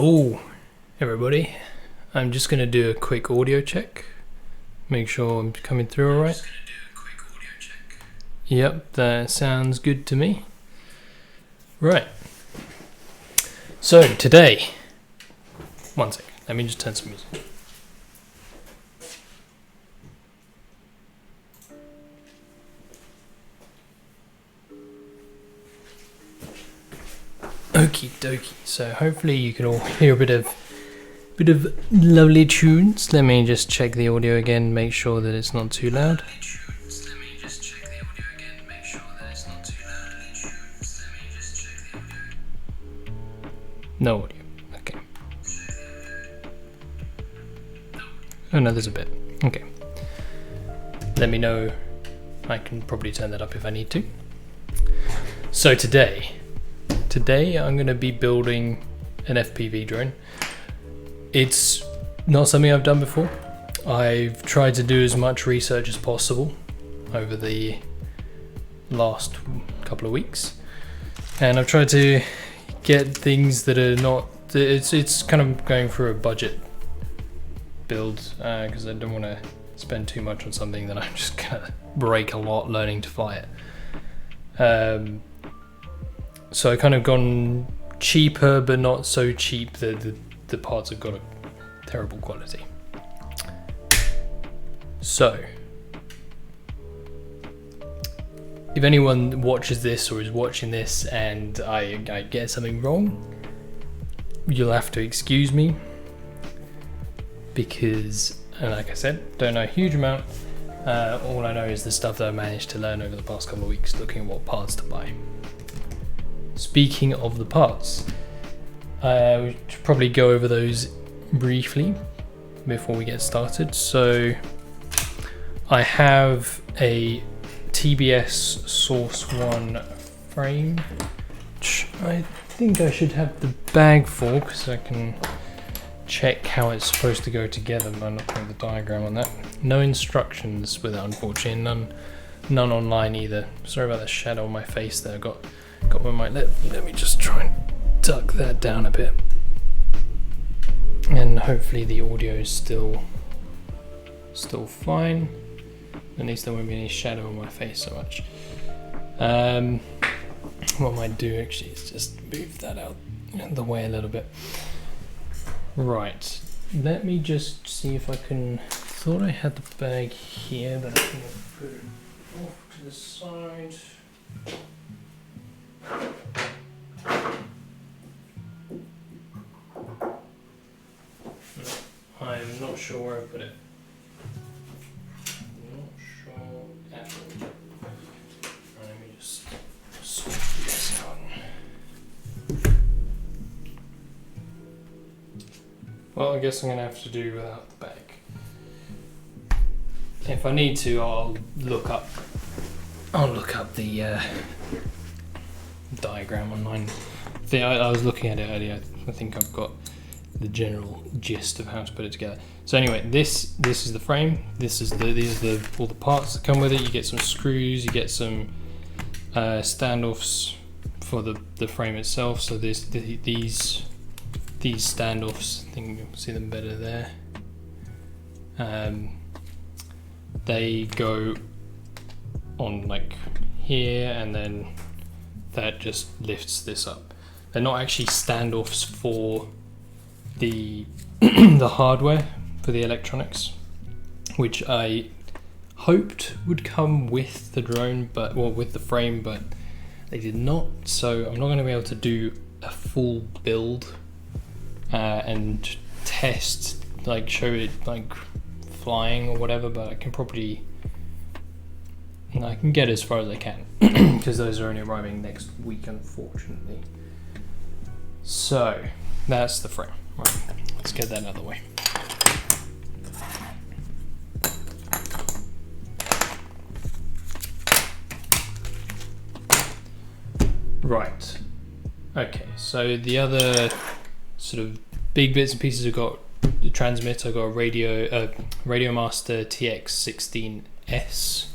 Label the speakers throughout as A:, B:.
A: Hello everybody, I'm just going to do a quick audio check, make sure I'm coming through alright. Yep, that sounds good to me. Right, so today, one second, let me just turn some music. Okie dokie, so hopefully you can all hear a bit of lovely tunes. Let me just check the audio again, make sure that it's not too loud. No audio, okay. Oh no, there's a bit, okay. Let me know, I can probably turn that up if I need to. So today I'm going to be building an FPV drone. It's not something I've done before. I've tried to do as much research as possible over the last couple of weeks, and I've tried to get things that are not, it's kind of going through a budget build because I don't want to spend too much on something that I'm just going to break a lot learning to fly it. So I kind of gone cheaper, but not so cheap that the parts have got a terrible quality. So, if anyone watches this or is watching this and I get something wrong, you'll have to excuse me because, like I said, don't know a huge amount. All I know is the stuff that I managed to learn over the past couple of weeks looking at what parts to buy. Speaking of the parts, we should probably go over those briefly before we get started. So I have a TBS Source 1 frame, which I think I should have the bag for because I can check how it's supposed to go together, but I'm not putting the diagram on that. No instructions with it, unfortunately, none online either. Sorry about the shadow on my face there. Got my mic. Let me just try and tuck that down a bit, and hopefully the audio is still fine. At least there won't be any shadow on my face so much. What I might do actually is just move that out the way a little bit. Right, let me just see if I can. Thought I had the bag here, but I think I'll put it off to the side. I'm not sure where I put it. Not sure at all. Let me just sort this out. Well, I guess I'm going to have to do without the bag. If I need to, I'll look up the diagram online. I was looking at it earlier. I think I've got the general gist of how to put it together. So anyway, this is the frame. These are all the parts that come with it. You get some screws. You get some standoffs for the frame itself. So these standoffs, I think you'll see them better there. They go on like here, and then that just lifts this up. They're not actually standoffs for the the hardware, for the electronics, which I hoped would come with the drone, with the frame, but they did not. So I'm not going to be able to do a full build and test, like show it like flying or whatever, but I can get as far as I can because those are only arriving next week, unfortunately. So that's the frame. Right, let's get that out of the way. Right, okay, so the other sort of big bits and pieces, I've got the transmitter. I've got a Radio Master TX16S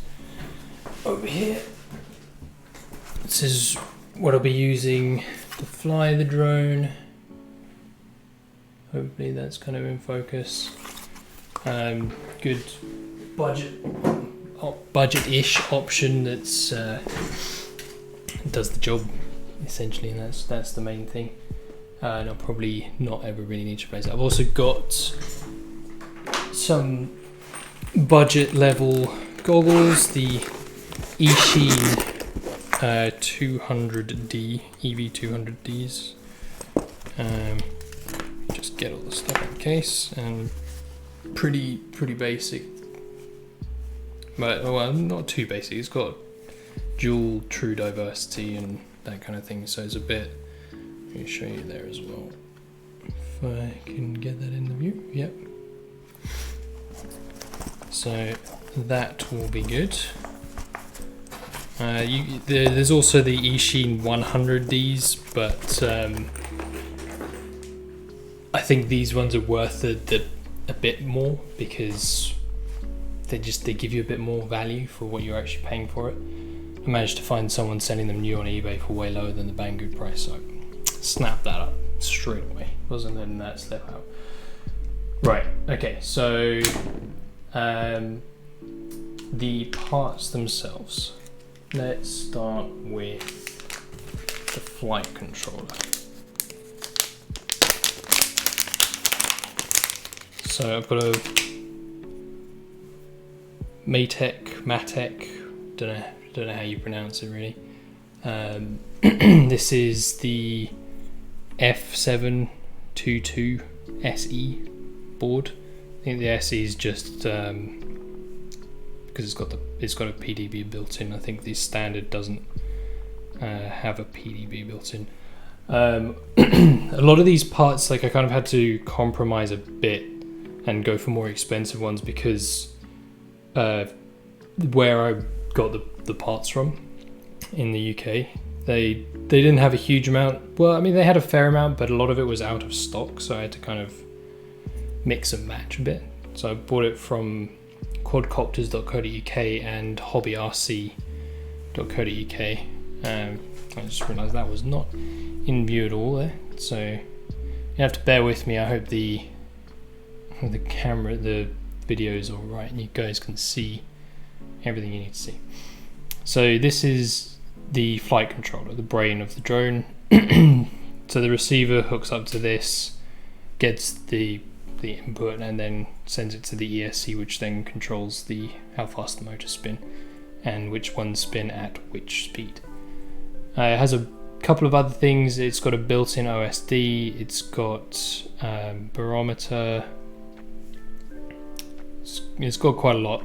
A: over here. This is what I'll be using to fly the drone. Hopefully that's kind of in focus. Good budget-ish option that's does the job essentially, and that's the main thing. And I'll probably not ever really need to replace it. I've also got some budget level goggles, the Eachine 200D, EV200Ds. Just get all the stuff in case, and pretty basic, but well, not too basic. It's got dual true diversity and that kind of thing, so it's a bit. Let me show you there as well, if I can get that in the view. Yep. So that will be good. There's also the Eachine 100Ds, but I think these ones are worth a bit more because they give you a bit more value for what you're actually paying for it. I managed to find someone selling them new on eBay for way lower than the Banggood price, so I snapped that up straight away. Wasn't letting that slip out. Right, okay, so the parts themselves. Let's start with the flight controller. So I've got a Matek, don't know how you pronounce it really. This is the F722 SE board. I think the SE is just because it's got a PDB built in. I think the standard doesn't have a PDB built in. A lot of these parts, like I kind of had to compromise a bit and go for more expensive ones because where I got the parts from in the UK, they didn't have a huge amount. Well, I mean, they had a fair amount, but a lot of it was out of stock, so I had to kind of mix and match a bit. So I bought it from quadcopters.co.uk and hobbyrc.co.uk. I just realised that was not in view at all there, so you have to bear with me. I hope the camera, the video is all right and you guys can see everything you need to see. So this is the flight controller, the brain of the drone. So the receiver hooks up to this, gets the input, and then sends it to the ESC, which then controls how fast the motors spin and which ones spin at which speed. It has a couple of other things. It's got a built-in OSD. It's got barometer. It's got quite a lot.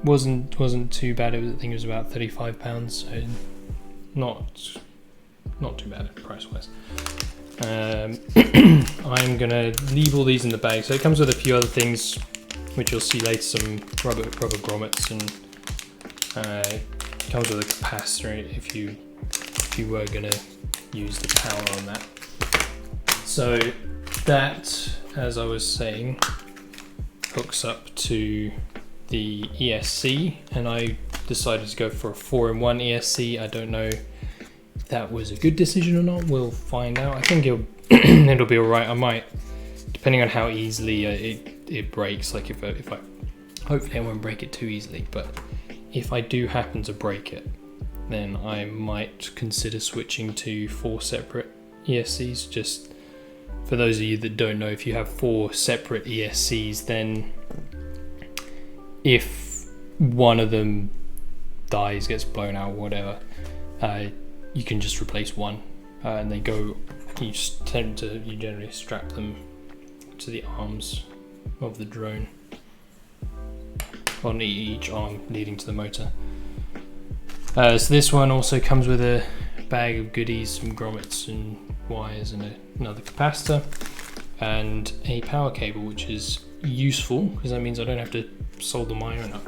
A: Wasn't too bad. I think it was about £35, so not too bad price wise. I'm gonna leave all these in the bag. So it comes with a few other things, which you'll see later. Some rubber grommets, and it comes with a capacitor if you were gonna use the power on that. So that, as I was saying, hooks up to the ESC, and I decided to go for a 4-in-1 ESC. I don't know if that was a good decision or not. We'll find out. I think it'll be all right. I might, depending on how easily it breaks. Like if I hopefully I won't break it too easily, but if I do happen to break it, then I might consider switching to 4 separate ESCs. Just for those of you that don't know, if you have 4 separate ESCs, then if one of them dies, gets blown out, whatever, you can just replace one, and they go. You generally strap them to the arms of the drone, on each arm leading to the motor. So this one also comes with a bag of goodies, some grommets and wires, and another capacitor, and a power cable, which is useful because that means I don't have to solder my own up.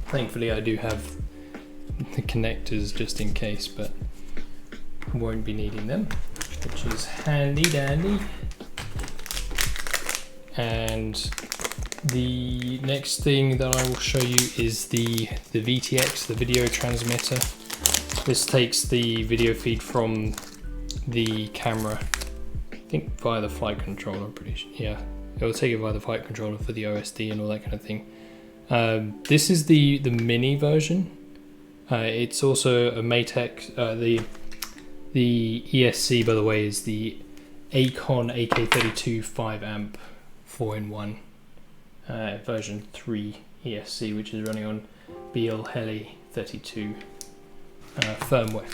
A: Thankfully I do have the connectors just in case, but won't be needing them, which is handy dandy. And the next thing that I will show you is the VTX, the video transmitter. This takes the video feed from the camera think via the flight controller, I'm pretty sure. Yeah, it will take it via the flight controller for the OSD and all that kind of thing. This is the mini version. It's also a Maytech. The ESC, by the way, is the Acon AK32 5 amp 4-in-1 version 3 ESC, which is running on BL Heli 32 firmware.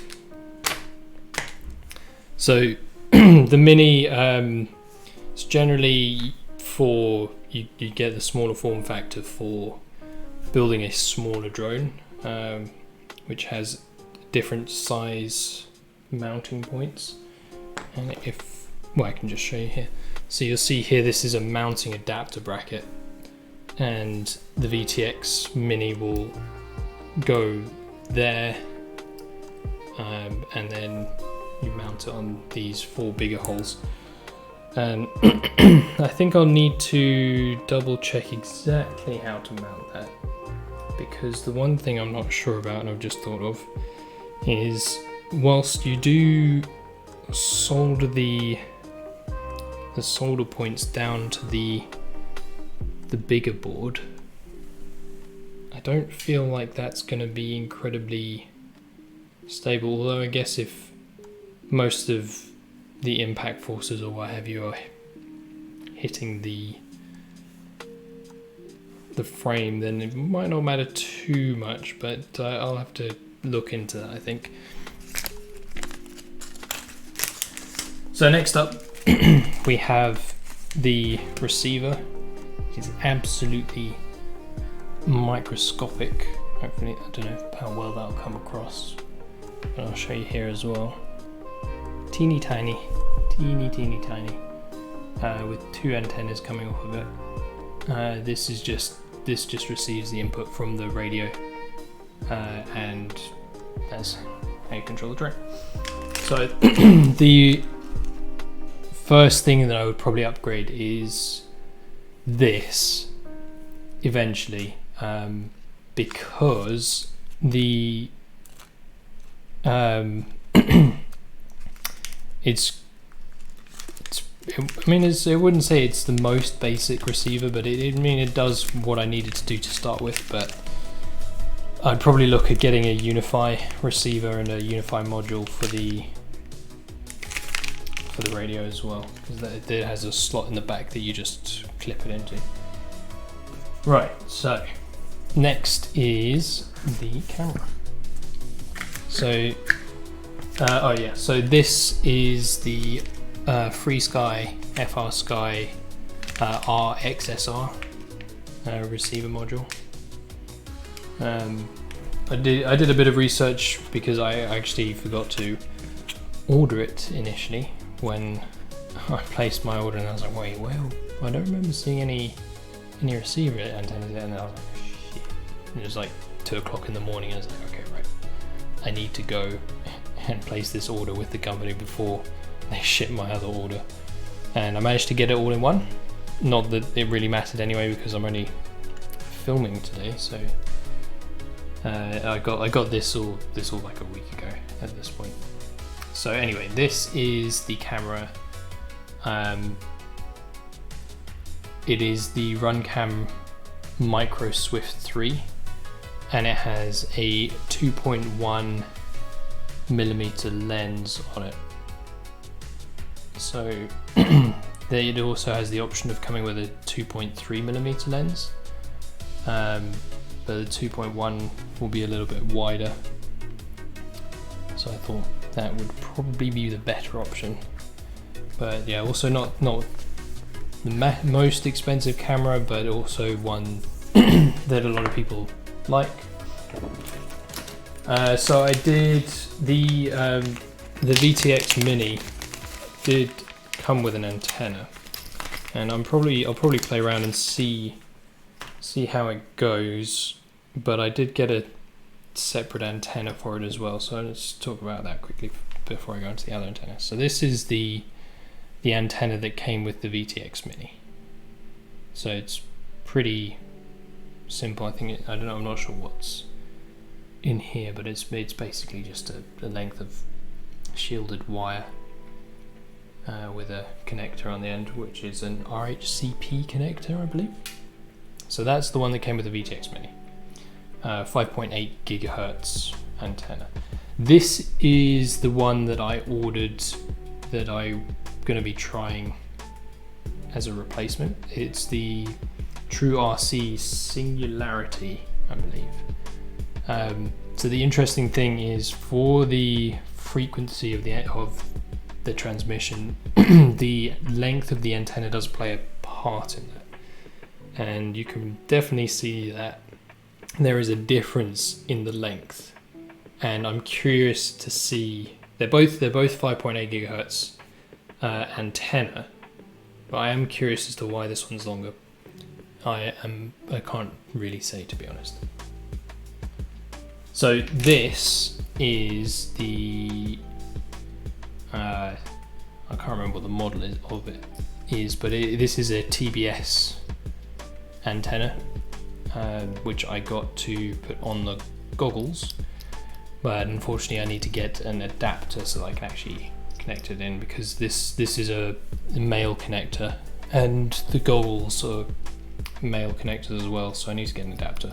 A: So the mini, it's generally for you get the smaller form factor for building a smaller drone, which has different size mounting points. And I can just show you here. So you'll see here, this is a mounting adapter bracket, and the VTX Mini will go there, and then you mount it on these 4 bigger holes. And I think I'll need to double check exactly how to mount that, because the one thing I'm not sure about, and I've just thought of, is whilst you do solder the solder points down to the bigger board, I don't feel like that's going to be incredibly stable, although I guess if most of the impact forces or what have you are hitting the frame, then it might not matter too much, but I'll have to look into that, I think. So next up we have the receiver. It's absolutely microscopic. Hopefully, I don't know how well that'll come across, but I'll show you here as well. Teeny tiny, with 2 antennas coming off of it. This just receives the input from the radio, and that's how you control the drone. So the first thing that I would probably upgrade is this eventually, because the I wouldn't say it's the most basic receiver, but it does what I needed to do to start with. But I'd probably look at getting a Unify receiver and a Unify module for the radio as well, because it has a slot in the back that you just clip it into. Right, so next is the camera. So so this is the FreeSky FrSky RXSR receiver module. I did a bit of research because I actually forgot to order it initially when I placed my order, and I was like, wait, well, I don't remember seeing any receiver antennas there, and I was like, shit. And it was like 2 o'clock in the morning, and I was like, okay, right, I need to go and place this order with the company before they ship my other order. And I managed to get it all in one. Not that it really mattered anyway, because I'm only filming today, so I got this all like a week ago at this point. So anyway, this is the camera. It is the Runcam Micro Swift 3, and it has a 2.1 millimeter lens on it. So it also has the option of coming with a 2.3 millimeter lens, but the 2.1 will be a little bit wider. So I thought that would probably be the better option. But yeah, also not the most expensive camera, but also one that a lot of people like. So I did the VTX Mini did come with an antenna, and I'll probably play around and see how it goes. But I did get a separate antenna for it as well, so let's talk about that quickly before I go into the other antenna. So this is the antenna that came with the VTX Mini. So it's pretty simple. I don't know, I'm not sure what's in here, but it's basically just a length of shielded wire, with a connector on the end, which is an RHCP connector, I believe. So that's the one that came with the VTX Mini. 5.8 gigahertz antenna. This is the one that I ordered that I'm going to be trying as a replacement. It's the True RC Singularity, I believe. So the interesting thing is, for the frequency of the transmission, the length of the antenna does play a part in that, and you can definitely see that there is a difference in the length. And I'm curious to see, they're both 5.8 gigahertz antenna, but I am curious as to why this one's longer. I can't really say, to be honest. So this is the I can't remember what the model of it is, but this is a TBS antenna, which I got to put on the goggles, but unfortunately I need to get an adapter so that I can actually connect it in, because this is a male connector and the goggles are male connectors as well, so I need to get an adapter,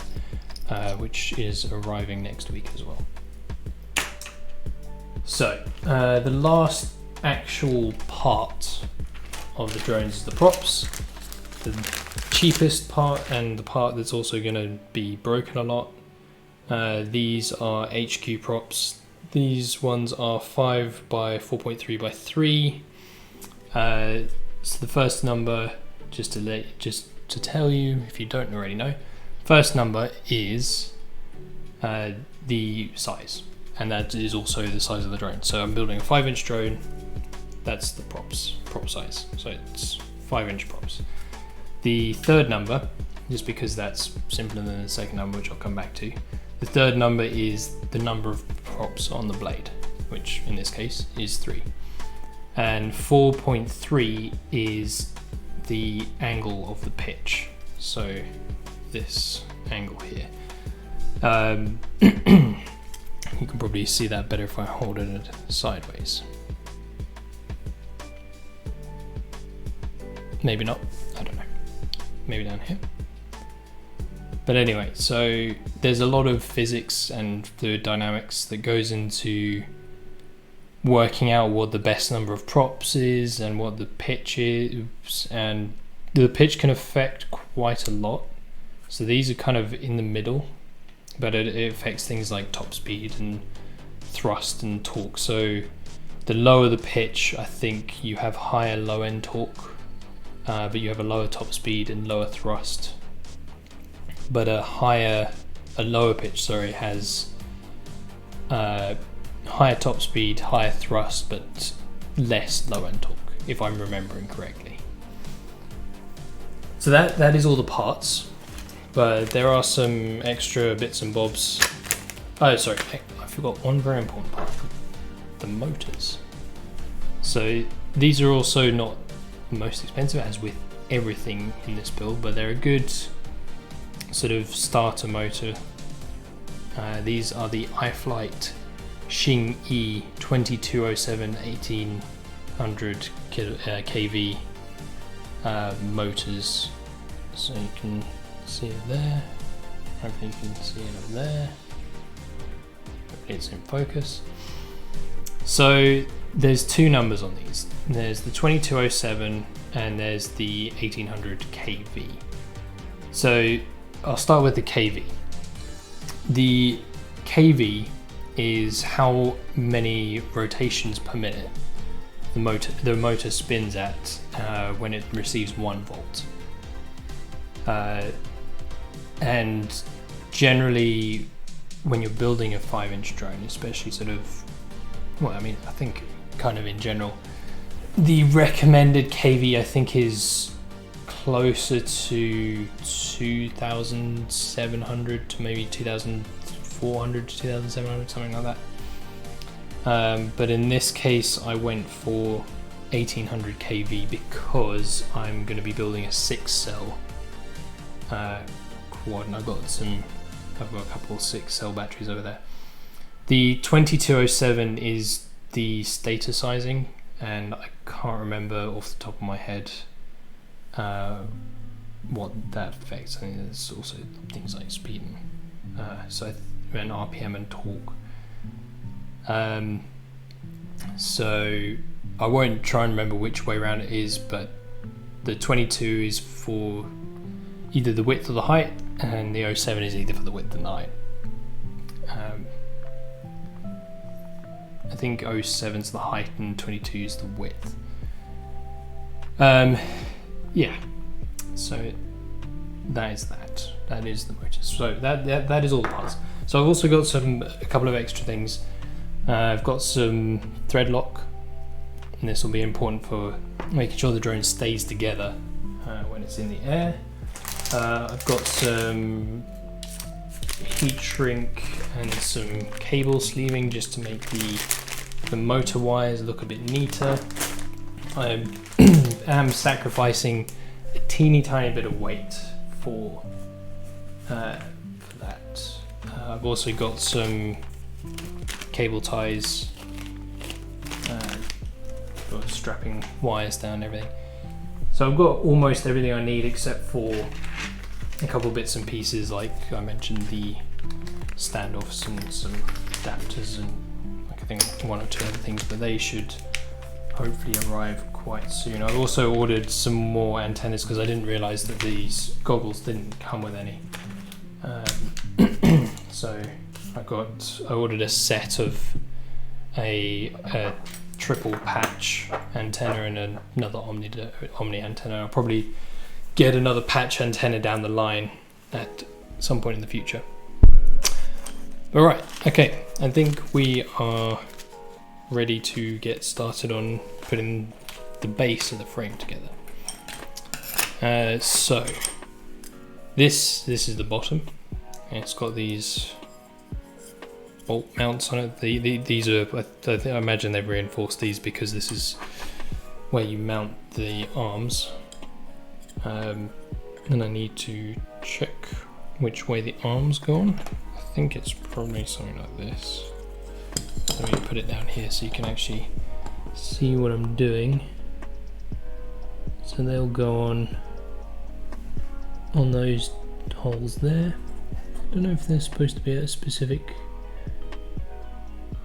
A: which is arriving next week as well. So the last actual part of the drones is the props. The cheapest part, and the part that's also going to be broken a lot. These are HQ props. These ones are 5 by 4.3 by 3. So the first number, just to tell you if you don't already know, first number is the size, and that is also the size of the drone. So I'm building a 5-inch drone. That's the prop size. So it's 5-inch props. The third number, just because that's simpler than the second number, which I'll come back to. The third number is the number of props on the blade, which in this case is 3. And 4.3 is the angle of the pitch. So this angle here. You can probably see that better if I hold it sideways. Maybe not, I don't know. Maybe down here. But anyway, so there's a lot of physics and fluid dynamics that goes into working out what the best number of props is and what the pitch is, and the pitch can affect quite a lot. So these are kind of in the middle, but it affects things like top speed and thrust and torque. So the lower the pitch, I think you have higher low end torque, but you have a lower top speed and lower thrust. But a lower pitch, has higher top speed, higher thrust, but less low end torque, if I'm remembering correctly. So that is all the parts, but there are some extra bits and bobs. Oh, sorry, I forgot one very important part: the motors. So these are also not the most expensive, as with everything in this build, but they're a good sort of starter motor. These are the iFlight Xing E 2207 1800 kV motors. So you can see it there. Hopefully you can see it over there. Hopefully it's in focus. So there's two numbers on these. There's the 2207 and there's the 1800 kV. So I'll start with the kV. The kV is how many rotations per minute the motor spins at when it receives 1 volt. And generally, when you're building a 5-inch drone, especially I think kind of in general, the recommended kV I think is closer to 2,700 to maybe 2,400 to 2,700, something like that. But in this case, I went for 1800 kV because I'm going to be building a 6-cell quad, and I've got a couple 6-cell batteries over there. The 2207 is the stator sizing, and I can't remember off the top of my head what that affects. I think there's also things like speed and RPM and torque. So I won't try and remember which way around it is, but the 22 is for either the width or the height, and the 07 is either for the width and the height. I think 07's the height and 22 is the width. Yeah, so that is that. That is the motors. So that is all the parts. So I've also got a couple of extra things. I've got some thread lock, and this will be important for making sure the drone stays together when it's in the air. I've got some heat shrink and some cable sleeving just to make the motor wires look a bit neater. I am sacrificing a teeny tiny bit of weight for that. I've also got some cable ties for strapping wires down and everything. So I've got almost everything I need except for a couple bits and pieces, like I mentioned, the standoffs and some adapters and like I think one or two other things, but they should hopefully arrive quite soon. I also ordered some more antennas because I didn't realize that these goggles didn't come with any. So I ordered a set of a triple patch antenna and another Omni antenna. I'll probably get another patch antenna down the line at some point in the future. Alright, okay, I think we are ready to get started on putting the base of the frame together. So this is the bottom. It's got these bolt mounts on it. These are, I imagine they've reinforced these because this is where you mount the arms. And I need to check which way the arms go on. I think it's probably something like this. Let me put it down here so you can actually see what I'm doing. So they'll go on those holes there. I don't know if they're supposed to be at a specific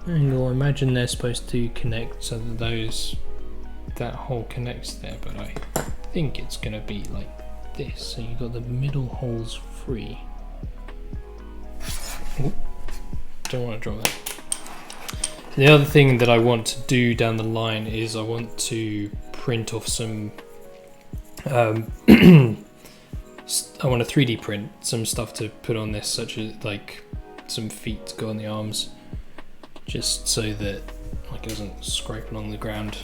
A: angle. I imagine they're supposed to connect so that that hole connects there, but I think it's going to be like this. So you've got the middle holes free. Ooh, don't want to draw that. The other thing that I want to do down the line is I want to print off some I want to 3D print some stuff to put on this, such as like some feet to go on the arms, just so that like it doesn't scrape along the ground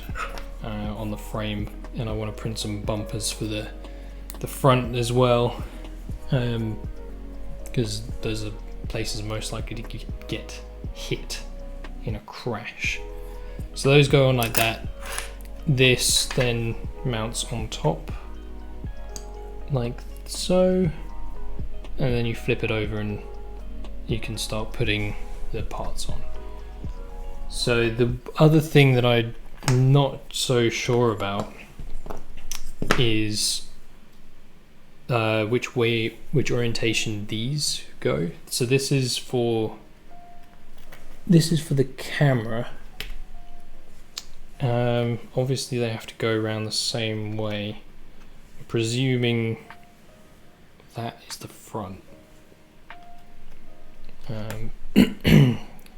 A: on the frame. And I want to print some bumpers for the front as well, because those are places most likely to get hit in a crash. So those go on like that. This then mounts on top like so, and then you flip it over and you can start putting the parts on. So the other thing that I'm not so sure about is which orientation these go. So this is for the camera. Obviously they have to go around the same way. I'm presuming that is the front.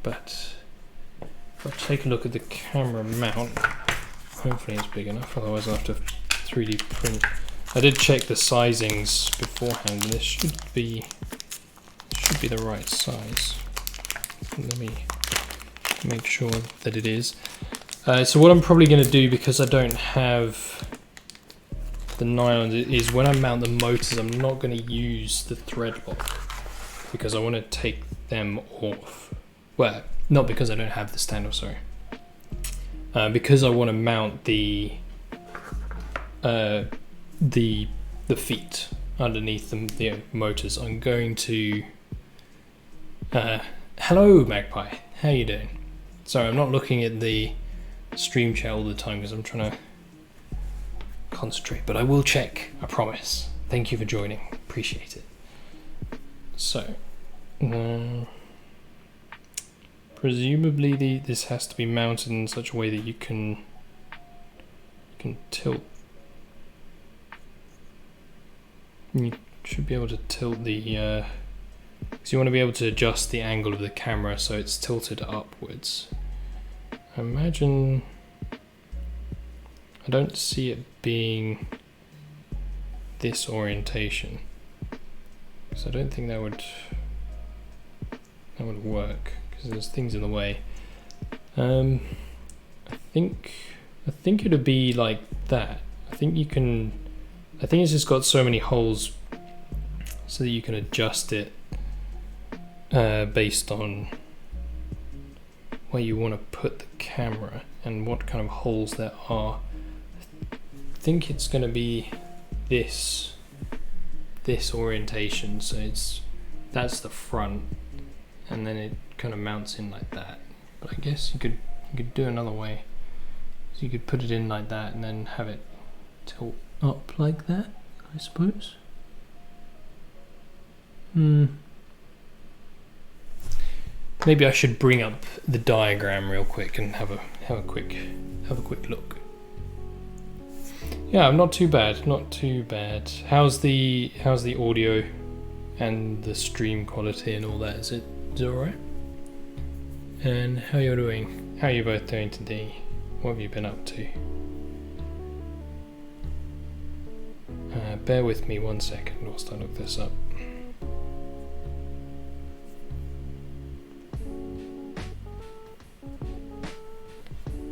A: But if I take a look at the camera mount, hopefully it's big enough, otherwise I'll have to 3D print. I did check the sizings beforehand, and this should be the right size. Let me make sure that it is. So what I'm probably going to do, because I don't have the nylon, is when I mount the motors, I'm not going to use the thread lock because I want to take them off. Well, not because I don't have the standoff, sorry. Because I want to mount the feet underneath the motors. I'm going to. Hello, Magpie. How you doing? Sorry, I'm not looking at the stream chat all the time because I'm trying to concentrate, but I will check, I promise. Thank you for joining, appreciate it. So, presumably this has to be mounted in such a way that you can tilt. You should be able to tilt the, because you want to be able to adjust the angle of the camera so it's tilted upwards. I imagine, I don't see it being this orientation, so I don't think that would work because there's things in the way. I think it'd be like that. I think it's just got so many holes so that you can adjust it based on where you want to put the camera and what kind of holes there are. I think it's going to be this orientation, so that's the front, and then it kind of mounts in like that. But I guess you could do another way. So you could put it in like that and then have it tilt up like that, I suppose. Maybe I should bring up the diagram real quick and have a quick look. Yeah, not too bad, not too bad. How's the audio and the stream quality and all that? Is it alright? And how you doing? How are you both doing today? What have you been up to? Bear with me 1 second whilst I look this up.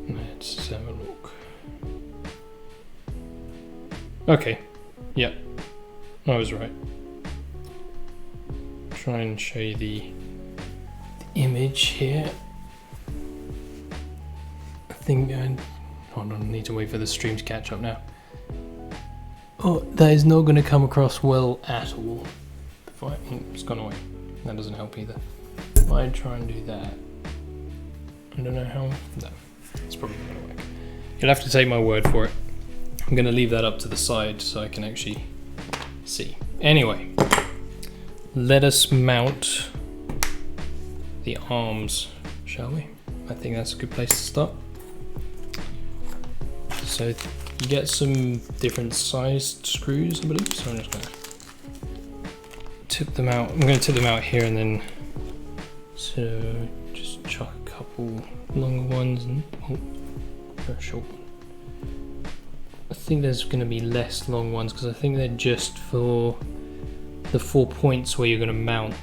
A: Let's have a look. Okay, yep, I was right. Try and show you the image here. I think hold on, I need to wait for the stream to catch up now. Oh, that is not going to come across well at all. It's gone away. That doesn't help either. If I try and do that, I don't know how. No, it's probably not going to work. You'll have to take my word for it. I'm going to leave that up to the side so I can actually see. Anyway, let us mount the arms, shall we? I think that's a good place to start. So you get some different sized screws, I believe. So I'm just going to tip them out. I'm going to tip them out here and then so just chuck a couple longer ones and a short one. I think there's going to be less long ones because I think they're just for the 4 points where you're going to mount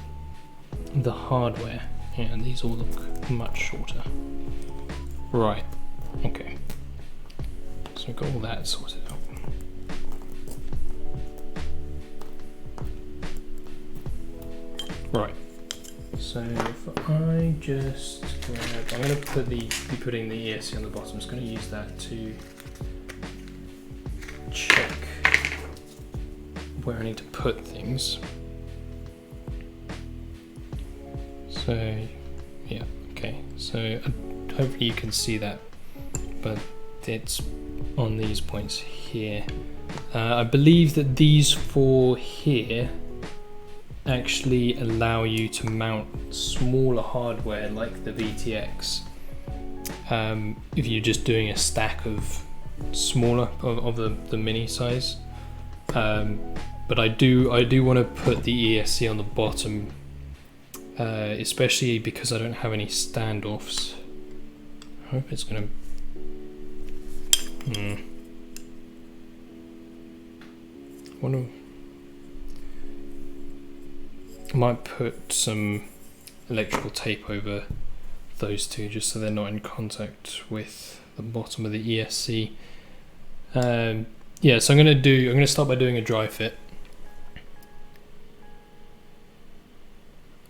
A: the hardware. Yeah, and these all look much shorter. Right, okay. So we've got all that sorted out. Right, so if I just grab, I'm going to be putting the ESC on the bottom. I'm just going to use that to check where I need to put things. So yeah, okay, so hopefully you can see that, but it's on these points here. I believe that these four here actually allow you to mount smaller hardware like the VTX if you're just doing a stack of smaller of the mini size, but I do want to put the ESC on the bottom, especially because I don't have any standoffs. I hope it's gonna I might put some electrical tape over those two just so they're not in contact with the bottom of the ESC. Yeah, so I'm gonna start by doing a dry fit.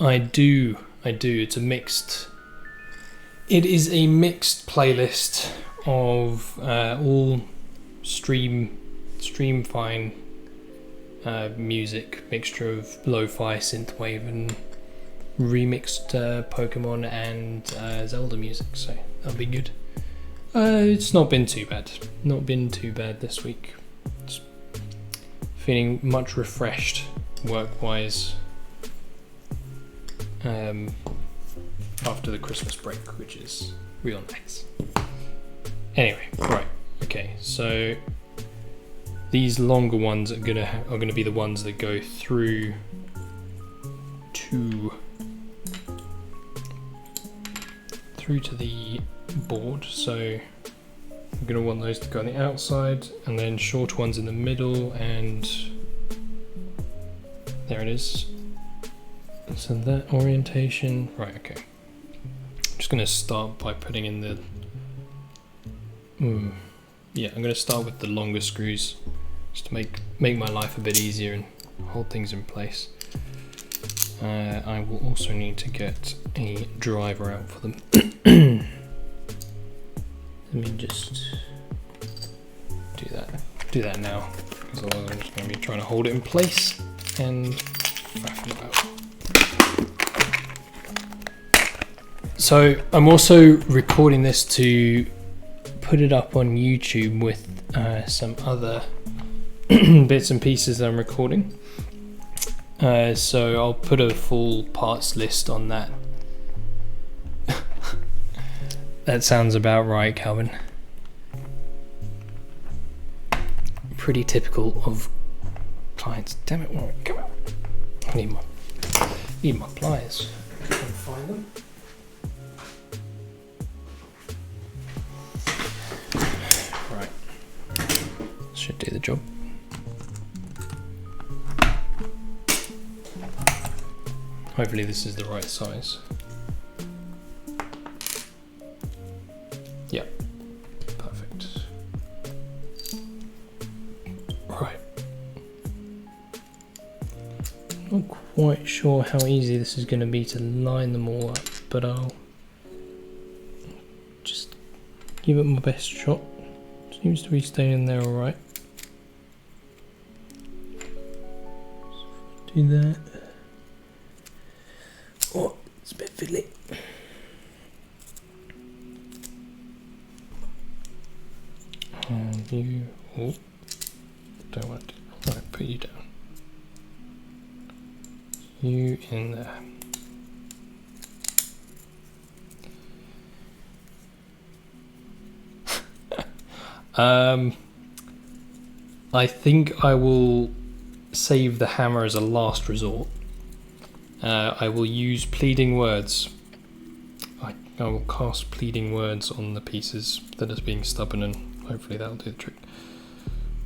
A: I do. It's a mixed. It is a mixed playlist of all stream fine music, mixture of lo-fi, synthwave, and remixed Pokemon and Zelda music. So that'll be good. It's not been too bad. Not been too bad this week. Just feeling much refreshed work-wise after the Christmas break, which is real nice. Anyway, right, okay, so these longer ones are gonna be the ones that go through to the board. So I'm going to want those to go on the outside, and then short ones in the middle, and there it is. So that orientation, right, okay. I'm just going to start by putting in the, yeah, I'm going to start with the longer screws just to make my life a bit easier and hold things in place. I will also need to get a driver out for them. Let me just do that now, because otherwise I'm just going to be trying to hold it in place and faff about. So I'm also recording this to put it up on YouTube with some other bits and pieces that I'm recording. So I'll put a full parts list on that. That sounds about right, Calvin. Pretty typical of clients. Damn it, Warren, come on. I need my pliers. Can't find them. Right. Should do the job. Hopefully this is the right size. Yeah, perfect. Right. Not quite sure how easy this is going to be to line them all up, but I'll just give it my best shot. Seems to be staying there alright. Do that. Oh, it's a bit fiddly. And you, oh, don't want to, right, put you down. You in there. I think I will save the hammer as a last resort. I will use pleading words. I will cast pleading words on the pieces that is being stubborn, and hopefully that'll do the trick.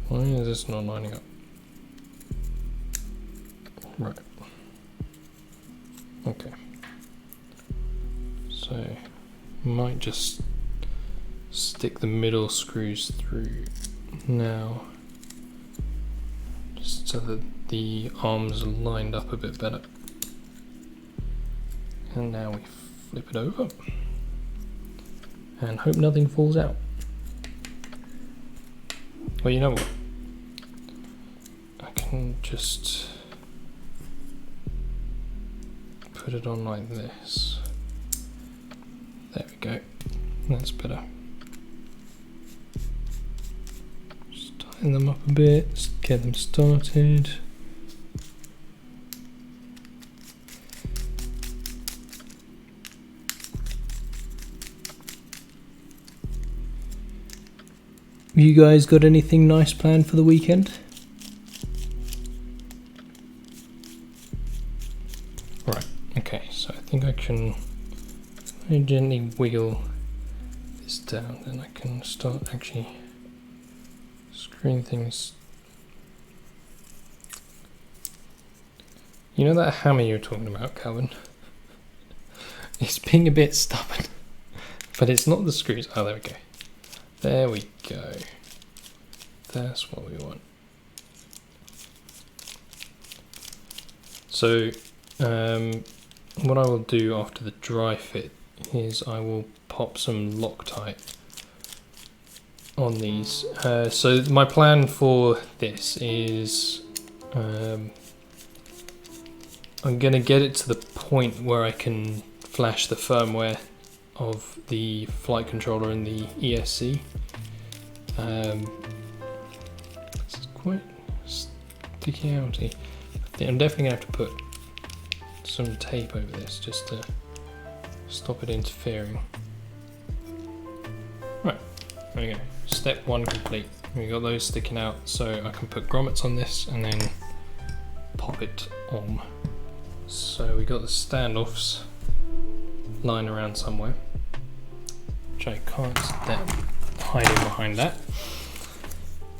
A: Why is this not lining up? Right. Okay. So, might just stick the middle screws through now, just so that the arms are lined up a bit better. And now we flip it over and hope nothing falls out. Well, you know what? I can just put it on like this. There we go. That's better. Just tighten them up a bit, just get them started. You guys got anything nice planned for the weekend? Right, okay, so I think I can gently wiggle this down, then I can start actually screwing things. You know that hammer you were talking about, Calvin? It's being a bit stubborn, but it's not the screws. Oh, there we go. There we go. That's what we want. So, what I will do after the dry fit is I will pop some Loctite on these. So my plan for this is I'm going to get it to the point where I can flash the firmware of the flight controller and the ESC. It's quite sticky outy. I think I'm definitely going to have to put some tape over this just to stop it interfering. Right, there we go. Step 1 complete. We got those sticking out, so I can put grommets on this and then pop it on. So we got the standoffs lying around somewhere, which I can't see that hiding behind that.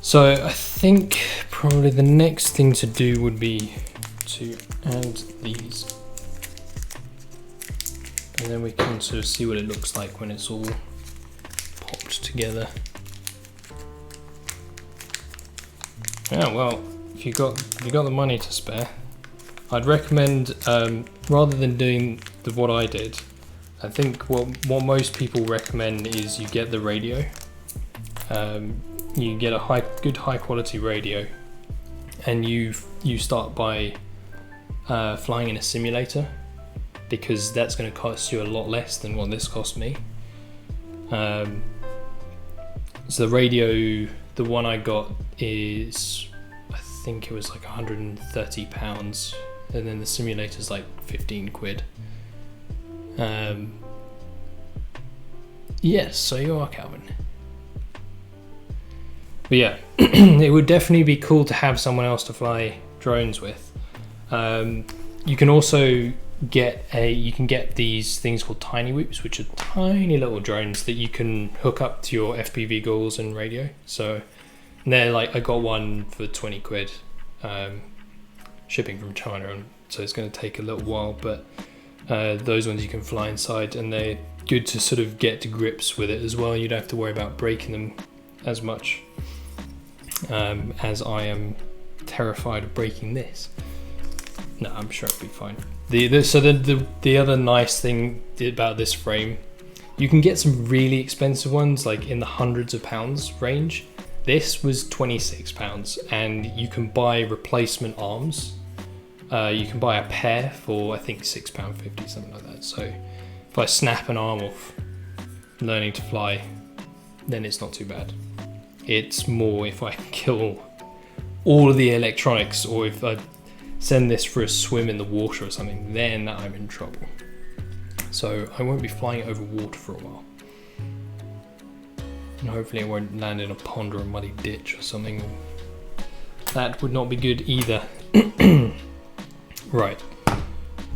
A: So I think probably the next thing to do would be to add these, and then we can sort of see what it looks like when it's all popped together. Yeah, well, if you got the money to spare, I'd recommend rather than doing what I did, I think what most people recommend is you get the radio. You get a good high quality radio, and you start by flying in a simulator, because that's going to cost you a lot less than what this cost me. So the radio, the one I got is, I think it was like £130, and then the simulator's like 15 quid. Yes, so you are, Calvin. But yeah, it would definitely be cool to have someone else to fly drones with. You can also get these things called tiny whoops, which are tiny little drones that you can hook up to your FPV goggles and radio. So they're like, I got one for 20 quid, shipping from China, so it's going to take a little while, but those ones you can fly inside, and they're good to sort of get to grips with it as well. You don't have to worry about breaking them as much, as I am terrified of breaking this. No, I'm sure it'll be fine. The other nice thing about this frame, you can get some really expensive ones, like in the hundreds of pounds range. This was £26, and you can buy replacement arms. You can buy a pair for, I think, £6.50, something like that. So if I snap an arm off learning to fly, then it's not too bad. It's more if I kill all of the electronics, or if I send this for a swim in the water or something, then I'm in trouble. So I won't be flying over water for a while. And hopefully it won't land in a pond or a muddy ditch or something. That would not be good either. Right,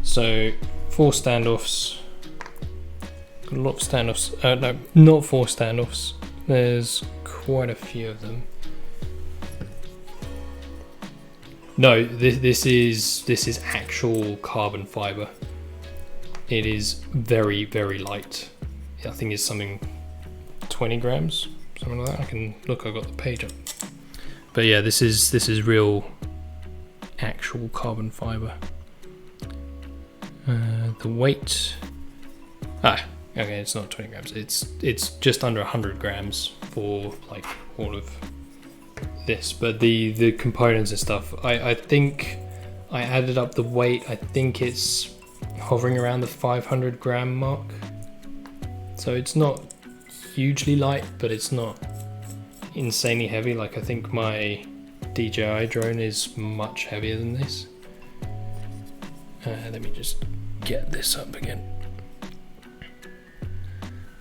A: so 4 standoffs. Got a lot of standoffs. No, not 4 standoffs. There's quite a few of them. No, this is actual carbon fiber. It is very, very light. I think it's something 20 grams, something like that. I can look. I've got the page up. But yeah, this is real, actual carbon fiber. The weight. Okay, it's not 20 grams. It's just under 100 grams for like all of this, but the components and stuff, I think I added up the weight. I think it's hovering around the 500 gram mark, so it's not hugely light, but it's not insanely heavy. Like, I think my DJI drone is much heavier than this. Let me just get this up again.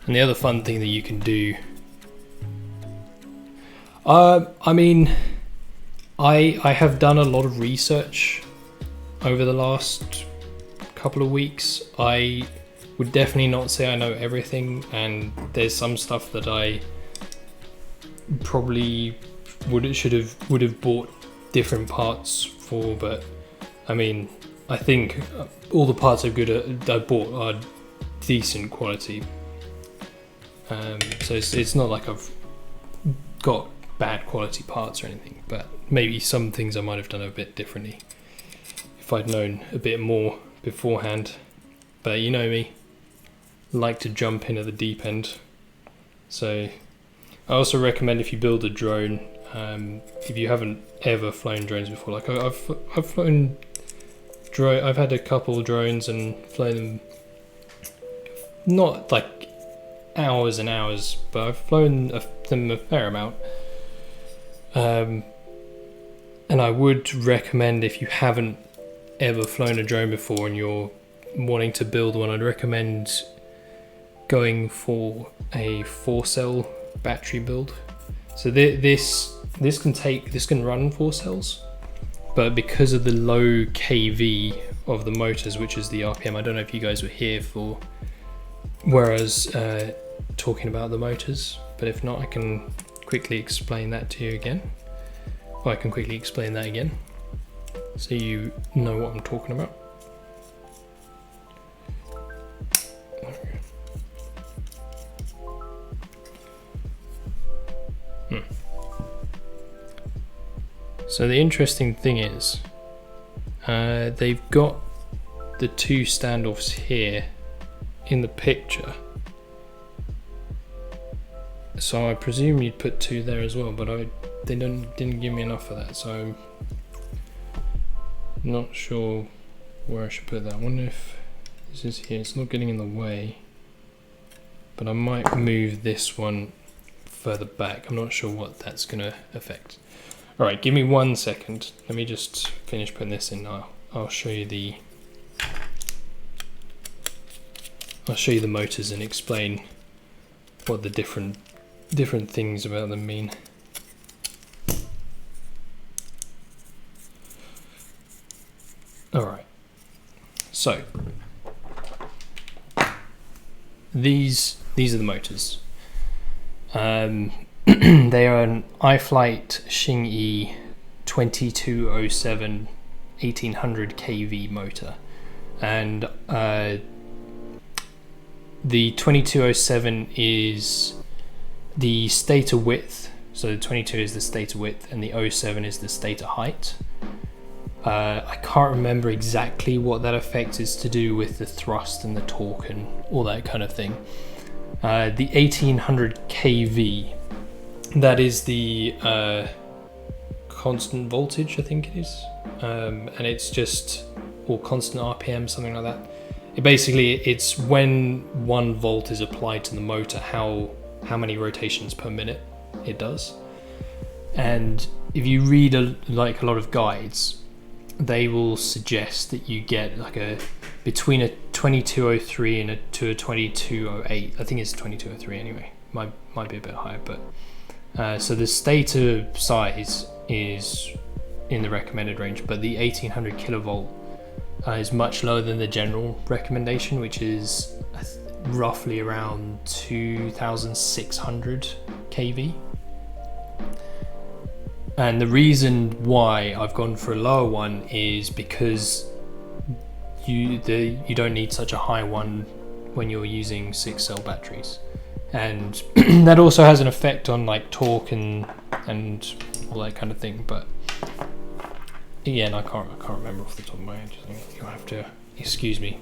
A: And the other fun thing that you can do, I mean, I have done a lot of research over the last couple of weeks. I would definitely not say I know everything, and there's some stuff that I probably would have bought different parts for, but I mean, I think all the parts I bought are decent quality. So it's not like I've got bad quality parts or anything, but maybe some things I might have done a bit differently if I'd known a bit more beforehand. But you know me, like to jump in at the deep end. So I also recommend, if you build a drone, if you haven't ever flown drones before, like I've flown I've had a couple of drones and flown them, not like hours and hours, but I've flown them a fair amount. And I would recommend, if you haven't ever flown a drone before and you're wanting to build one, I'd recommend going for a 4-cell battery build. So this can run 4 cells, but because of the low kV of the motors, which is the RPM, I don't know if you guys were here for where I was talking about the motors, but if not, I can quickly explain that to you again. Or I can quickly explain that again, so you know what I'm talking about. So the interesting thing is, they've got the 2 standoffs here in the picture. So I presume you'd put 2 there as well, but they didn't give me enough of that, so I'm not sure where I should put that. I wonder if this is here. It's not getting in the way, but I might move this one further back. I'm not sure what that's going to affect. Alright, give me 1 second. Let me just finish putting this in now. I'll show you the motors and explain what the different things about them mean. Alright, so these are the motors. They are an iFlight Xingyi 2207 1800 kV motor, and the 2207 is the stator width, so the 22 is the stator width and the 07 is the stator height. I can't remember exactly what that effect is to do with the thrust and the torque and all that kind of thing. The 1800 kV, that is the constant voltage, I think it is, and it's just, or constant RPM, something like that. It's when 1 volt is applied to the motor, how many rotations per minute it does. And if you read a lot of guides, they will suggest that you get between a 2203 and a 2208. I think it's 2203 anyway. Might be a bit higher, but so the stator size is in the recommended range, but the 1800 kilovolt is much lower than the general recommendation, which is roughly around 2600 kV. And the reason why I've gone for a lower one is because you don't need such a high one when you're using 6-cell batteries, and that also has an effect on torque and all that kind of thing. But again, I can't remember off the top of my head. You'll have to excuse me.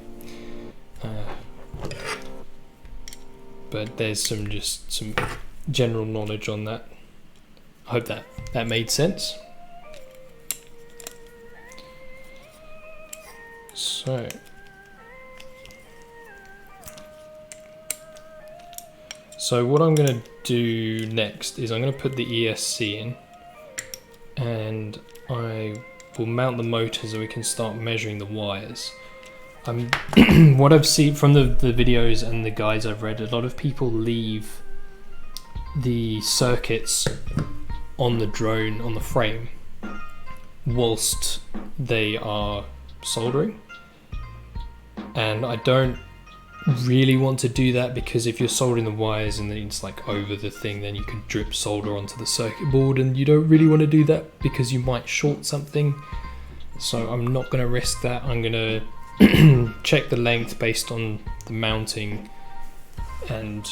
A: But there's some general knowledge on that. I hope that made sense. So what I'm going to do next is I'm going to put the ESC in, and I will mount the motors so we can start measuring the wires. What I've seen from the videos and the guides I've read, a lot of people leave the circuits on the drone, on the frame, whilst they are soldering, and I don't really want to do that, because if you're soldering the wires and then it's over the thing, then you could drip solder onto the circuit board, and you don't really want to do that because you might short something. So I'm not going to risk that. I'm going to check the length based on the mounting and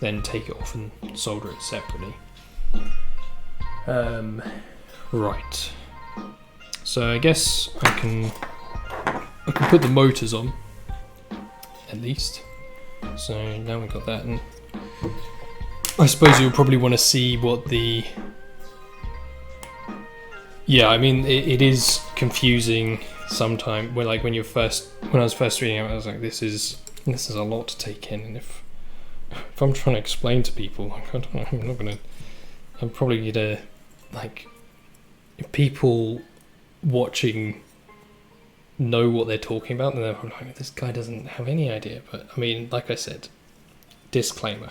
A: then take it off and solder it separately. Right, so I guess I can put the motors on at least. So now we've got that, and I suppose you'll probably want to see what the it is confusing sometimes when I was first reading it, I was like, this is a lot to take in, and if if I'm trying to explain to people, I don't know, I'm probably gonna, like, if people watching know what they're talking about, then they're like, this guy doesn't have any idea. But I mean, like I said, disclaimer,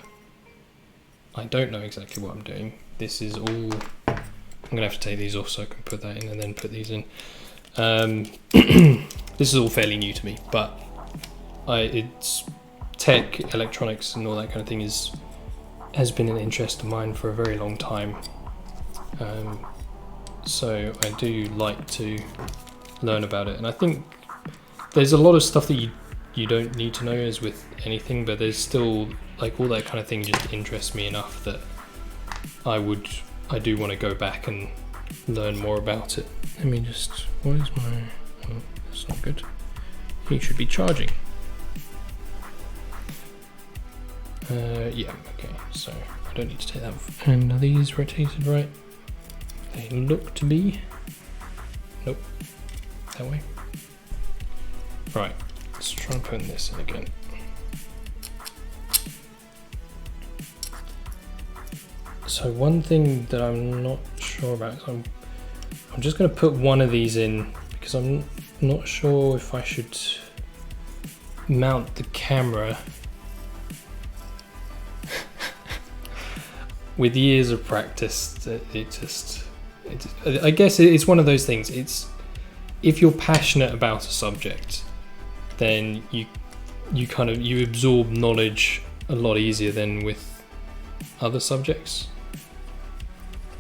A: I don't know exactly what I'm doing. This is all, I'm gonna have to take these off so I can put that in and then put these in. This is all fairly new to me, but it's tech, electronics and all that kind of thing has been an interest of mine for a very long time. So I do like to learn about it, and I think there's a lot of stuff that you don't need to know, as with anything, but there's still, like, all that kind of thing just interests me enough that I do want to go back and learn more about it. Let me just, what is my, oh, that's not good. He should be charging. Yeah, okay, so I don't need to take that off. And are these rotated right? They look to be. Nope. That way. Right, let's try and put this in again. So one thing that I'm not sure about is I'm just going to put one of these in because I'm not sure if I should mount the camera. With years of practice, I guess it's one of those things. It's, if you're passionate about a subject, then you absorb knowledge a lot easier than with other subjects.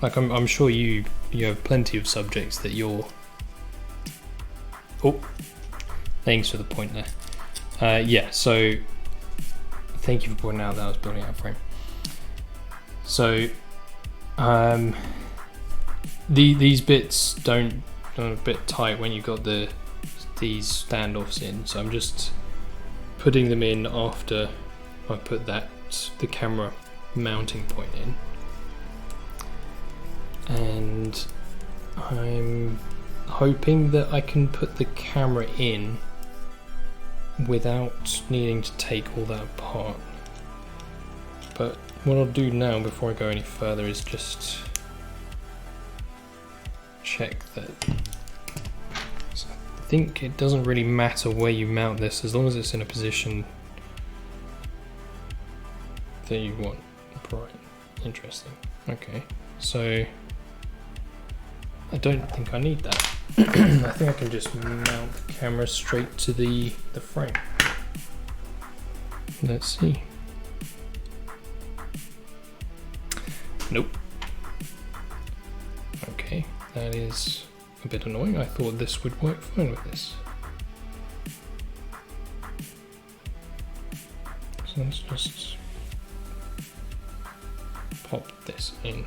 A: Like I'm sure you have plenty of subjects that you're. Oh, thanks for the point there. Yeah, so thank you for pointing out that I was building out a frame. So these bits are a bit tight when you've got these standoffs in, so I'm just putting them in after I put the camera mounting point in, and I'm hoping that I can put the camera in without needing to take all that apart. But what I'll do now before I go any further is just check that. So I think it doesn't really matter where you mount this as long as it's in a position that you want. Right, interesting. Okay, so I don't think I need that. I think I can just mount the camera straight to the frame. Let's see. Nope. Okay, that is a bit annoying. I thought this would work fine with this. So let's just pop this in.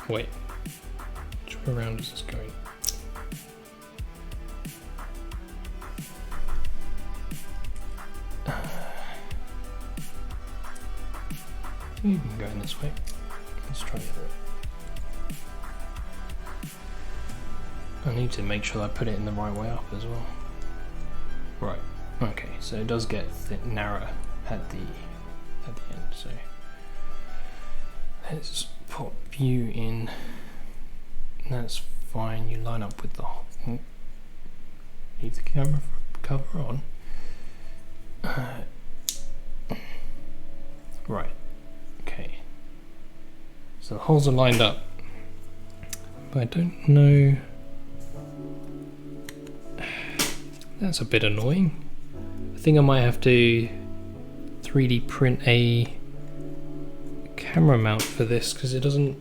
A: Wait, which way around is this going? You can go in this way. Let's try the other way. I need to make sure I put it in the right way up as well. Right. Okay. So it does get narrower at the end. So let's pop you in. That's fine. You line up with the. Leave the camera cover on. Right. Okay. So the holes are lined up, but I don't know. That's a bit annoying. I think I might have to 3D print a camera mount for this because it doesn't.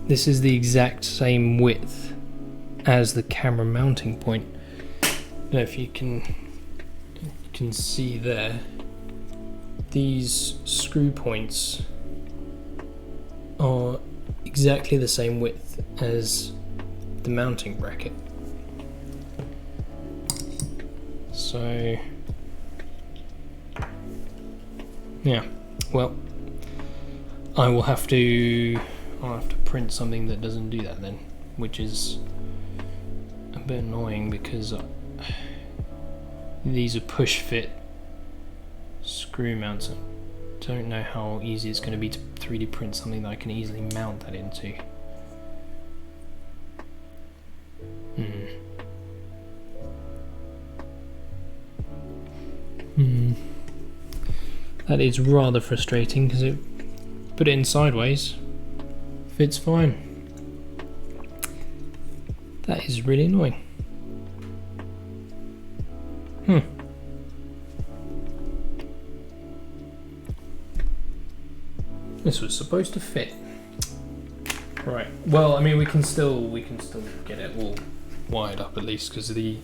A: This is the exact same width as the camera mounting point. I don't know if you can see there. These screw points are exactly the same width as the mounting bracket. So yeah, well, I'll have to print something that doesn't do that then, which is a bit annoying because these are push fit screw mounts. don't know how easy it's going to be to 3D print something that I can easily mount that into. That is rather frustrating because it put it in sideways, fits fine. That is really annoying. This was supposed to fit. Right. Well, I mean, we can still get it all wired up at least, because the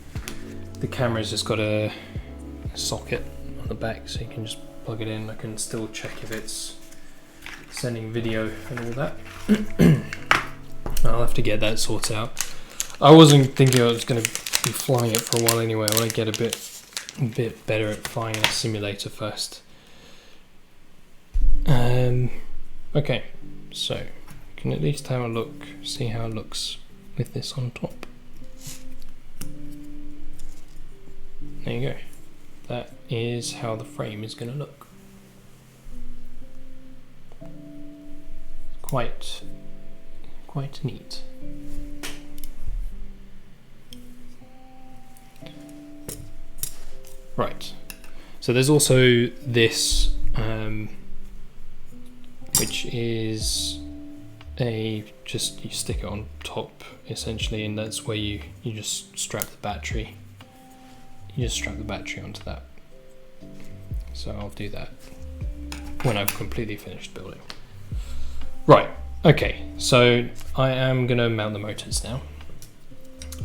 A: camera's just got a socket on the back, so you can just plug it in. I can still check if it's sending video and all that. I'll have to get that sorted out. I wasn't thinking I was going to be flying it for a while anyway. I want to get a bit better at flying in a simulator first. Okay, so you can at least have a look, see how it looks with this on top. There you go. That is how the frame is going to look. Quite neat. Right. So there's also this, which is just you stick it on top essentially, and that's where you just strap the battery. You just strap the battery onto that. So I'll do that when I've completely finished building. Right, okay, so I am gonna mount the motors now.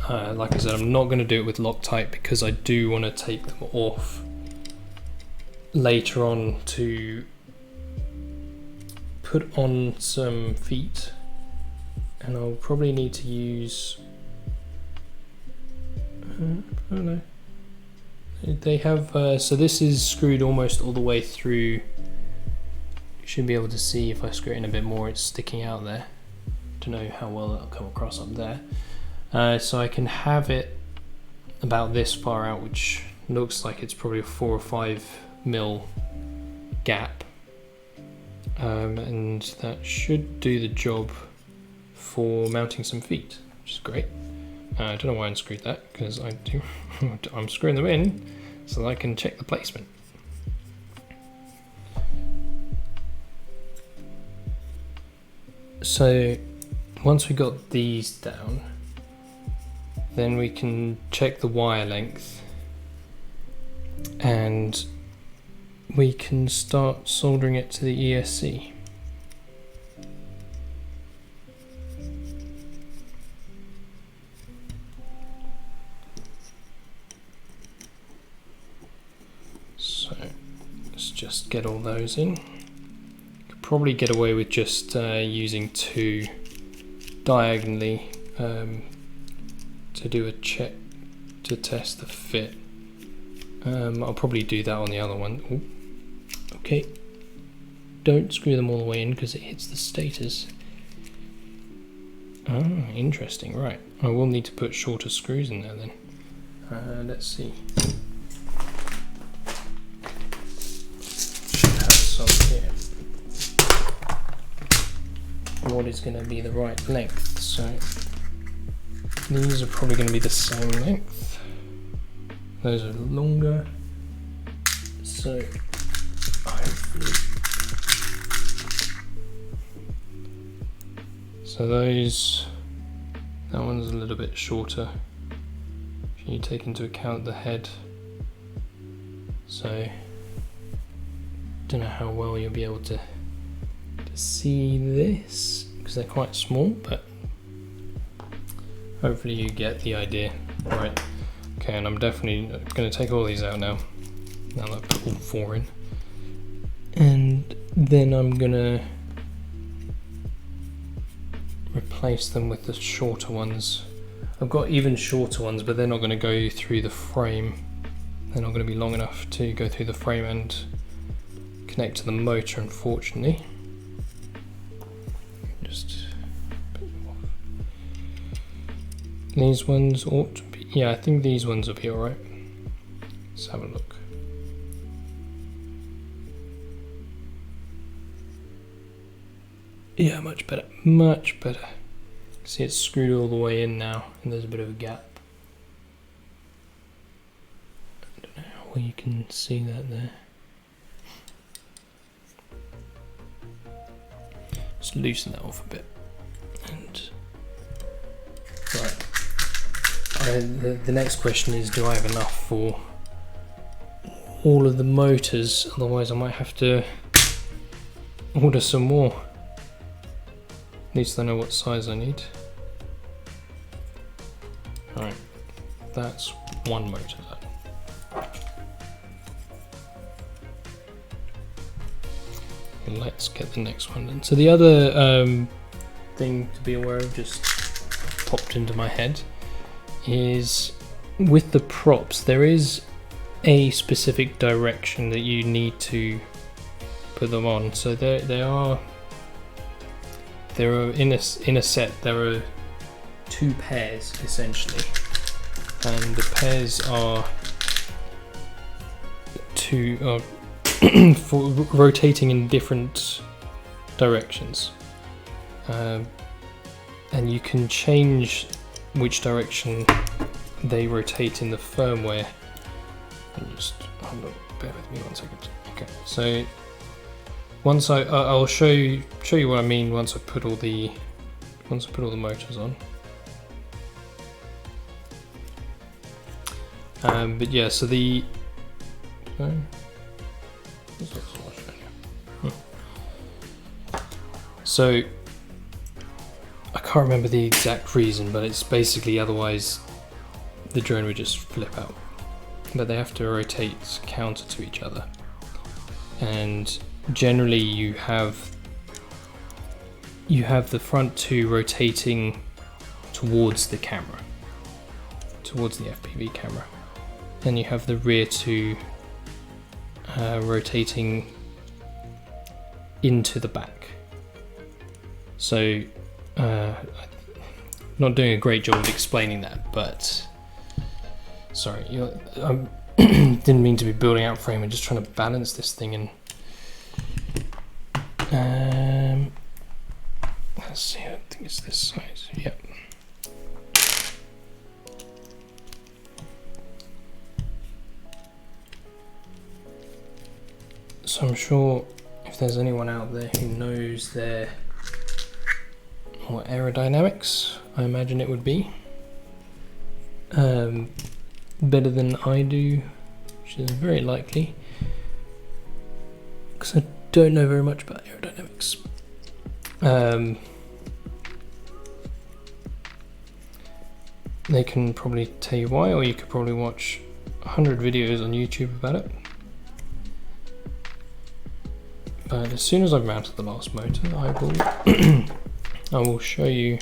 A: Like I said, I'm not gonna do it with Loctite because I do want to take them off later on to put on some feet, and I'll probably need to use, I don't know. They have, so this is screwed almost all the way through. You should be able to see if I screw it in a bit more, it's sticking out there. Don't know how well that'll come across up there. So I can have it about this far out, which looks like it's probably a 4 or 5 mil gap. And that should do the job for mounting some feet, which is great. I don't know why I unscrewed that, because I'm screwing them in so that I can check the placement. So once we got these down, then we can check the wire length and we can start soldering it to the ESC. So let's just get all those in. Could probably get away with just using 2 diagonally to do a check to test the fit. I'll probably do that on the other one. Ooh. Okay, don't screw them all the way in because it hits the stators. Ah, interesting, right. I will need to put shorter screws in there then. Let's see. Should have some here. What is going to be the right length? So these are probably going to be the same length. Those are longer. So hopefully. So that one's a little bit shorter if you take into account the head. So don't know how well you'll be able to see this because they're quite small, but hopefully you get the idea. Right, okay, and I'm definitely going to take all these out now that I've put all 4 in, and then I'm going to replace them with the shorter ones. I've got even shorter ones, but they're not going to go through the frame. They're not going to be long enough to go through the frame and connect to the motor, unfortunately. Just put them off. These ones ought to be, yeah, I think these ones will be alright. Let's have a look. Yeah, much better, much better. See, it's screwed all the way in now, and there's a bit of a gap. I don't know how well you can see that there. Just loosen that off a bit. And right, the next question is, do I have enough for all of the motors? Otherwise I might have to order some more. At least I know what size I need. Alright, that's one motor then. And let's get the next one then. So the other thing to be aware of, just popped into my head, is with the props there is a specific direction that you need to put them on. So there are in a set there are two pairs essentially, and the pairs are for rotating in different directions, and you can change which direction they rotate in the firmware. Just hold on, bear with me 1 second. Okay, so once I'll show you what I mean once I put all the motors on. But yeah, so so I can't remember the exact reason, but it's basically otherwise the drone would just flip out. But they have to rotate counter to each other, and generally you have the front two rotating towards the camera, towards the FPV camera, and you have the rear two rotating into the back. So I'm not doing a great job of explaining that, but sorry, I didn't mean to be building out frame and just trying to balance this thing. And let's see, I think it's this size. Yep. So I'm sure if there's anyone out there who knows their aerodynamics, I imagine it would be better than I do, which is very likely, because I don't know very much about aerodynamics. They can probably tell you why, or you could probably watch 100 videos on YouTube about it. But as soon as I've mounted the last motor, I will show you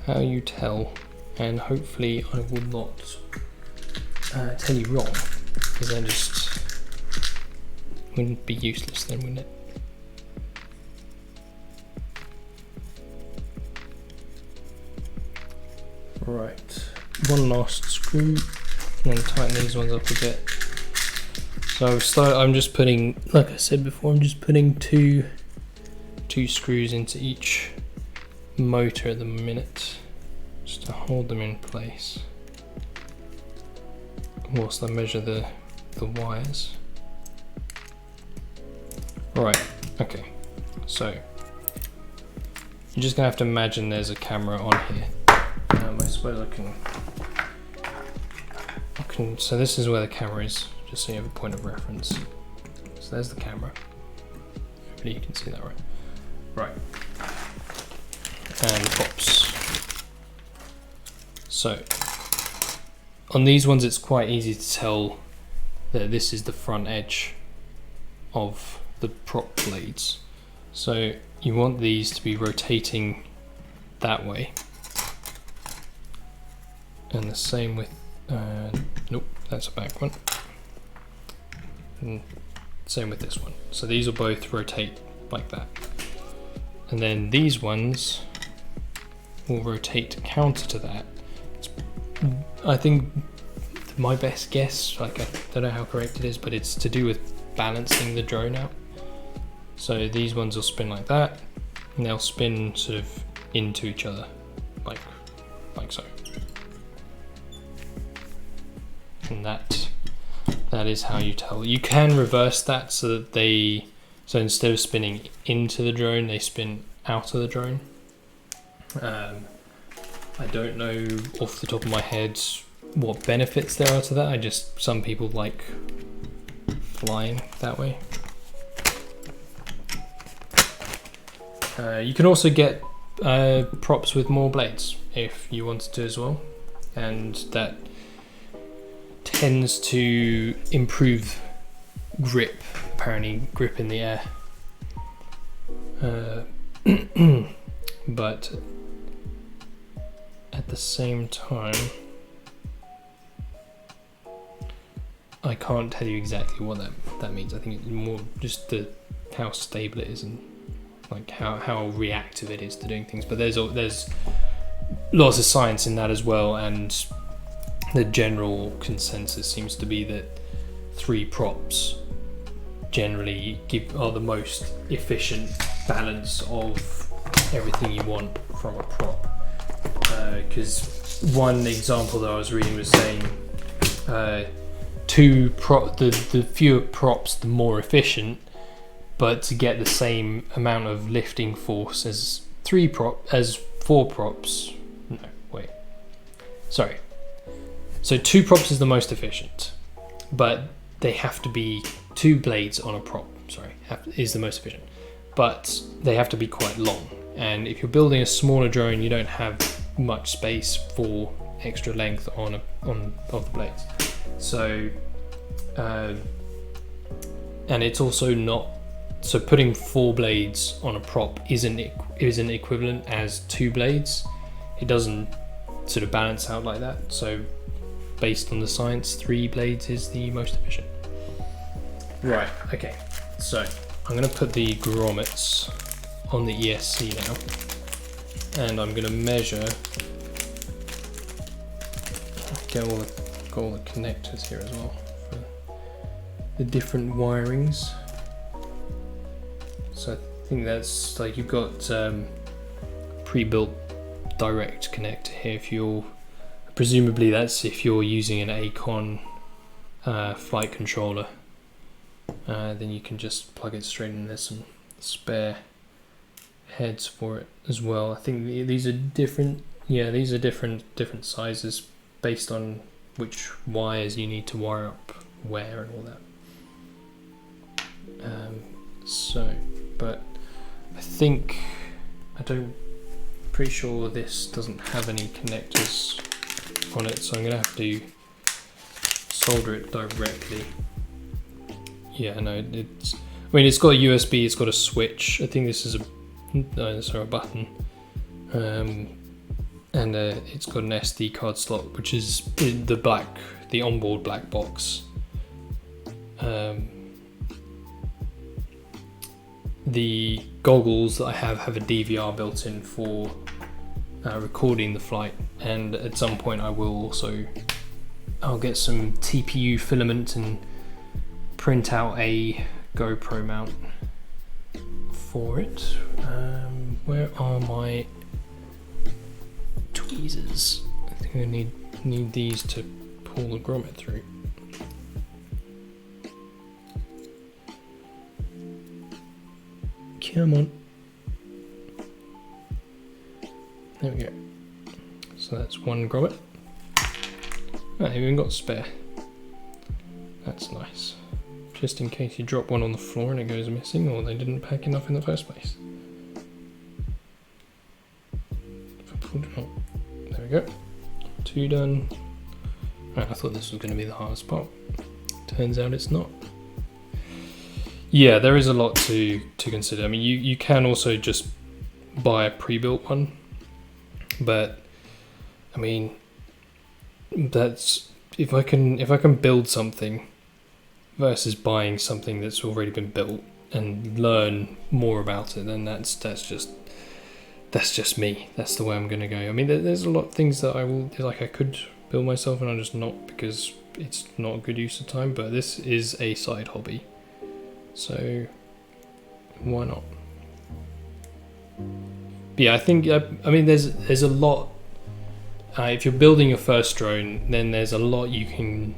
A: how you tell, and hopefully I will not tell you wrong, because then just wouldn't be useless then, wouldn't it? Right, one last screw, and then tighten these ones up a bit. So I'm just putting, like I said before, I'm just putting two screws into each motor at the minute, just to hold them in place whilst I measure the wires. Right, okay, so you're just gonna have to imagine there's a camera on here. I suppose I can, so this is where the camera is, just so you have a point of reference. So there's the camera. Hopefully you can see that right. Right. And pops. So on these ones it's quite easy to tell that this is the front edge of the prop blades. So you want these to be rotating that way. And the same with, nope, that's a back one. And same with this one. So these will both rotate like that. And then these ones will rotate counter to that. I think my best guess, like I don't know how correct it is, but it's to do with balancing the drone out. So these ones will spin like that, and they'll spin sort of into each other, like so. And that is how you tell. You can reverse that so that so instead of spinning into the drone, they spin out of the drone. I don't know off the top of my head what benefits there are to that. Some people like flying that way. You can also get props with more blades if you wanted to as well, and that tends to improve grip, apparently grip in the air. But at the same time, I can't tell you exactly what that means. I think it's more just how stable it is and like how reactive it is to doing things. But there's lots of science in that as well, and the general consensus seems to be that 3 props generally are the most efficient balance of everything you want from a prop. Because one example that I was reading was saying the fewer props, the more efficient, but to get the same amount of lifting force as 4 props. No, wait. Sorry. So 2 props is the most efficient, but they have to be 2 blades on a prop. Is the most efficient, but they have to be quite long. And if you're building a smaller drone, you don't have much space for extra length of the blades. So, and it's also not. So putting 4 blades on a prop isn't equivalent as 2 blades. It doesn't sort of balance out like that. So, based on the science, 3 blades is the most efficient. Right. Okay. So I'm going to put the grommets on the ESC now, and I'm going to measure. Got all the connectors here as well for the different wirings. So I think that's like you've got pre-built direct connector here. Presumably that's if you're using an Acon flight controller, then you can just plug it straight in. There's some spare heads for it as well. I think these are different. Yeah, these are different sizes based on which wires you need to wire up where and all that. But pretty sure this doesn't have any connectors on it, so I'm gonna have to solder it directly. Yeah, no, it's got a USB, it's got a switch. I think this is a button. And it's got an SD card slot, which is in the onboard black box. The goggles that I have a DVR built in for recording the flight, and at some point I'll get some TPU filament and print out a GoPro mount for it. Where are my tweezers? I think I need these to pull the grommet through. Come on. There we go. So that's one grommet. I've even got spare. That's nice. Just in case you drop one on the floor and it goes missing, or they didn't pack enough in the first place. If I pulled it out. There we go. 2 done. Right, I thought this was going to be the hardest part. Turns out it's not. Yeah, there is a lot to consider. I mean, you can also just buy a pre-built one, but I mean, that's if I can build something versus buying something that's already been built and learn more about it, then that's just me. That's the way I'm gonna go. I mean, there's a lot of things that I could build myself, and I'm just not, because it's not a good use of time. But this is a side hobby, so why not? yeah, I think I mean there's a lot. If you're building your first drone, then there's a lot you can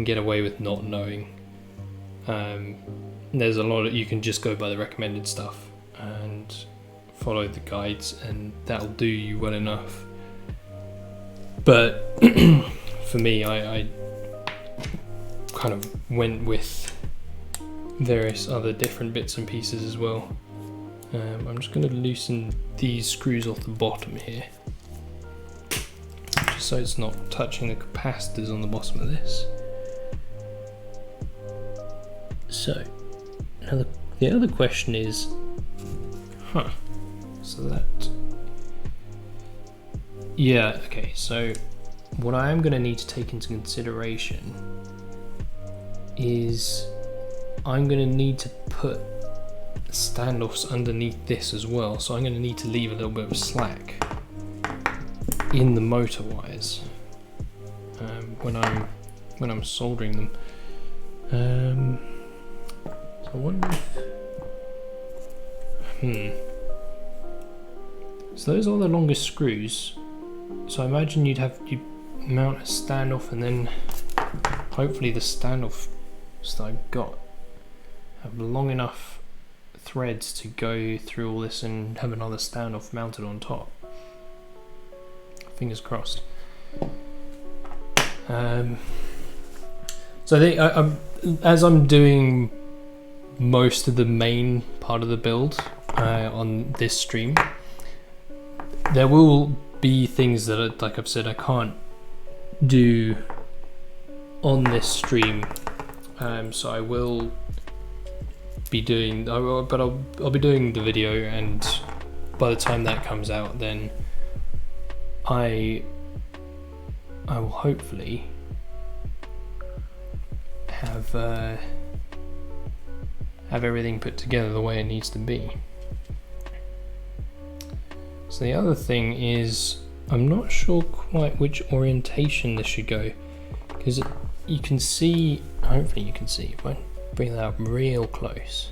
A: get away with not knowing. There's a lot you can just go by the recommended stuff and follow the guides, and that'll do you well enough. But for me, I kind of went with various other different bits and pieces as well. I'm just going to loosen these screws off the bottom here, just so it's not touching the capacitors on the bottom of this. So now the other question is, so that, yeah, okay, so what I am going to need to take into consideration is I'm going to need to put standoffs underneath this as well, so I'm going to need to leave a little bit of slack in the motor wires when I'm soldering them. So I wonder if, so those are the longest screws, so I imagine you'd mount a standoff, and then hopefully the standoffs that I've got have long enough threads to go through all this and have another standoff mounted on top. Fingers crossed. So as I'm doing most of the main part of the build on this stream, there will be things that, like I've said, I can't do on this stream. So I will be doing, but I'll be doing the video, and by the time that comes out, then I will hopefully have everything put together the way it needs to be. So the other thing is, I'm not sure quite which orientation this should go, because you can see, hopefully you can see, if I bring that up real close.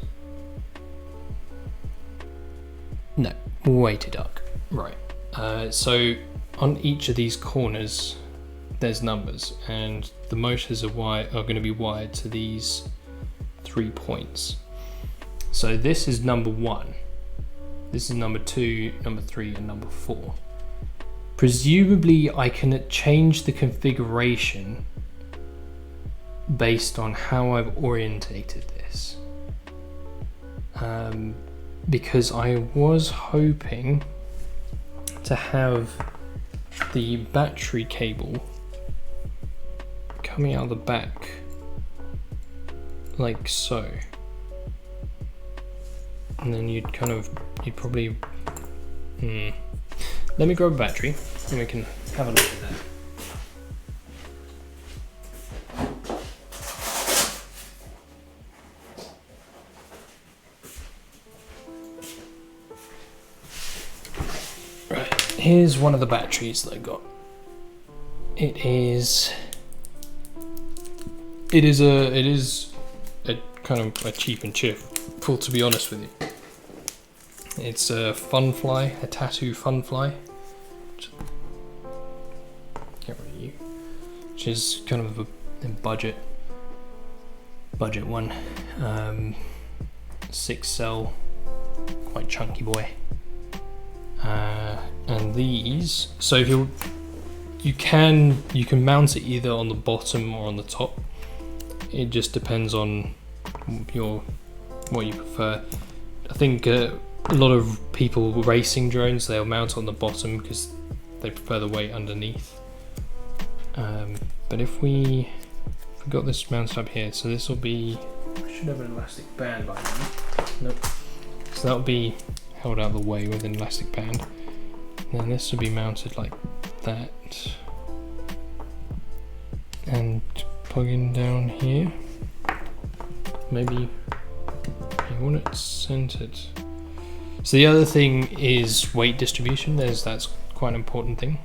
A: No, way too dark. Right, so on each of these corners there's numbers, and the motors are going to be wired to these 3 points. So this is number 1, this is number 2, number 3, and number 4. Presumably I can change the configuration based on how I've orientated this, because I was hoping to have the battery cable coming out the back like so, and then you'd probably let me grab a battery and we can have a look at that. Right, here's one of the batteries that I got. It is a kind of a cheap and cheerful, to be honest with you. It's a Funfly, a Tattoo Funfly. Get rid of you. Which is kind of a budget one. 6-cell, quite chunky boy. And these, so if you can mount it either on the bottom or on the top. It just depends on what you prefer. I think a lot of people racing drones, they'll mount on the bottom because they prefer the weight underneath. But if we got this mounted up here, so this will be, I should have an elastic band by now. Nope. So that'll be held out of the way with an elastic band. And then this will be mounted like that, and plug in down here. Maybe you want it centered. So the other thing is weight distribution. That's quite an important thing.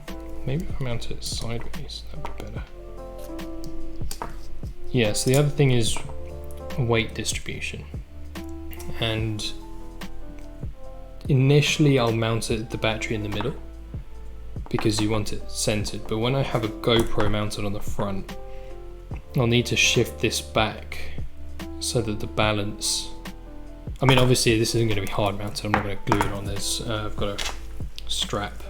A: Maybe if I mount it sideways, that'd be better. Yeah, so the other thing is weight distribution. And initially I'll mount the battery in the middle because you want it centered, but when I have a GoPro mounted on the front, I'll need to shift this back so that the balance, I mean obviously this isn't going to be hard mounted, I'm not going to glue it on this, I've got a strap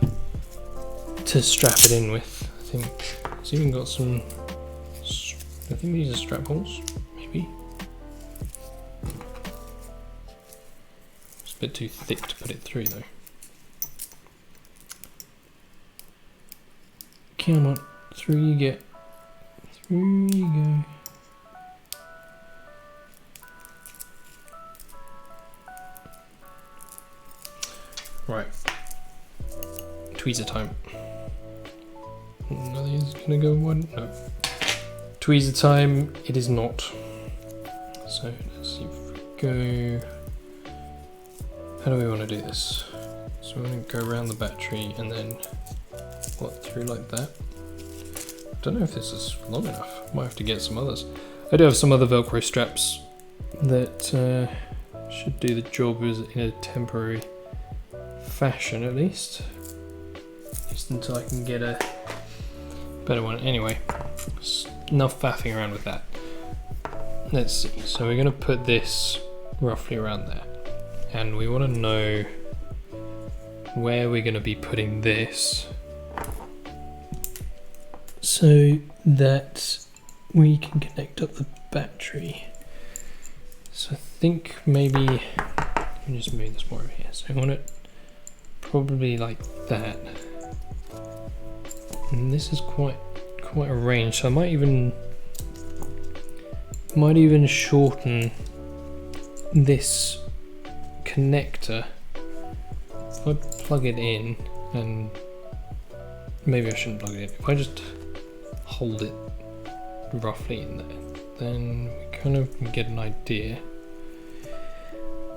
A: to strap it in with. I think it's even got some, I think these are strap holes, maybe. It's a bit too thick to put it through though. Come on, through you get. Through you go. Right. Tweezer time. Nothing's gonna go one. No. Tweezer time. It is not. So let's see if we go. How do we want to do this? So we're gonna go around the battery and then what, through like that. Don't know if this is long enough. Might have to get some others. I do have some other Velcro straps that should do the job in a temporary fashion at least. Just until I can get a better one. Anyway, enough faffing around with that. Let's see. So we're going to put this roughly around there. And we want to know where we're going to be putting this, so that we can connect up the battery. So I think maybe, let me just move this more over here. So I want it probably like that. And this is quite a range, so I might even shorten this connector. If I plug it in, and maybe I shouldn't plug it in. If I just hold it roughly in there, then we kind of can get an idea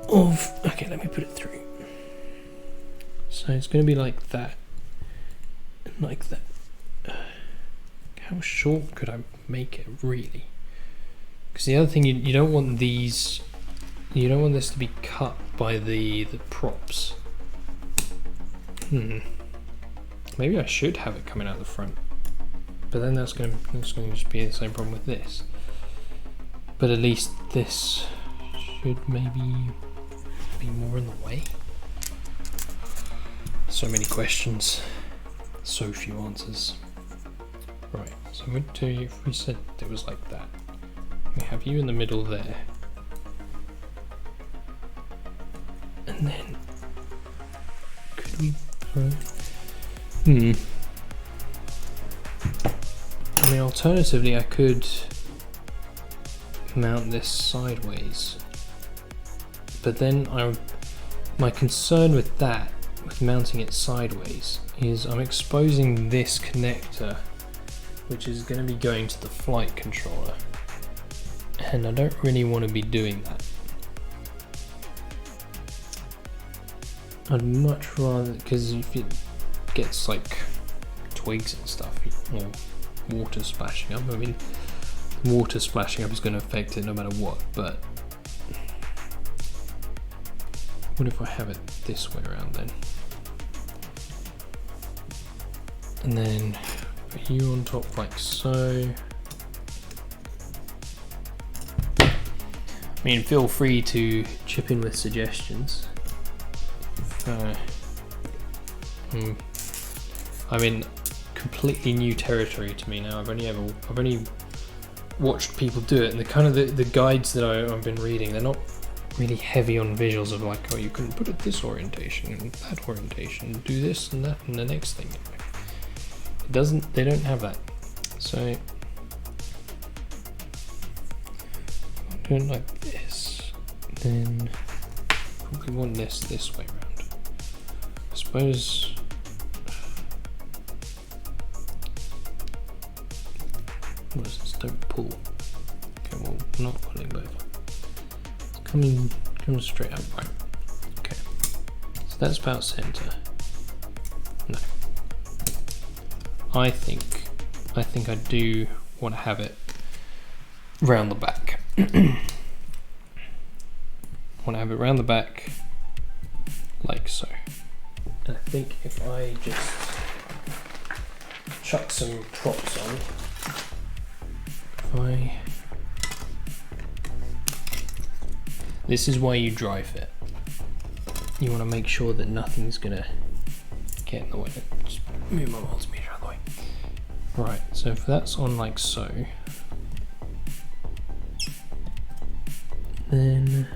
A: of, okay, let me put it through. So it's going to be like that, and like that. How short could I make it really? Because the other thing, you don't want these, you don't want this to be cut by the props. Maybe I should have it coming out the front. But then that's going to just be the same problem with this. But at least this should maybe be more in the way. So many questions, so few answers. Right, so we'd do, if we said it was like that, we have you in the middle there. And then, could we put, I mean, alternatively, I could mount this sideways, but then my concern with that, with mounting it sideways, is I'm exposing this connector, which is going to be going to the flight controller, and I don't really want to be doing that. I'd much rather, because if it gets like twigs and stuff, or water splashing up, I mean, water splashing up is going to affect it no matter what, but what if I have it this way around then? And then put you on top like so. I mean, feel free to chip in with suggestions. I mean, completely new territory to me now. I've only watched people do it, and the guides that I've been reading, they're not really heavy on visuals of like, oh, you can put it this orientation and that orientation, and do this and that and the next thing. They don't have that. So I'm doing like this, then probably want this way around. I suppose what is this? Don't pull. Okay, well, I'm not pulling both. It's coming straight up, right? Okay, so that's about center. No, I think I do want to have it round the back. Want to have it round the back, like so. And I think if I just chuck some props on, this is why you dry fit. You want to make sure that nothing's gonna get in the way. Just move my multimeter out of the way. Right, so if that's on like so, then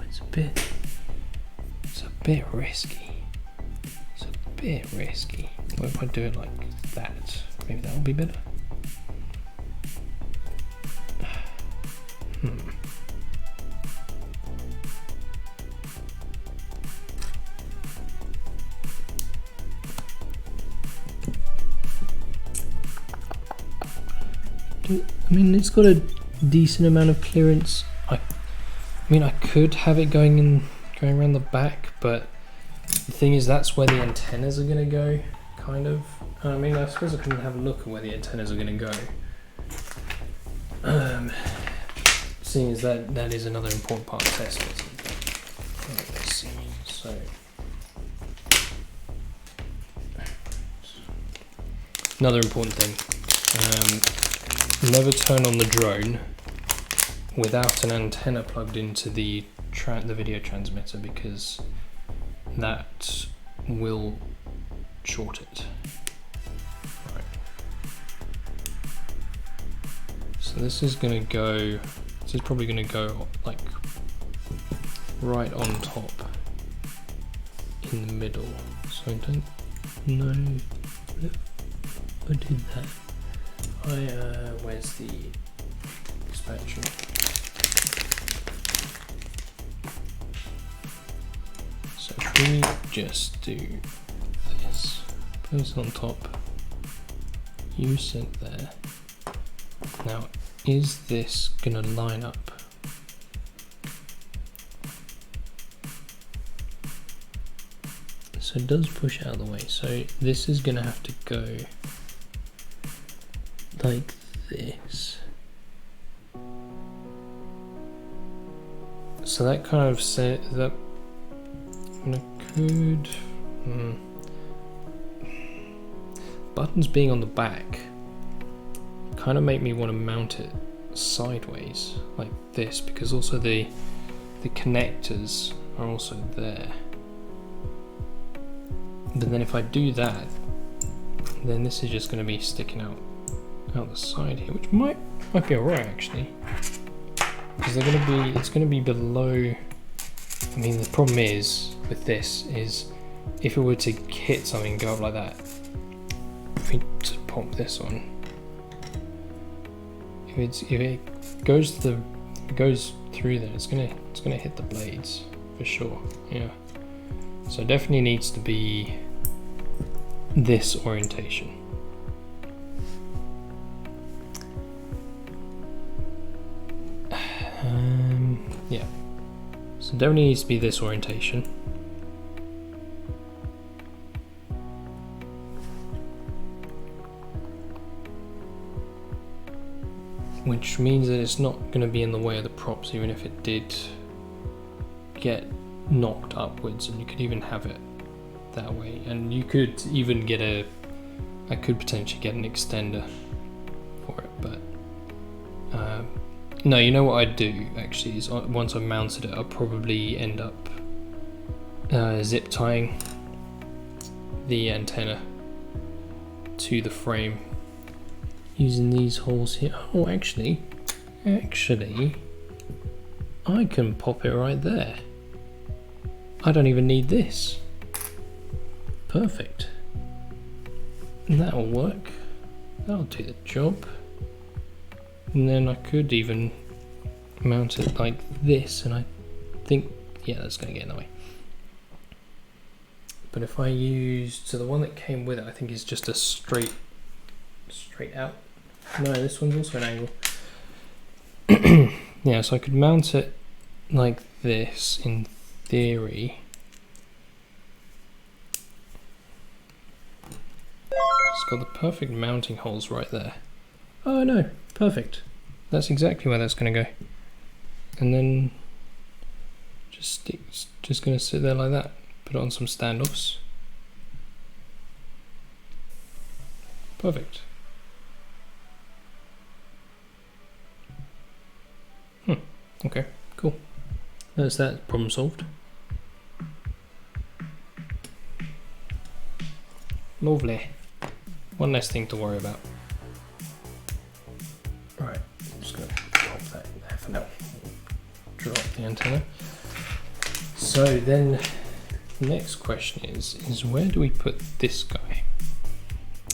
A: it's a bit risky. It's a bit risky. What if I do it like that? Maybe that will be better. I mean, it's got a decent amount of clearance. I mean, I could have it going around the back, but the thing is, that's where the antennas are going to go, kind of. I mean, I suppose I can have a look at where the antennas are going to go. Seeing as that is another important part of test fitting. Let's see. So, another important thing. Never turn on the drone without an antenna plugged into the video transmitter, because that will short it. Right. So this is probably going to go like right on top in the middle. So I don't know if I did that. Where's the expansion? So if we just do this, place it on top, you sit there. Now, is this gonna line up? So it does push out of the way. So this is gonna have to go like this. So that kind of says that I could buttons being on the back kind of make me want to mount it sideways like this, because also the connectors are also there. But then if I do that, then this is just going to be sticking out the side here, which might be alright actually, because it's going to be below. I mean, the problem is with this is if it were to hit something, go up like that, if we just pop this on, if it goes through there, it's gonna hit the blades for sure. Yeah, so it definitely needs to be this orientation. Yeah, so it definitely needs to be this orientation. Which means that it's not going to be in the way of the props, even if it did get knocked upwards, and you could even have it that way. And you could even get I could potentially get an extender for it, but no, you know what I'd do actually is once I've mounted it, I'll probably end up zip tying the antenna to the frame using these holes here. Oh, actually, I can pop it right there. I don't even need this. Perfect. That'll work. That'll do the job. And then I could even mount it like this, and I think, yeah, that's going to get in the way. But if I so the one that came with it, I think is just a straight out. No, this one's also an angle. Yeah, so I could mount it like this in theory. It's got the perfect mounting holes right there. Oh no, perfect. That's exactly where that's going to go. And then just going to sit there like that. put it on some standoffs. Perfect. Okay, cool. That's that problem solved. Lovely. One less thing to worry about. Right, I'm just going to drop that in there for now. Drop the antenna. So then, the next question is where do we put this guy?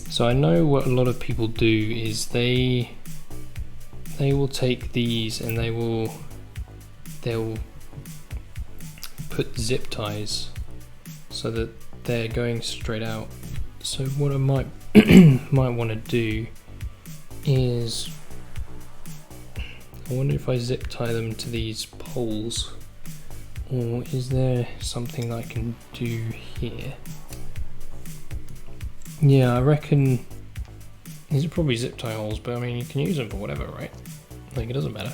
A: So I know what a lot of people do is they will take these and they'll put zip ties so that they're going straight out. So what I might want to do is, I wonder if I zip tie them to these poles, or is there something I can do here? Yeah, I reckon these are probably zip tie holes, but I mean you can use them for whatever, right? Like, it doesn't matter.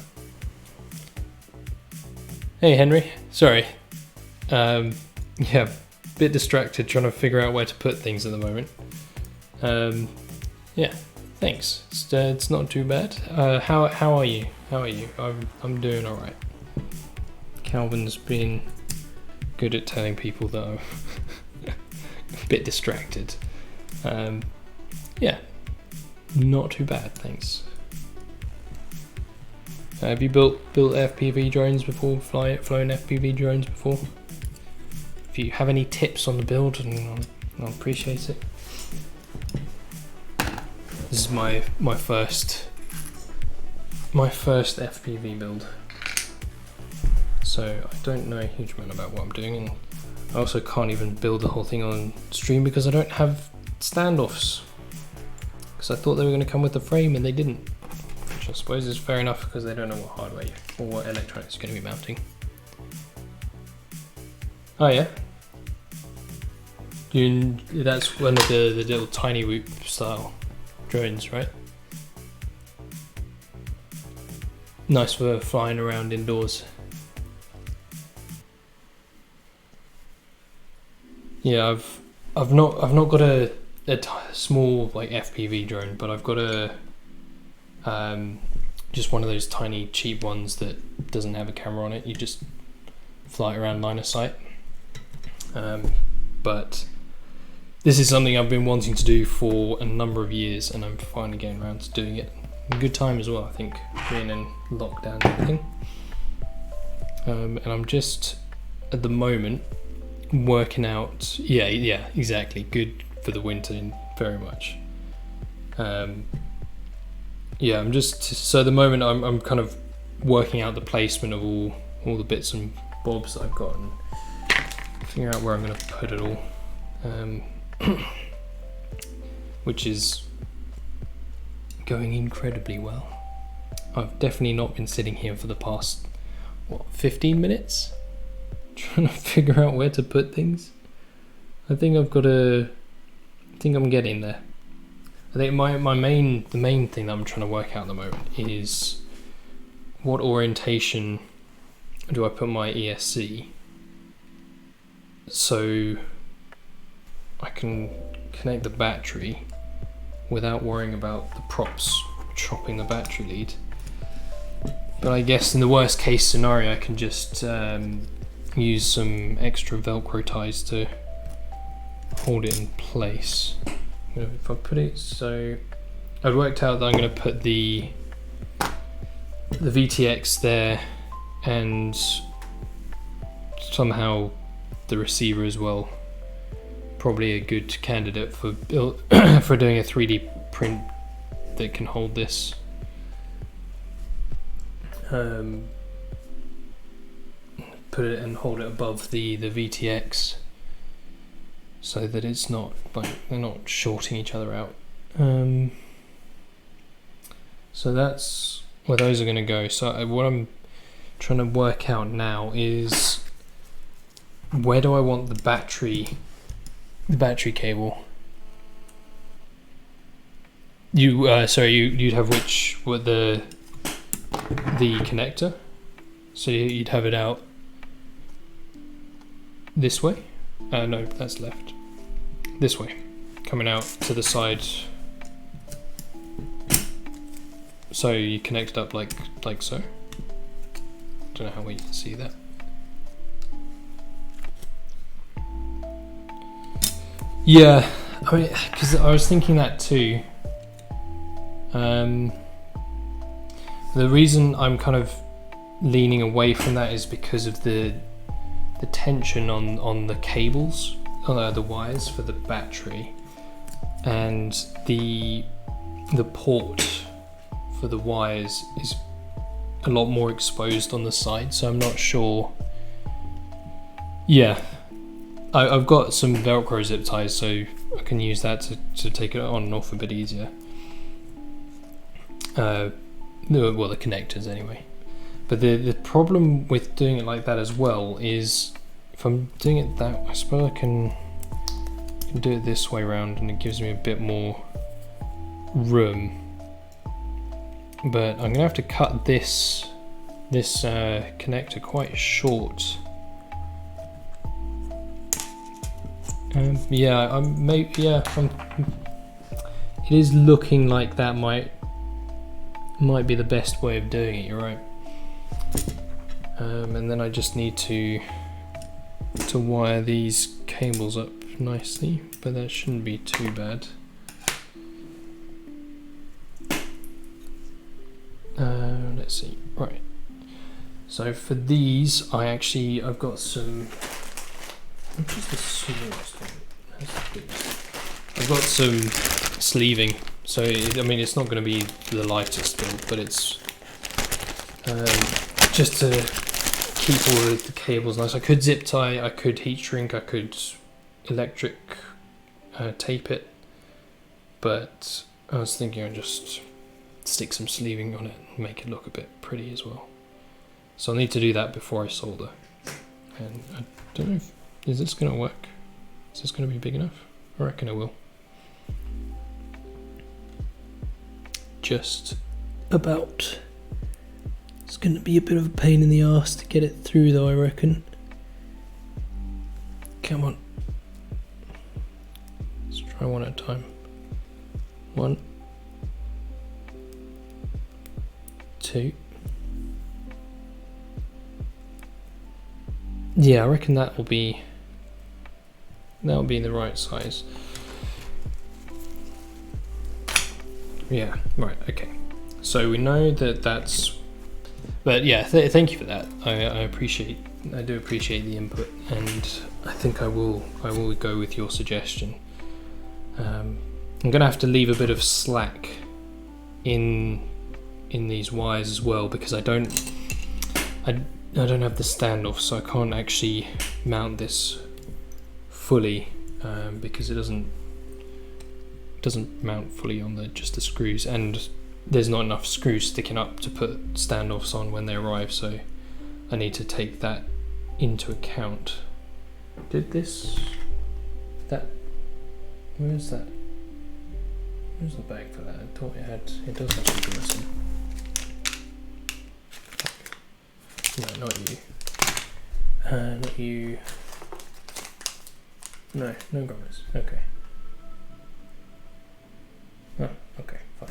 A: Hey Henry, sorry. Yeah, a bit distracted trying to figure out where to put things at the moment. Yeah, thanks. It's not too bad. How are you? How are you? I'm doing all right. Calvin's been good at telling people that I'm a bit distracted. Yeah, not too bad, thanks. Have you built FPV drones before? Flown FPV drones before? If you have any tips on the build, I'll appreciate it. This is my first FPV build, so I don't know a huge amount about what I'm doing, and I also can't even build the whole thing on stream because I don't have standoffs. Because I thought they were going to come with the frame and they didn't. Which I suppose is fair enough because they don't know what hardware or what electronics you're going to be mounting. Oh yeah? That's one of the little tiny whoop style drones, right? Nice for flying around indoors. Yeah, I've not got a small like FPV drone, but I've got a just one of those tiny cheap ones that doesn't have a camera on it. You just fly it around line of sight. But this is something I've been wanting to do for a number of years, and I'm finally getting around to doing it. A good time as well, I think, being in lockdown and everything. And I'm just at the moment working out. Yeah, exactly. Good for the winter, very much. Yeah, I'm just, so at the moment I'm kind of working out the placement of all the bits and bobs that I've got and figuring out where I'm going to put it all, which is going incredibly well. I've definitely not been sitting here for the past 15 minutes trying to figure out where to put things. I think I'm getting there. I think the main thing that I'm trying to work out at the moment is what orientation do I put my ESC so I can connect the battery without worrying about the props chopping the battery lead. But I guess in the worst case scenario I can just use some extra Velcro ties to hold it in place. If I put it, so I've worked out that I'm going to put the VTX there and somehow the receiver as well. Probably a good candidate for for doing a 3D print that can hold this. Put it and hold it above the VTX so that it's not like they're not shorting each other out. So that's where those are going to go. So what I'm trying to work out now is where do I want the battery cable? You'd have the connector, so you'd have it out this way. No, that's left. This way, coming out to the side. So you connect it up like so. Don't know how well you can see that. Yeah, I mean, because I was thinking that too. The reason I'm kind of leaning away from that is because of the tension on the cables, the wires for the battery, and the port for the wires is a lot more exposed on the side, so I'm not sure. Yeah, I've got some Velcro zip ties, so I can use that to take it on and off a bit easier. Well, the connectors anyway. But the problem with doing it like that as well is, if I'm doing it that, I suppose I can do it this way around, and it gives me a bit more room. But I'm gonna have to cut this connector quite short. Yeah, it is looking like that might be the best way of doing it. You're right. And then I just need to wire these cables up nicely, but that shouldn't be too bad. Let's see. Right. So for these, I've got some. Which is the smallest one? I've got some sleeving, so I mean it's not going to be the lightest build, but it's just to keep all of the cables nice. I could zip tie, I could heat shrink, I could electric tape it, but I was thinking I'd just stick some sleeving on it and make it look a bit pretty as well. So I'll need to do that before I solder. And I don't know if, is this going to work? Is this going to be big enough? I reckon it will. Just about. It's going to be a bit of a pain in the arse to get it through though, I reckon. Come on. Let's try one at a time. 1, 2. Yeah, I reckon that will be the right size. Yeah, right, okay. So we know that that's, but yeah, thank you for that. I do appreciate the input, and I think I will go with your suggestion. I'm gonna have to leave a bit of slack in these wires as well, because I don't have the standoff, so I can't actually mount this fully because it doesn't mount fully on just the screws, and there's not enough screws sticking up to put standoffs on when they arrive, so I need to take that into account. Where's that? Where's the bag for that? I thought it does have something missing. No, not you. Not you. No grommets. Okay. Oh, okay, fine.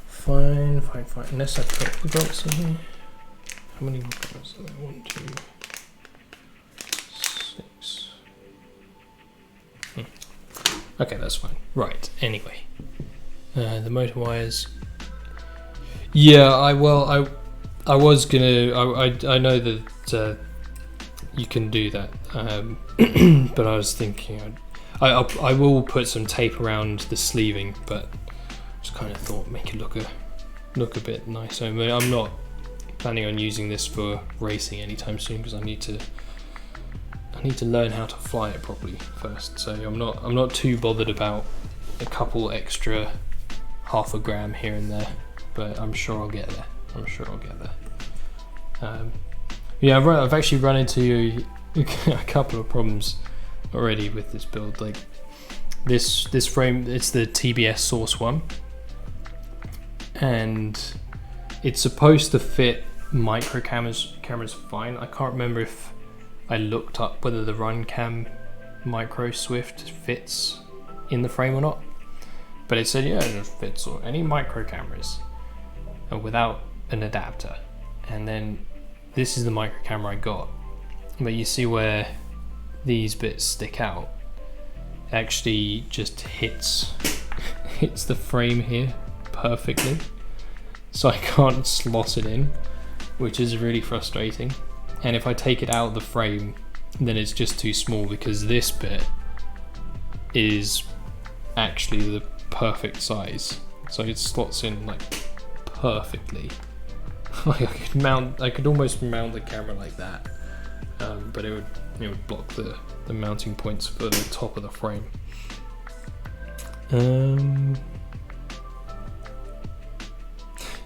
A: Fine. Unless I put the grommets in here. How many grommets are there? 1, 2, 6. Okay, that's fine. Right, anyway. The motor wires. Yeah, I was gonna. I know that you can do that, but I was thinking I will put some tape around the sleeving, but just kind of thought make it look a bit nicer. I mean, I'm not planning on using this for racing anytime soon, because I need to learn how to fly it properly first. So I'm not too bothered about a couple extra half a gram here and there, but I'm sure I'll get there. Yeah, I've actually run into a couple of problems already with this build. Like this frame, it's the TBS Source one, and it's supposed to fit micro camera's fine. I can't remember if I looked up whether the RunCam Micro Swift fits in the frame or not, but it said yeah, it fits or any micro cameras without an adapter. And then this is the micro camera I got, but you see where these bits stick out, it actually just hits the frame here perfectly, so I can't slot it in, which is really frustrating. And if I take it out of the frame, then it's just too small, because this bit is actually the perfect size, so it slots in like perfectly. Like I could almost mount the camera like that, but it would block the mounting points for the top of the frame.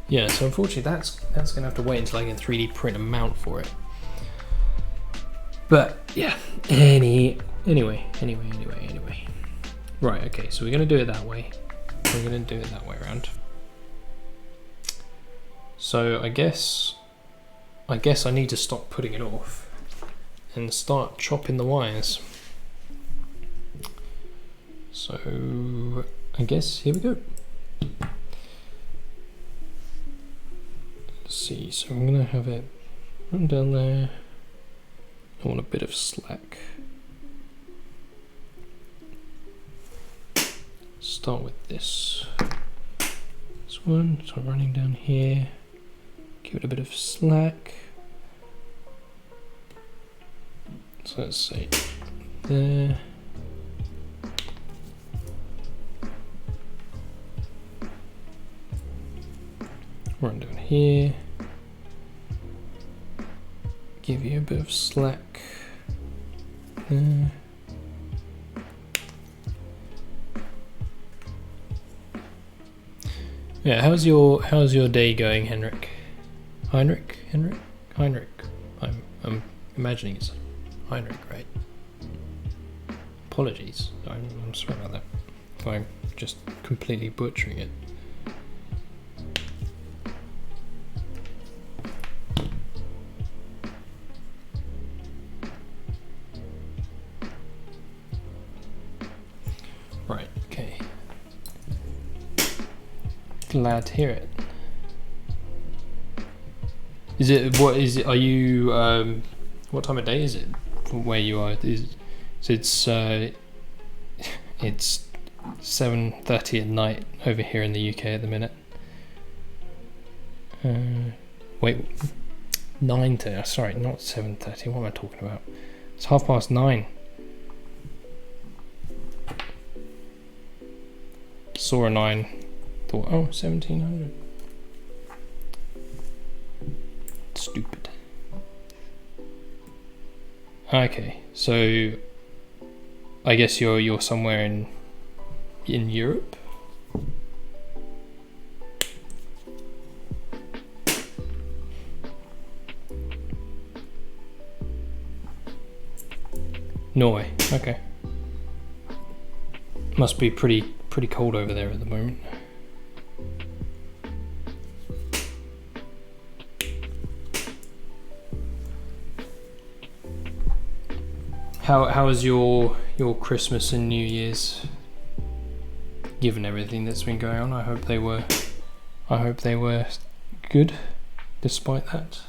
A: Yeah, so unfortunately that's gonna have to wait until I can 3D print a mount for it. But yeah, anyway. Right, okay, so we're gonna do it that way. We're gonna do it that way around. So I guess I need to stop putting it off and start chopping the wires. So I guess here we go. Let's see, so I'm gonna have it run down there. I want a bit of slack. Start with this one, so running down here, give it a bit of slack. So let's say there. Run down here. Give you a bit of slack there. Yeah, how's your day going, Henrik? Heinrich? I'm imagining it's Heinrich, right? Apologies, I'm sorry about that if I'm just completely butchering it. Right, okay. Glad to hear it. Are you, what time of day is it where you are? It's 7:30 at night over here in the UK at the minute. Wait, 9:30, sorry, not 7:30, what am I talking about? It's 9:30. Saw a 9, thought, oh, 1700. Stupid. Okay, so I guess you're somewhere in Europe? Norway, okay. Must be pretty cold over there at the moment. How was your Christmas and New Year's? Given everything that's been going on, I hope they were good, despite that.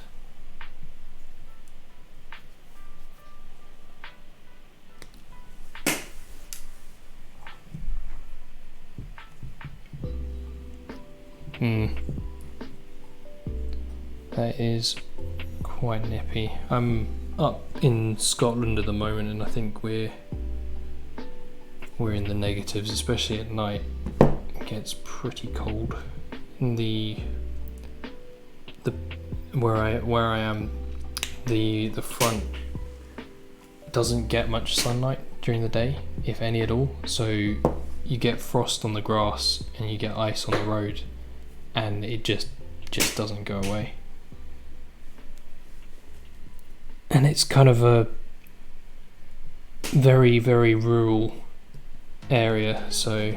A: That is quite nippy. I'm up in Scotland at the moment, and I think we're in the negatives, especially at night. It gets pretty cold. The where I am, the front doesn't get much sunlight during the day, if any at all. So you get frost on the grass and you get ice on the road, and it just doesn't go away. And it's kind of a very, very rural area, so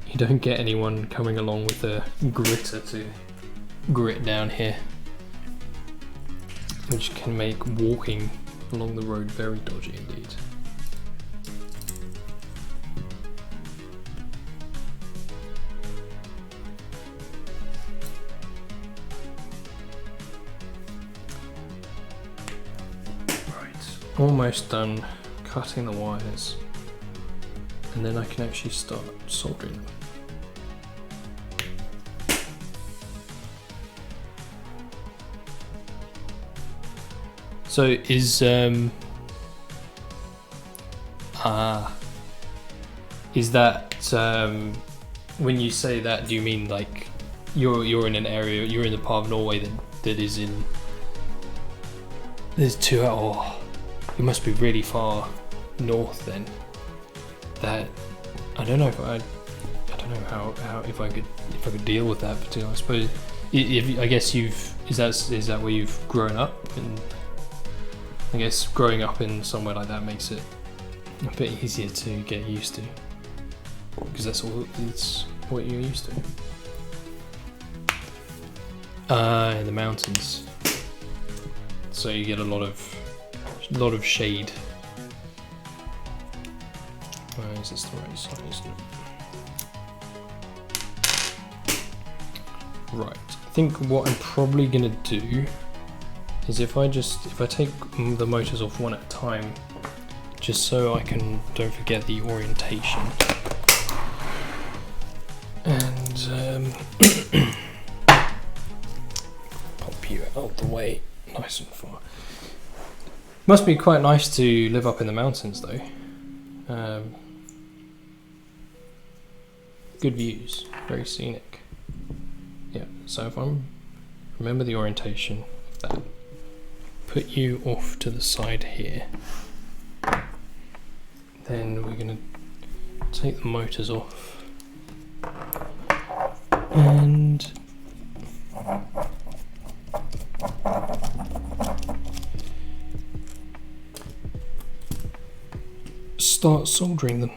A: you don't get anyone coming along with a gritter to grit down here. which can make walking along the road very dodgy indeed. Right, almost done cutting the wires, and then I can actually start soldering them. So is that when you say that, do you mean like you're in an area, you're in the part of Norway that is in, there's two, oh, it must be really far north then, that I don't know if I don't know how if I could deal with that, but I suppose if I guess is that where you've grown up, and I guess growing up in somewhere like that makes it a bit easier to get used to, because it's what you're used to. In the mountains, so you get a lot of shade. Is this the right size? Right. I think what I'm probably gonna do is if I take the motors off one at a time, just so I don't forget the orientation. And pop you out the way nice and far. Must be quite nice to live up in the mountains though. Good views, very scenic. Yeah, so if I remember the orientation of that, put you off to the side here, then we're going to take the motors off and start soldering them.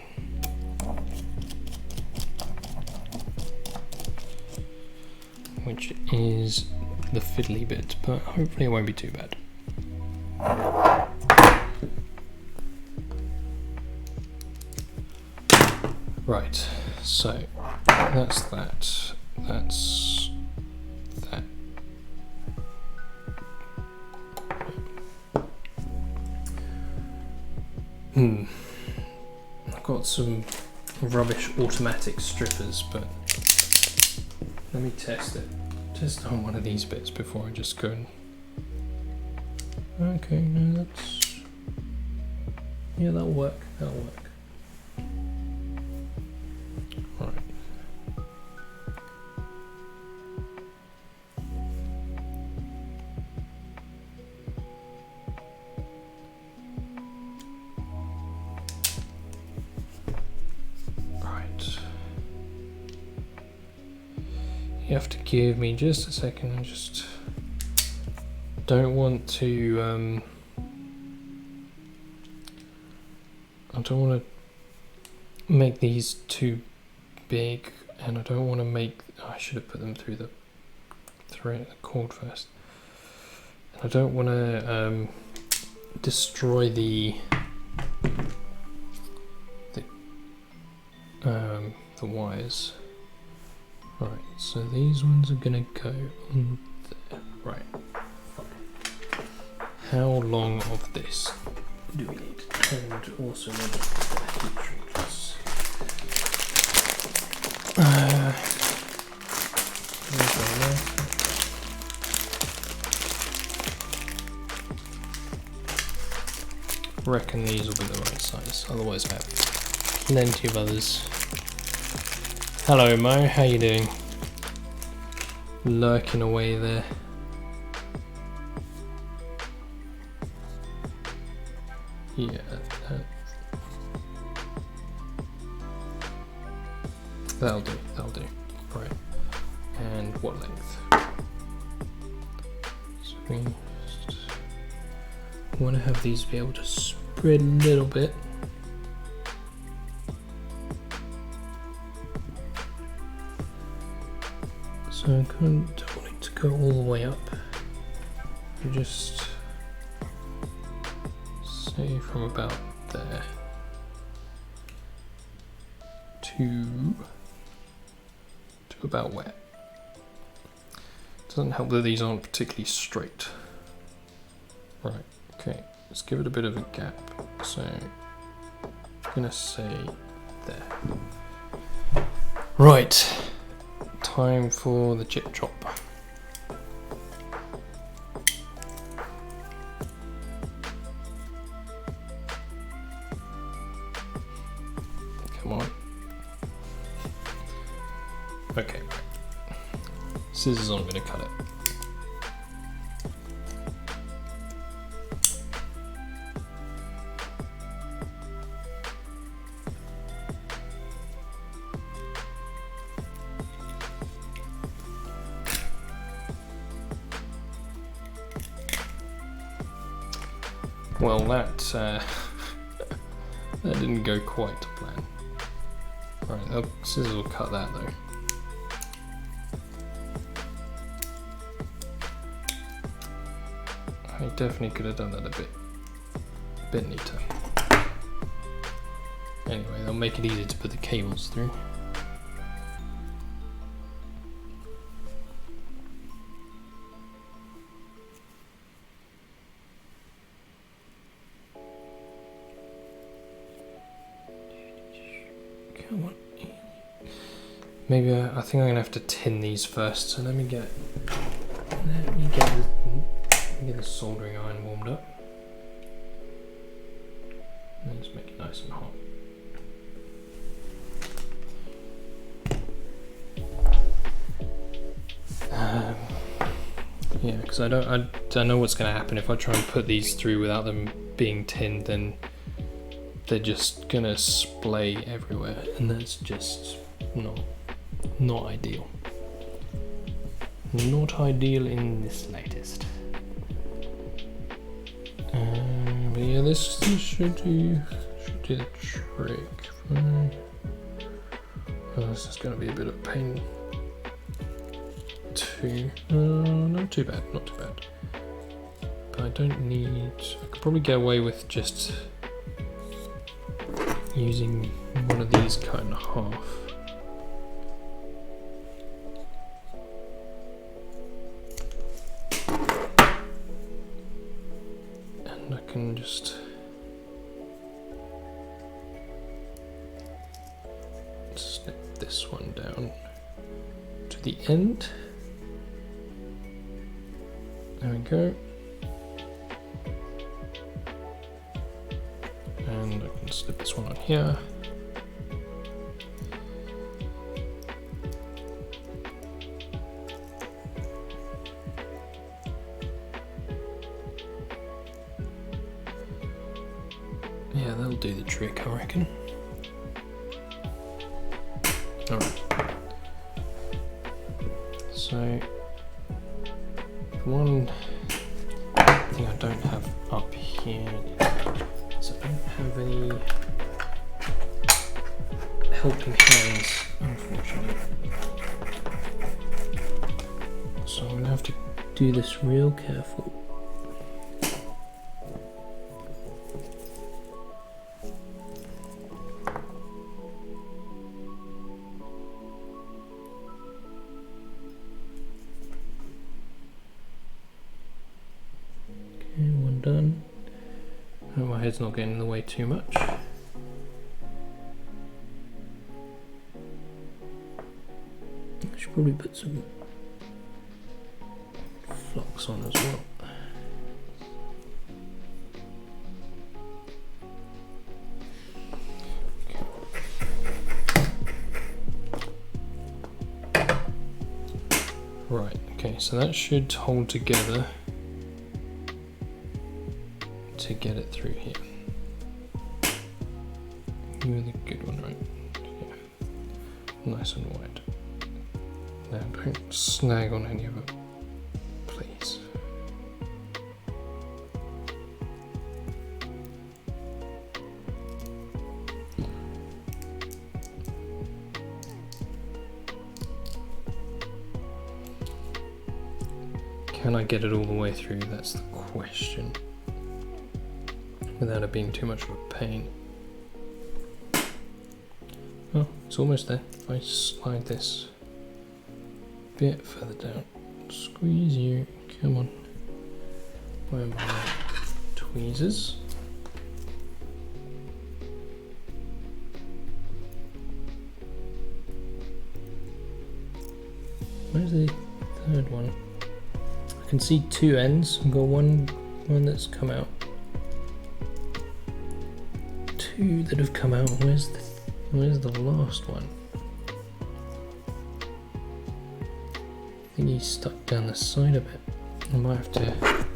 A: Which is the fiddly bit, but hopefully it won't be too bad. Right, so that's that. That's that. I've got some rubbish automatic strippers, but let me test it. Just on one of these bits before I just go and... Okay, no, yeah, that'll work. Right. You have to give me just a second. I just don't want to I don't want to make these too big, and I don't want to make, I should have put them through the cord first. And I don't want to destroy the wires. Right, so these ones are gonna go on there. Right. How long of this do we need? And also need heat treatments. Reckon these will be the right size, otherwise I have plenty of others. Hello Mo, how you doing? Lurking away there. Yeah, that'll do. Right, and what length? So we just want to have these be able to spread a little bit. So I don't want it to go all the way up. You just say from about there to about where. Doesn't help that these aren't particularly straight. Right, okay, let's give it a bit of a gap. So I'm gonna say there. Right, time for the chip chop. Come on. Okay, scissors aren't going to cut it. Well, that that didn't go quite to plan. Right, the scissors will cut that though. I definitely could have done that a bit neater. Anyway, they'll make it easier to put the cables through. Come on. Maybe I think I'm gonna have to tin these first. So let me get the soldering iron warmed up. Let's make it nice and hot. Yeah, because I know what's going to happen if I try and put these through without them being tinned. Then they're just going to splay everywhere, and that's just not ideal. Not ideal in the slightest. But yeah, this should do the trick. Oh, this is going to be a bit of a pain too. Not too bad, not too bad. But I don't need. I could probably get away with just using one of these cut in half. And I can just snip this one down to the end. There we go. And I can slip this one on here. Yeah, that'll do the trick, I reckon. Alright. So, one thing I don't have up here is I don't have any helping hands, unfortunately. So I'm going to have to do this real careful. Done. Oh, my head's not getting in the way too much. I should probably put some flux on as well. Okay. Right, okay, so that should hold together to get it through here. You were the good one, right? Yeah. Nice and wide. Now don't snag on any of it, please. Can I get it all the way through? That's the question. without it being too much of a pain. Oh, it's almost there. If I slide this a bit further down, squeeze you, come on. Where are my tweezers? Where's the third one? I can see two ends. I've got one that's come out. Two that have come out. Where's the last one? I think he's stuck down the side a bit. I might have to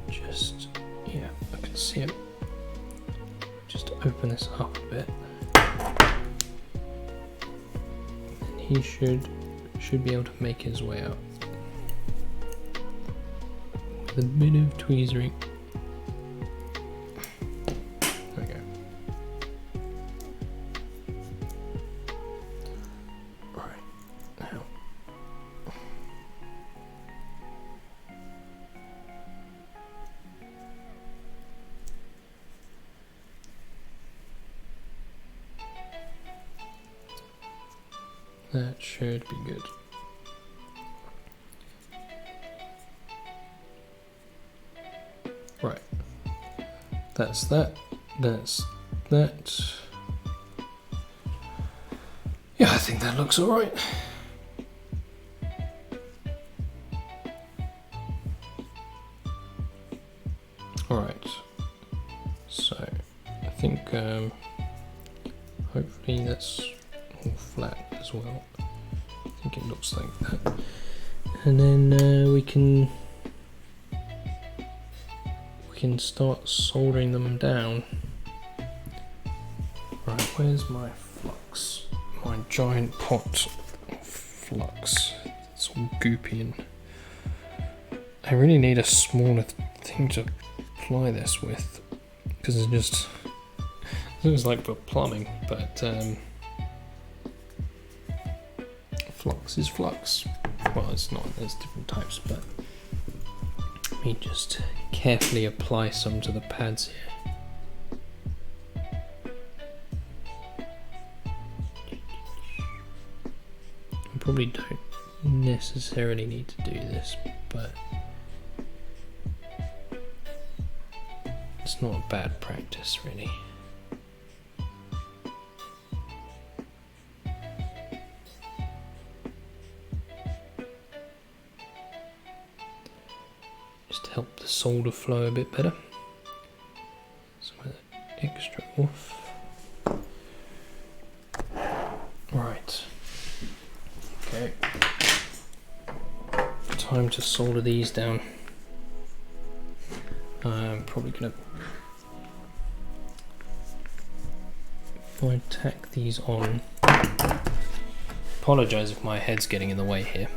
A: just, yeah, I can see it. Just open this up a bit. And he should be able to make his way out. With a bit of tweezering. There we go. Right, now. That should be good. Right, that's that. Yeah, I think that looks alright. Alright, so I think hopefully that's all flat as well. I think it looks like that. And then we can start soldering them down. Right, where's my flux? My giant pot of flux. It's all goopy and I really need a smaller thing to apply this with because it looks like for plumbing, but flux is flux. Well, it's not, there's different types, but let me just carefully apply some to the pads here. I probably don't necessarily need to do this, but it's not a bad practice really. Help the solder flow a bit better. Some of that extra off. Right. Okay. Time to solder these down. I'm probably gonna, if I tack these on. Apologise if my head's getting in the way here.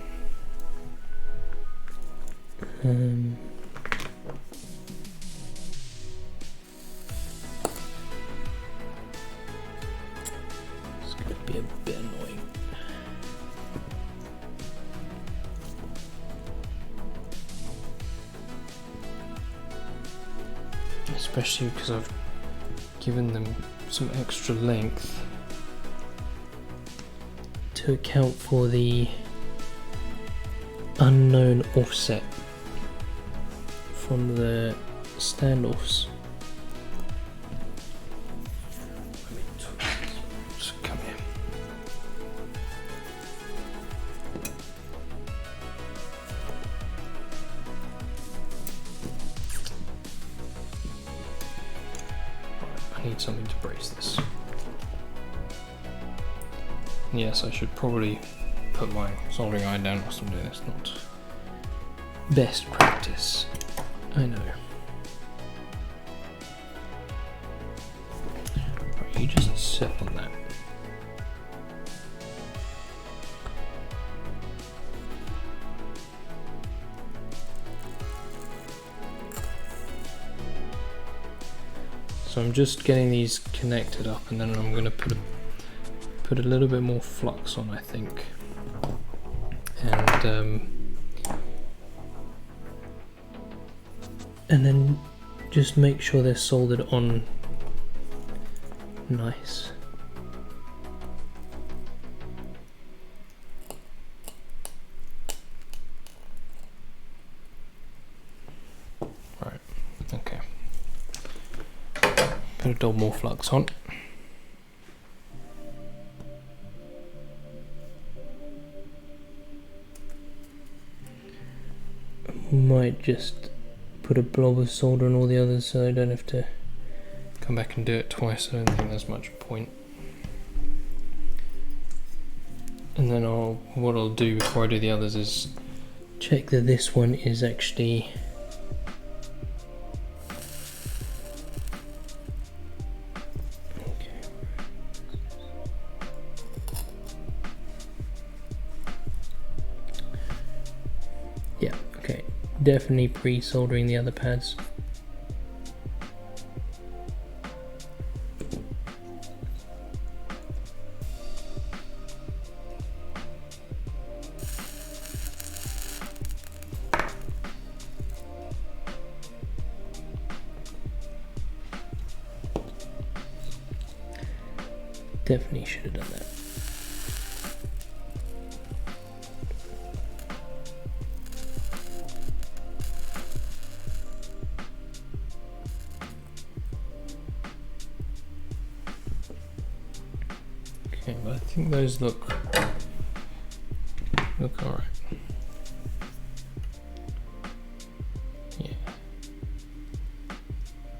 A: It's going to be a bit annoying. Especially because I've given them some extra length to account for the unknown offset from the standoffs. Just come here. I need something to brace this. Yes, I should probably put my soldering iron down whilst I'm doing this. Not best practice, I know. Right, you just sit on that. So I'm just getting these connected up, and then I'm going to put a little bit more flux on, I think, and then just make sure they're soldered on nice. Right, okay. Put a dot more flux on. Might just put a blob of solder on all the others so I don't have to come back and do it twice. I don't think there's much point. And then what I'll do before I do the others is check that this one is actually definitely pre-soldering the other pads. Definitely should have done that. Okay, but I think those look alright.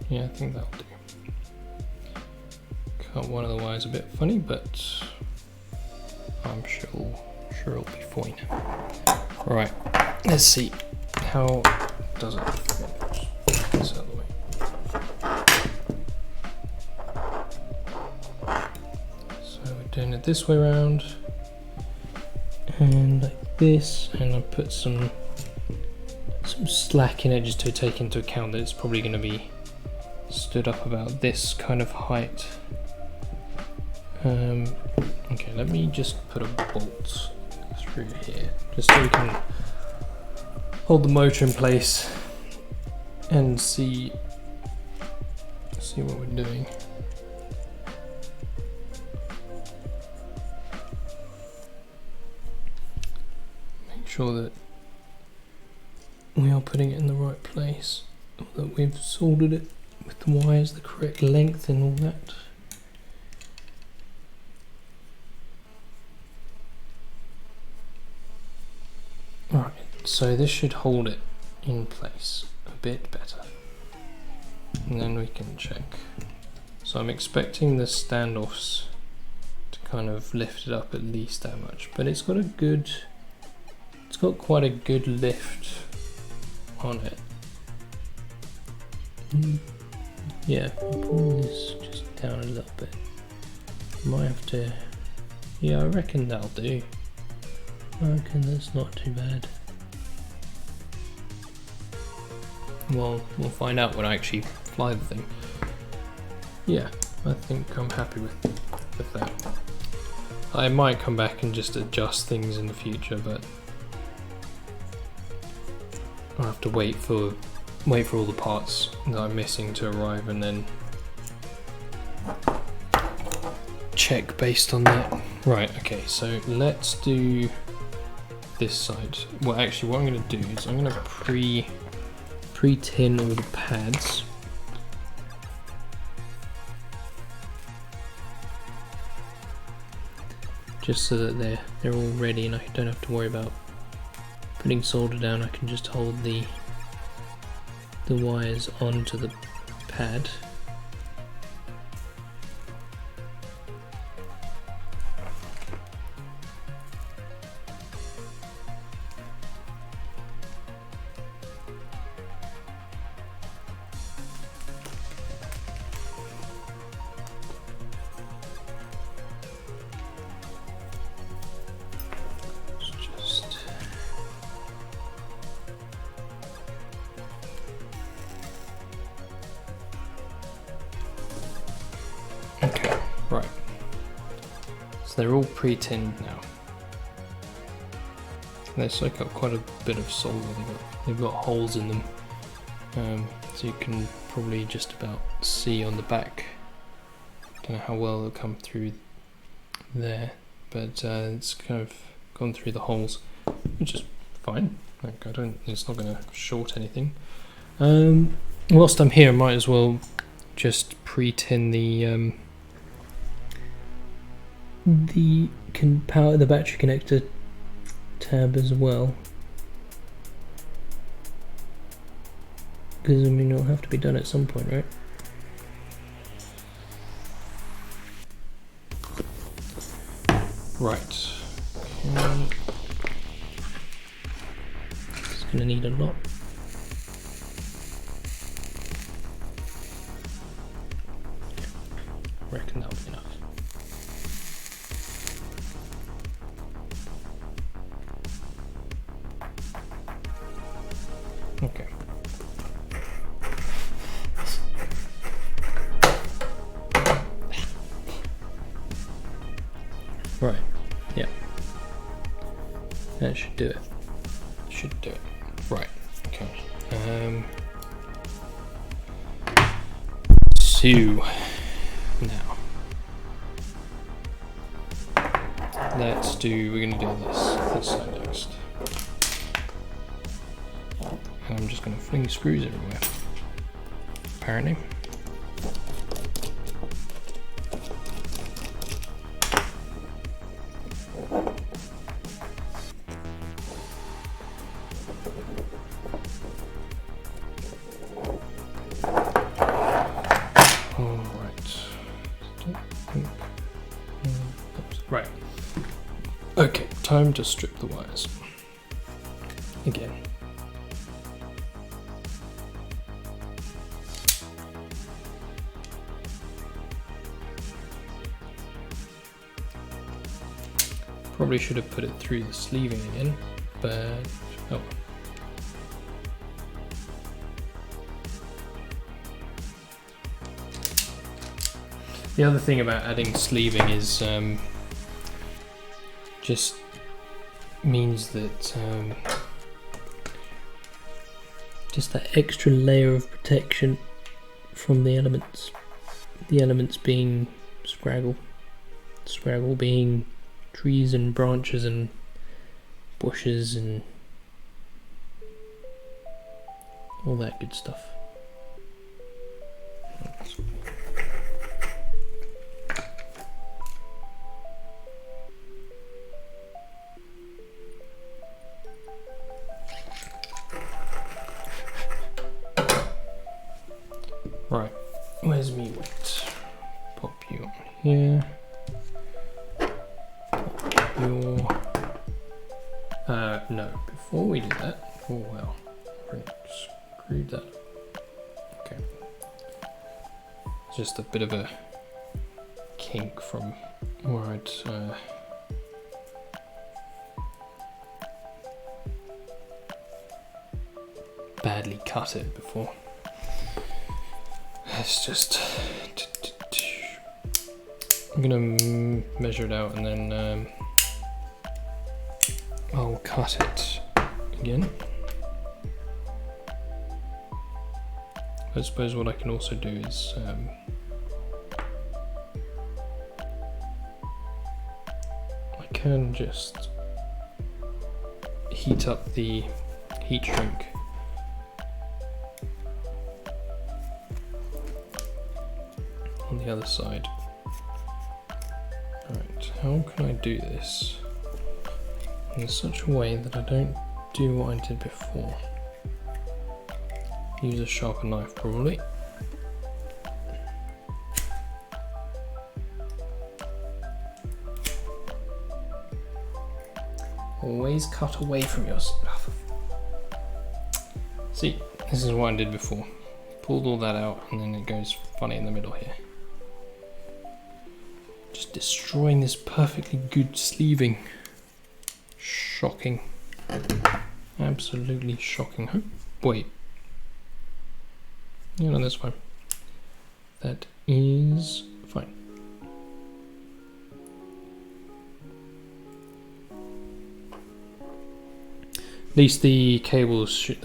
A: Yeah, I think that'll do. Cut one of the wires a bit funny, but I'm sure it'll be fine. Right, let's see how does it fit. This out of the way. So we're doing it this way around, and like this, and I put some slack in it just to take into account that it's probably going to be stood up about this kind of height. Okay, let me just put a bolt through here, just so we can hold the motor in place and see what we're doing. Make sure that we are putting it in the right place, that we've soldered it with the wires the correct length and all that. Alright, so this should hold it in place a bit better. And then we can check. So I'm expecting the standoffs to kind of lift it up at least that much, but it's got quite a good lift on it. Yeah, pull this just down a little bit. Might have to, yeah, I reckon that'll do. I reckon that's not too bad. Well, we'll find out when I actually fly the thing. Yeah, I think I'm happy with that. I might come back and just adjust things in the future, but I'll have to wait for all the parts that I'm missing to arrive and then check based on that. Right, okay, so let's do this side. Well, actually what I'm going to do is I'm going to pre-tin all the pads. Just so that they're all ready and I don't have to worry about putting solder down. I can just hold the wires onto the pad. Okay, right. So they're all pre-tinned now. They soak up quite a bit of solder. They've got holes in them, so you can probably just about see on the back. Don't know how well it'll come through there, but it's kind of gone through the holes, which is fine. Like it's not going to short anything. Whilst I'm here, I might as well just pre-tin the can power the battery connector tab as well, because I mean it'll have to be done at some point, right? Right. It's gonna need a lot. I reckon that'll be enough. Okay. Right. Yeah. That should do it. Should do it. Right. Okay. So now we're gonna do this side next. And I'm just gonna fling screws everywhere. Apparently. Right. Okay, time to strip the wires. Again. Probably should have put it through the sleeving again, but oh. The other thing about adding sleeving is just means that just that extra layer of protection from the elements being scraggle being trees and branches and bushes and all that good stuff. Right, where's me weight? Pop you on here. Pop your... no, before we do that, oh well, screw that up. Okay. It's just a bit of a kink from where I'd badly cut it before. It's just, I'm gonna measure it out and then I'll cut it again. I suppose what I can also do is I can just heat up the heat shrink. On the other side. Alright, how can I do this in such a way that I don't do what I did before? Use a sharper knife probably. Always cut away from your stuff. See, this is what I did before. Pulled all that out and then it goes funny in the middle here. Just destroying this perfectly good sleeving. Shocking. Absolutely shocking. Wait. Yeah, no, that's fine. That is fine. At least the cables should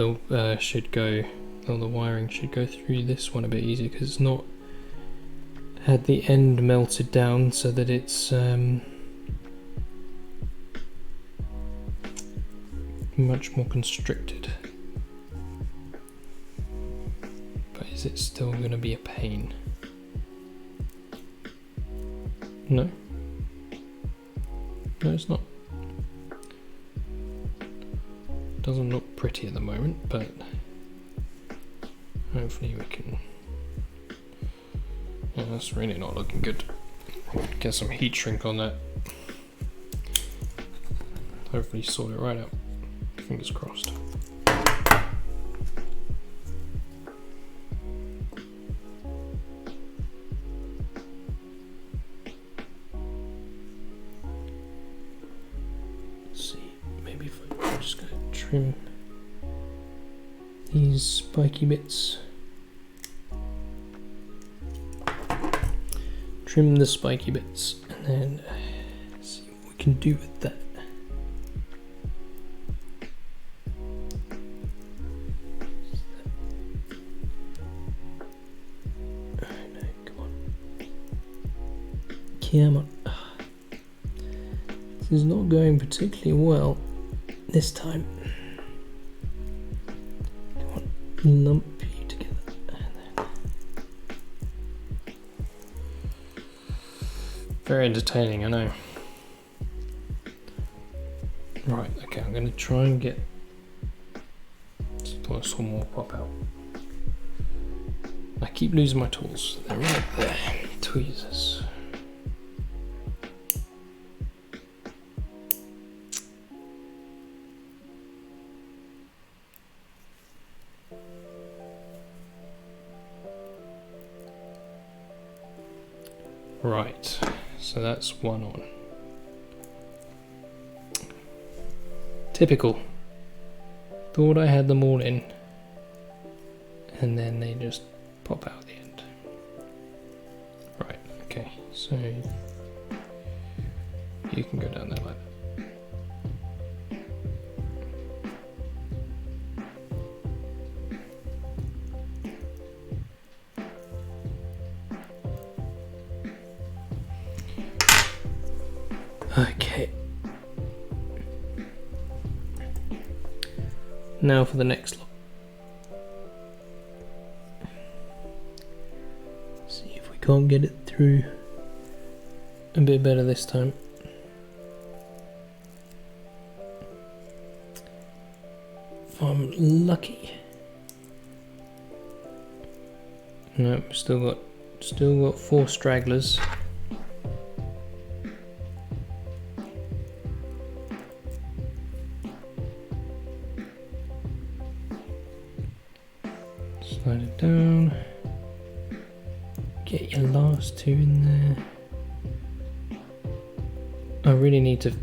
A: go Well, the wiring should go through this one a bit easier because it's not had the end melted down so that it's much more constricted. But is it still going to be a pain? No? No, it's not. Doesn't look pretty at the moment, but hopefully we can... Yeah, that's really not looking good. Get some heat shrink on that. Hopefully sort it right out. Fingers crossed. Let's see, maybe if I'm just going to trim these spiky bits. Trim the spiky bits and then see what we can do with that. Come on. This is not going particularly well this time. Come on, lump you together. And then. Very entertaining, I know. Right, okay, I'm going to try and get some more pop out. I keep losing my tools. They're right there. Tweezers. Right, so that's one on. Typical. Thought I had them all in, and then they just pop out the end. Right, okay, so you can go down there like that. Okay. Now for the next lot. See if we can't get it through a bit better this time. If I'm lucky. No, still got 4 stragglers. Slide it down. Get your last 2 in there. I really need to...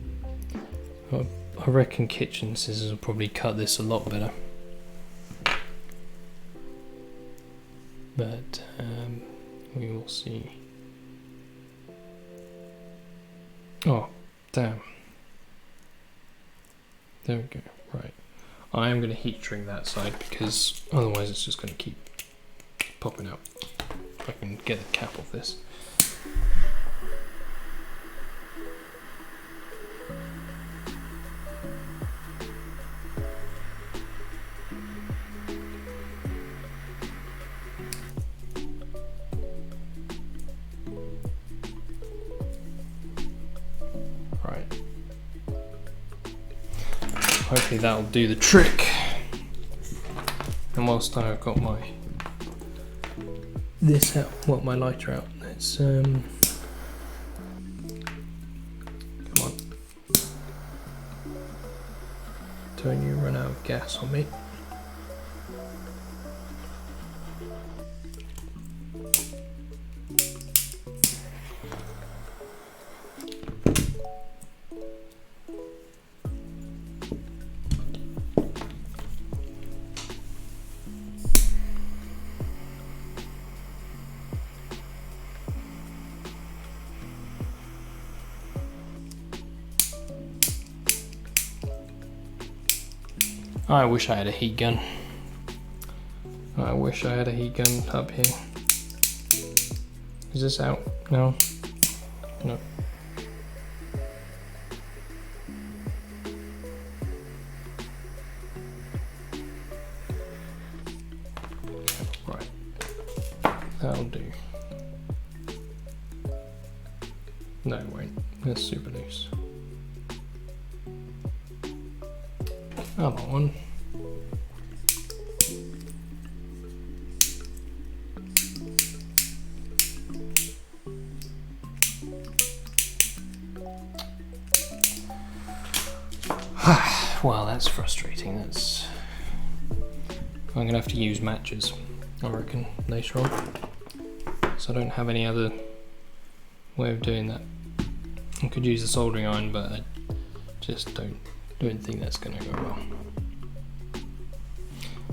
A: I reckon kitchen scissors will probably cut this a lot better. But we will see. Oh, damn. There we go. Right. I am going to heat shrink that side because otherwise it's just going to keep popping out. If I can get the cap off this. Right. Hopefully that'll do the trick. And whilst I've got my my lighter out, let's come on. Don't you run out of gas on me. I wish I had a heat gun. I wish I had a heat gun up here. Is this out? No? No. Right. That'll do. No, it won't. That's super loose. Come on. Well, that's frustrating. That's. I'm gonna have to use matches, I reckon, later on. So I don't have any other way of doing that. I could use a soldering iron, but I just don't think that's gonna go well.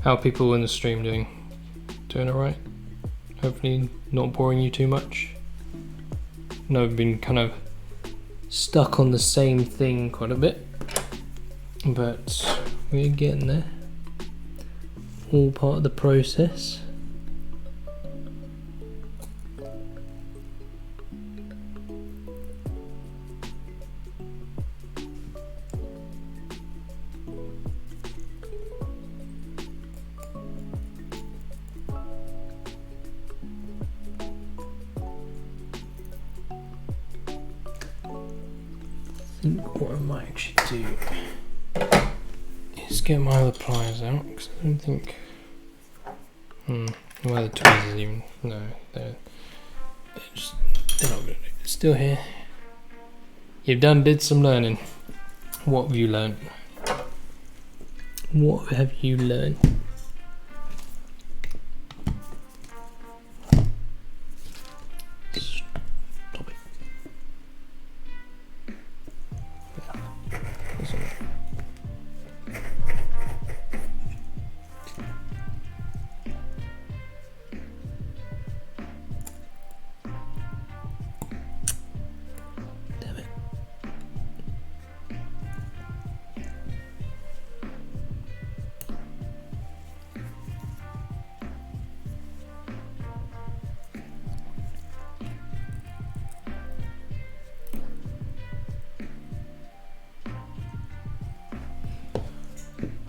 A: How are people in the stream doing? Doing alright? Hopefully not boring you too much. No, I've been kind of stuck on the same thing quite a bit, but we're getting there. All part of the process. I think what I might actually do is get my other pliers out, because I don't think. Well, the tweezers even. No, they're not gonna do it. It's still here. You've did some learning. What have you learned? What have you learned? Stop it. That's all right.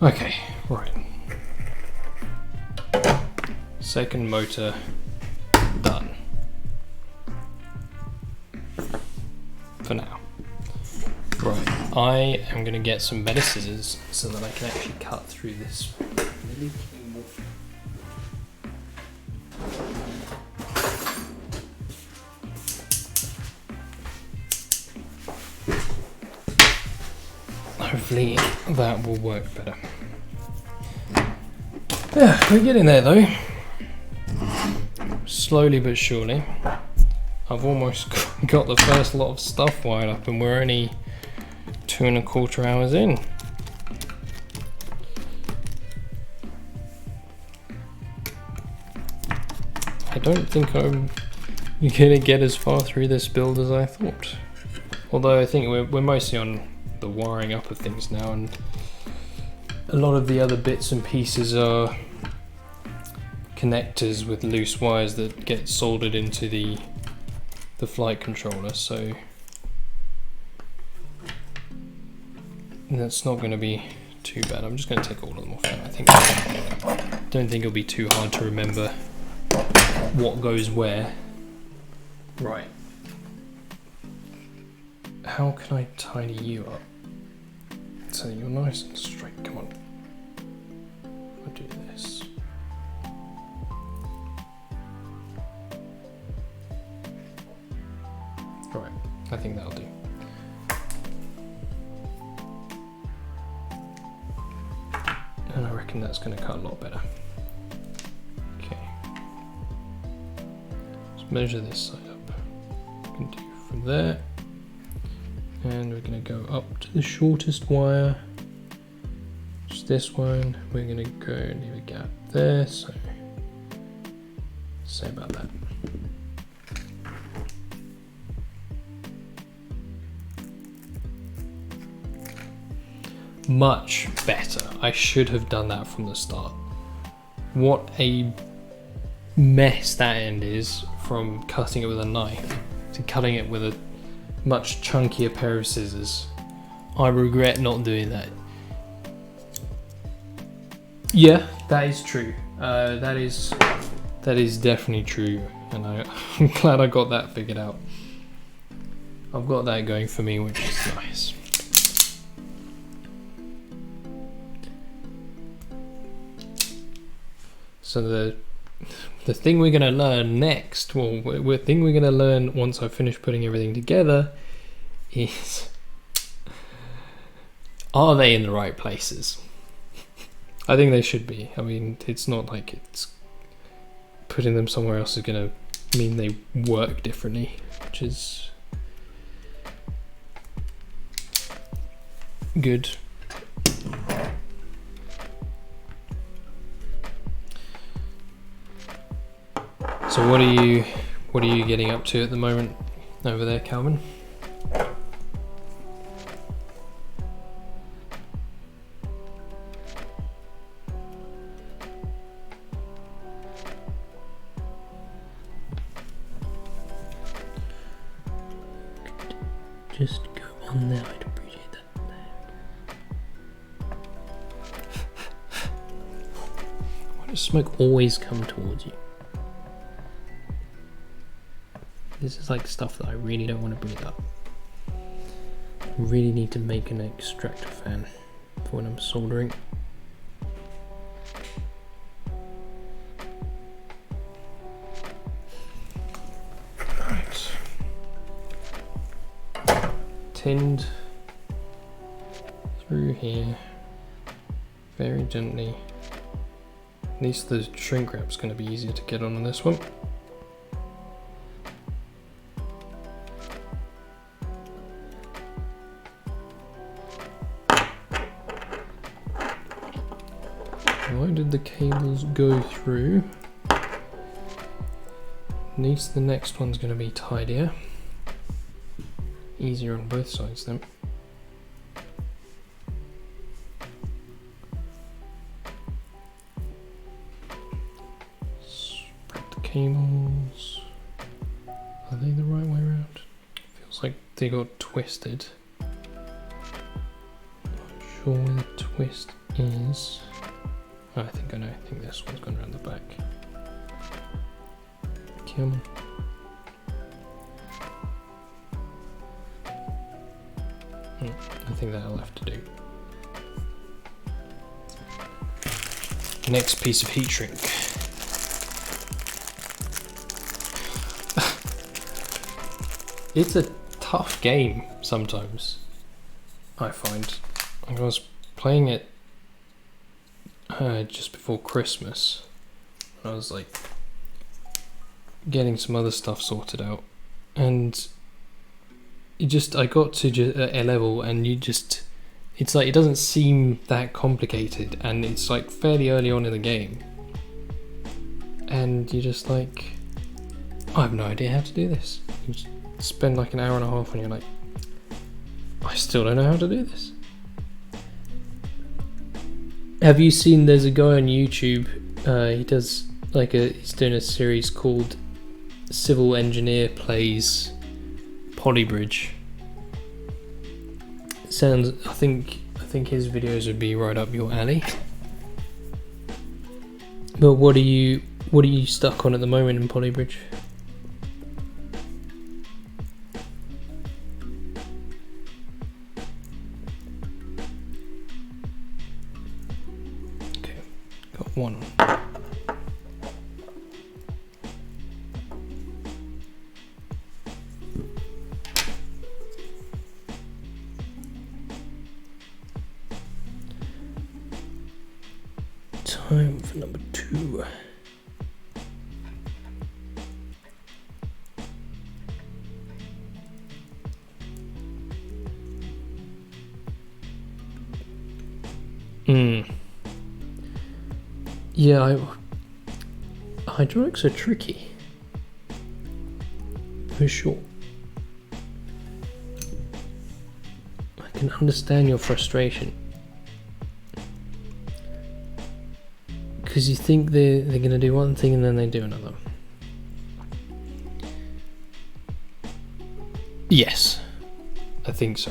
A: Okay, right. Second motor done. For now. Right, I am going to get some better scissors so that I can actually cut through this really cable. Hopefully that will work better. Yeah, we're getting there though. Slowly but surely. I've almost got the first lot of stuff wired up and we're only 2¼ hours in. I don't think I'm gonna get as far through this build as I thought. Although I think we're mostly on the wiring up of things now, and a lot of the other bits and pieces are connectors with loose wires that get soldered into the flight controller, so that's not going to be too bad. I'm just going to take all of them off now. Don't think it'll be too hard to remember what goes where. Right. How can I tidy you up so you're nice and straight? Come on. I'll do this. Right, I think that'll do. And I reckon that's going to cut a lot better. Okay. Let's measure this side up. We can do from there. And we're going to go up to the shortest wire, just this one. We're going to go leave a gap there, so say about that. Much better. I should have done that from the start. what a mess that end is from cutting it with a knife to cutting it with a much chunkier pair of scissors. I regret not doing that. Yeah, that is true. That is definitely true, and I'm glad I got that figured out. I've got that going for me, which is nice. So the thing we're going to learn next, well, the thing we're going to learn once I finish putting everything together is, are they in the right places? I think they should be. I mean, it's not like it's putting them somewhere else is going to mean they work differently, which is good. So what are you getting up to at the moment over there, Calvin? Just go on there, I'd appreciate that. Why does smoke always come towards you? This is like stuff that I really don't want to breathe up. I really need to make an extractor fan for when I'm soldering. Right. Tinned through here very gently. At least the shrink wrap's going to be easier to get on this one. Why did the cables go through? At least the next one's going to be tidier. Easier on both sides then. Spread the cables. Are they the right way around? Feels like they got twisted. Not sure where the twist is. Oh, I think I know. I think this one's gone around the back. Come on. I think that'll have to do. Next piece of heat shrink. It's a tough game sometimes, I find. I was playing it just before Christmas. I was like getting some other stuff sorted out, and I got to a level, and it's like it doesn't seem that complicated, and it's like fairly early on in the game, and you're just like, I have no idea how to do this. You just spend like an hour and a half and you're like, I still don't know how to do this. Have you seen, there's a guy on YouTube, he does like he's doing a series called Civil Engineer Plays Polybridge. Sounds, I think his videos would be right up your alley. But what are you stuck on at the moment in Polybridge? Okay, got one. Time for number 2. Yeah, hydraulics are tricky, for sure. I can understand your frustration, Because you think they're going to do one thing and then they do another. Yes, I think so.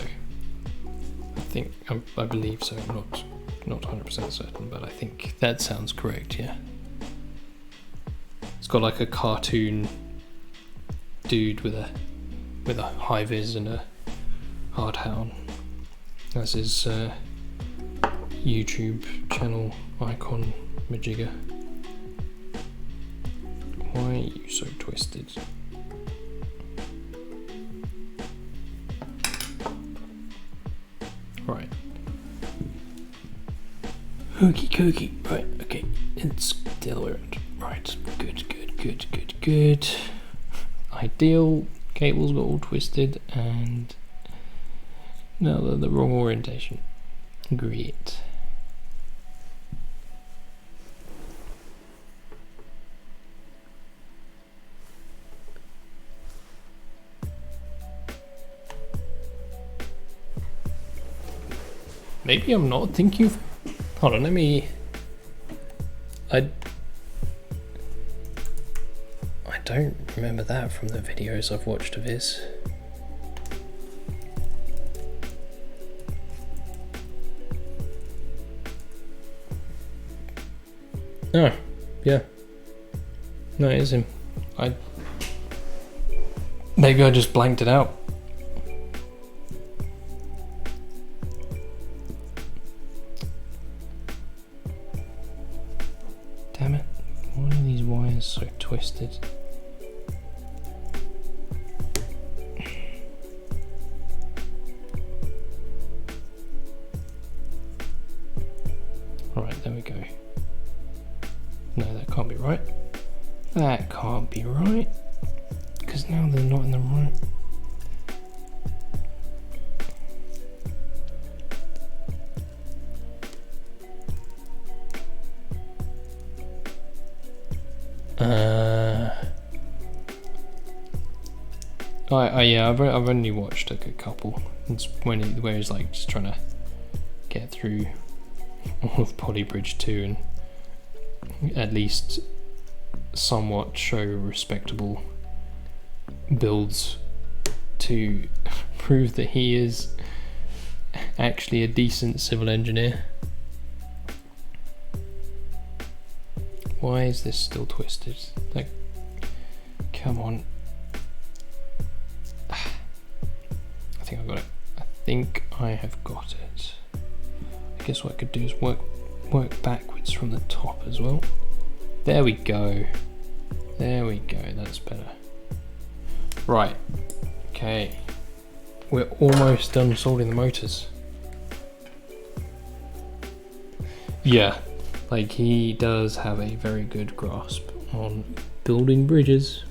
A: I believe so. I'm not 100% certain, but I think that sounds correct. Yeah. It's got like a cartoon dude with a high vis and a hard hat on. That's his YouTube channel icon, Majigga. Why are you so twisted? Right. Hokey cokey. Right, okay. It's the other way around. Right. Good. Ideal. Cables got all twisted and now they're the wrong orientation. Great. Maybe I'm not thinking. Hold on, let me. I don't remember that from the videos I've watched of his. Oh, yeah. No, it is him. Maybe I just blanked it out. Damn it. Why are these wires so twisted? Alright, there we go. No, that can't be right. That can't be right. Because now they're not in the right. Yeah, I've only watched like a couple. It's where he's like just trying to get through all of Polybridge 2 and at least somewhat show respectable builds to prove that he is actually a decent civil engineer. Why is this still twisted? Like, come on. I think I've got it. I think I have got it. I guess what I could do is work backwards from the top as well. There we go. There we go, that's better. Right, okay. We're almost done soldering the motors. Yeah, like he does have a very good grasp on building bridges.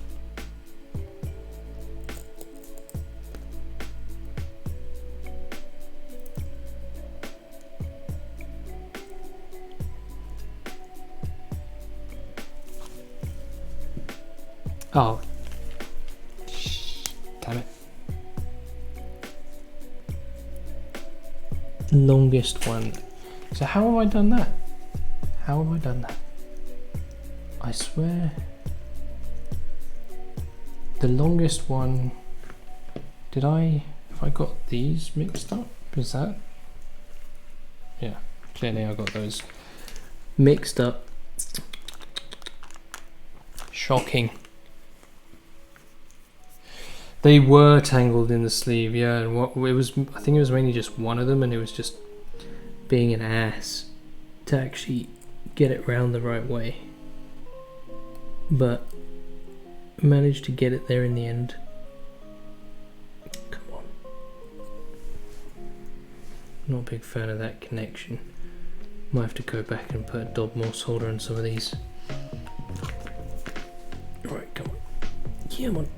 A: Oh, damn it. Longest one. So how have I done that? How have I done that? I swear. The longest one, have I got these mixed up? Is that? Yeah, clearly I got those mixed up. Shocking. They were tangled in the sleeve, yeah. And I think it was mainly just one of them, and it was just being an ass to actually get it round the right way. But managed to get it there in the end. Come on. Not a big fan of that connection. Might have to go back and put a dot more solder on some of these. Alright, come on. Come on.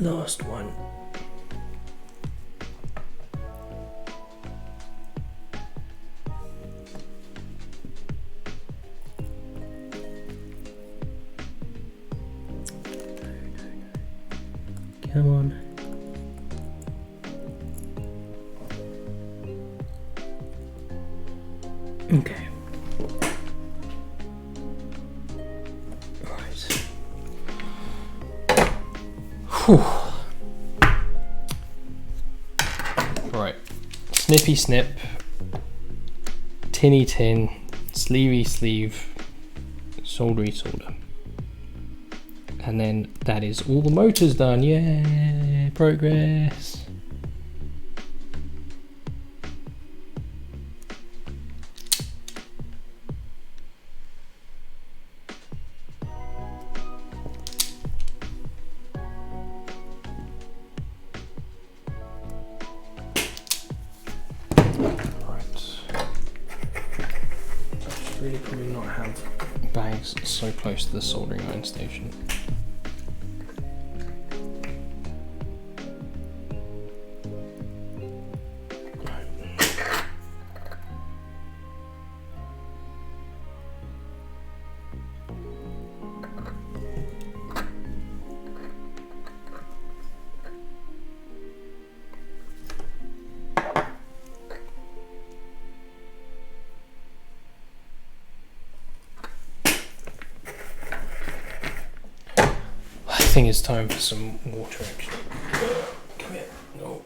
A: Last one. Okay. Right. Whew. Right. Snippy snip. Tinny tin. Sleevey sleeve. Soldery solder. And then that is all the motors done. Yay! Progress. Really probably not have bags so close to the soldering iron station. I think it's time for some water actually. Come here. No.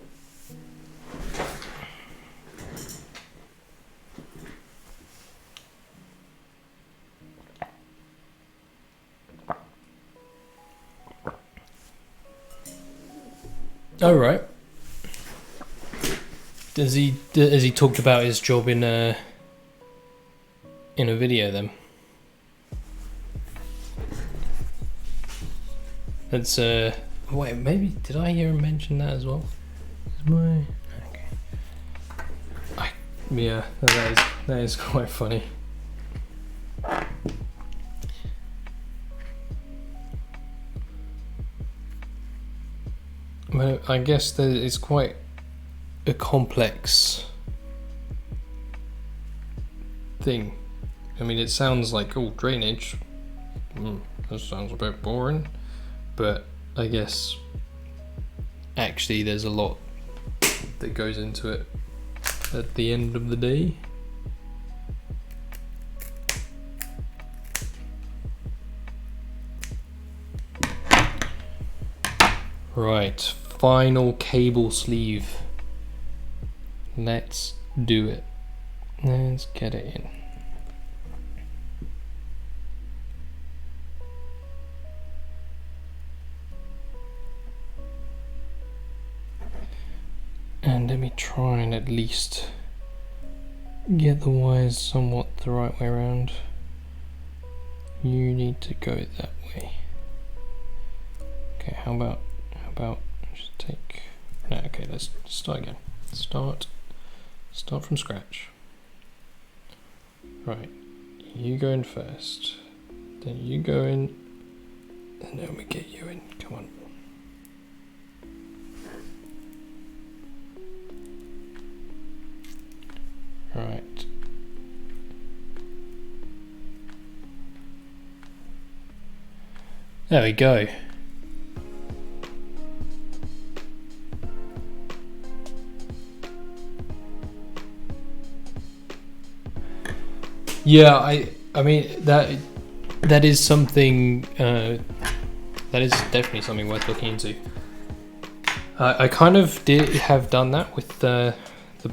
A: Oh right. Has he talked about his job in a video then? That's wait, maybe did I hear him mention that as well? Okay. Yeah, that is quite funny. Well, I guess that it's quite a complex thing. I mean, it sounds like, oh, drainage. That sounds a bit boring. But I guess actually there's a lot that goes into it at the end of the day. Right, final cable sleeve. Let's do it. Let's get it in. And let me try and at least get the wires somewhat the right way around. You need to go that way. Okay, how about just take, no, okay, let's start again. Start from scratch. Right, you go in first, then you go in, and then we get you in, come on. Right. There we go. Yeah, I mean that is something that is definitely something worth looking into. I kind of did have done that with the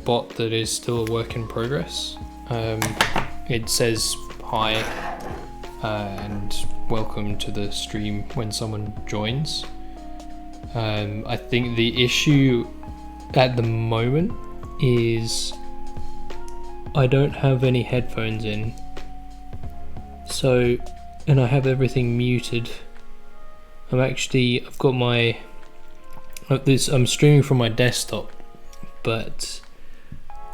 A: bot that is still a work in progress. It says hi and welcome to the stream when someone joins. I think the issue at the moment is I don't have any headphones in, so, and I have everything muted. I've got my I'm streaming from my desktop, but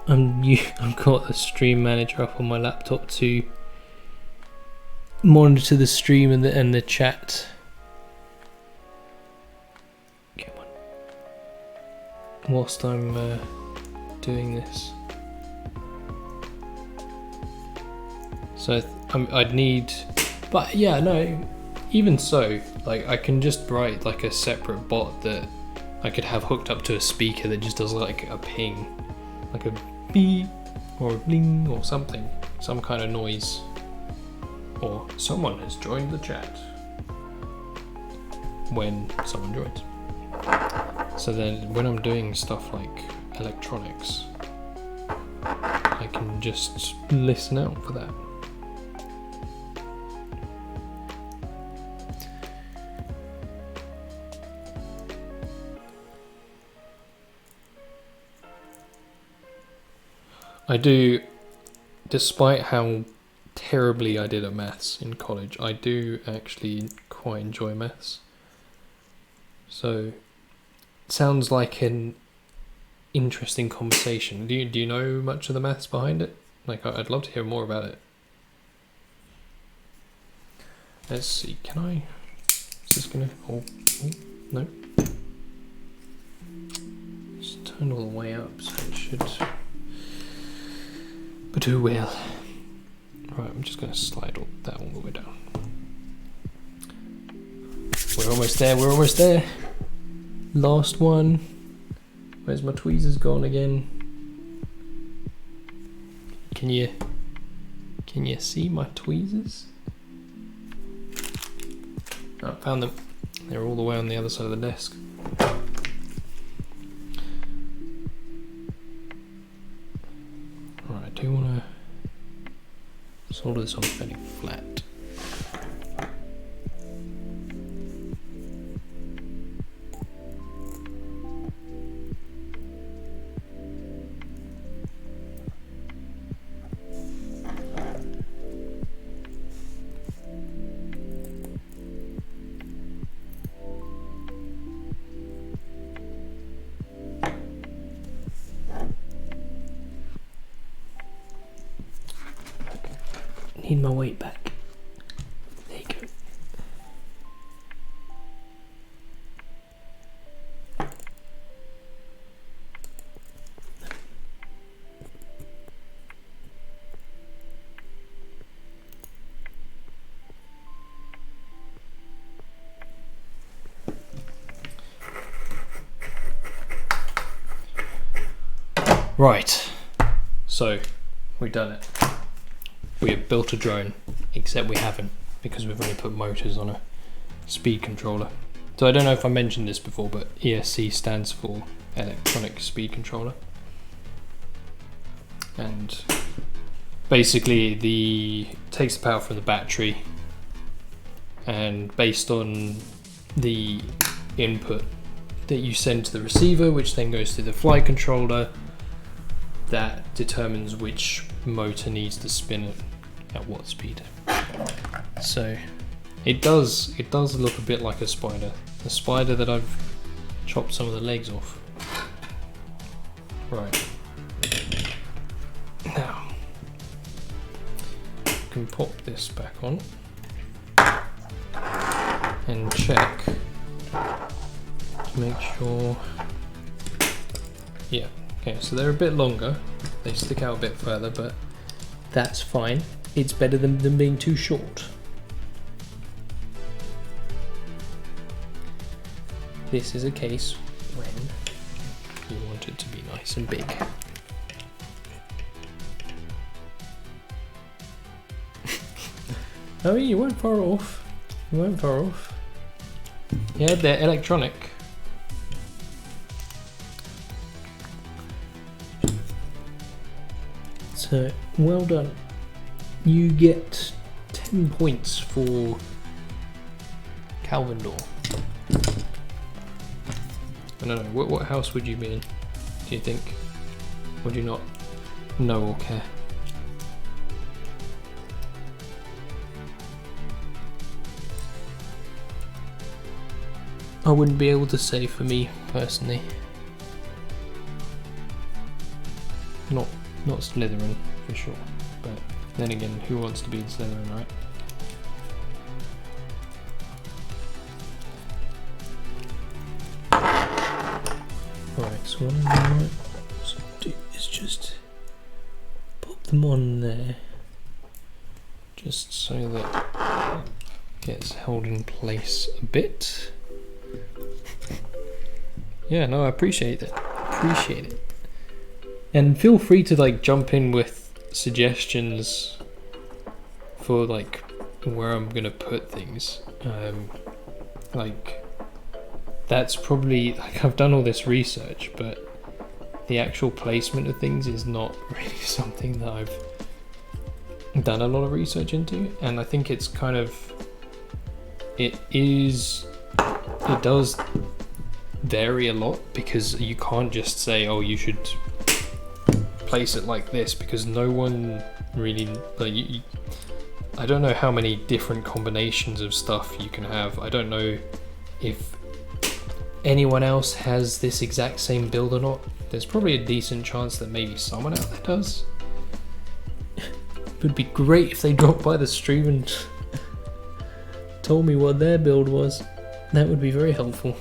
A: I've got the stream manager up on my laptop to monitor the stream and the chat. Come on. Whilst I'm doing this. So I'd need, but yeah, no, even so, like I can just write like a separate bot that I could have hooked up to a speaker that just does like a ping, like a beep or a bling or something. some kind of noise, or someone has joined the chat when someone joins. So then when I'm doing stuff like electronics, I can just listen out for that. I do, despite how terribly I did at maths in college, I do actually quite enjoy maths. So it sounds like an interesting conversation. Do you know much of the maths behind it? Like, I'd love to hear more about it. Let's see, can I, is this gonna, oh no. It's turned all the way up, so it should, but who will? Right, I'm just gonna slide that all the way down. We're almost there, we're almost there. Last one. Where's my tweezers gone again? Can you see my tweezers? Oh, I found them. They're all the way on the other side of the desk. Right, I do want to solder this on fairly flat. Need my weight back. There you go. Right, so we've done it. We have built a drone, except we haven't, because we've only put motors on a speed controller. So I don't know if I mentioned this before, but ESC stands for electronic speed controller. And basically takes the power from the battery, and based on the input that you send to the receiver, which then goes to the flight controller, that determines which motor needs to spin at what speed. So it does look a bit like a spider that I've chopped some of the legs off. Right, now you can pop this back on and check to make sure. Yeah, okay, so they're a bit longer, they stick out a bit further, but that's fine. It's better than them being too short. This is a case when you want it to be nice and big. Oh, you weren't far off. You weren't far off. Yeah, they're electronic. So, well done. You get 10 points for Calvin door. I don't know, what house would you be in, do you think? Would you not know or care? I wouldn't be able to say for me personally. Not Slytherin for sure, but then again, who wants to be in Slytherin, right? Right, so what I might do is just pop them on there, just so that it gets held in place a bit. Yeah, no, I appreciate it. And feel free to like jump in with suggestions for like where I'm gonna put things, like that's probably, like, I've done all this research, but the actual placement of things is not really something that I've done a lot of research into, and I think it's kind of, it does vary a lot, because you can't just say, oh, you should place it like this, because no one really, like, I don't know how many different combinations of stuff you can have. I don't know if anyone else has this exact same build or not. There's probably a decent chance that maybe someone out there does. It would be great if they dropped by the stream and told me what their build was. That would be very helpful.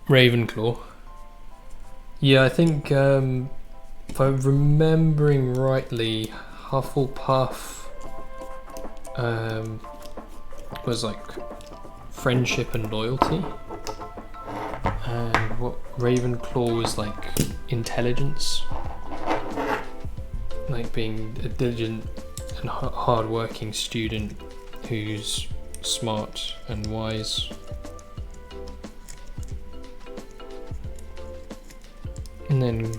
A: Ravenclaw. Yeah, I think if I'm remembering rightly, Hufflepuff was like friendship and loyalty, and what Ravenclaw was like intelligence, like being a diligent and hard-working student who's smart and wise. And then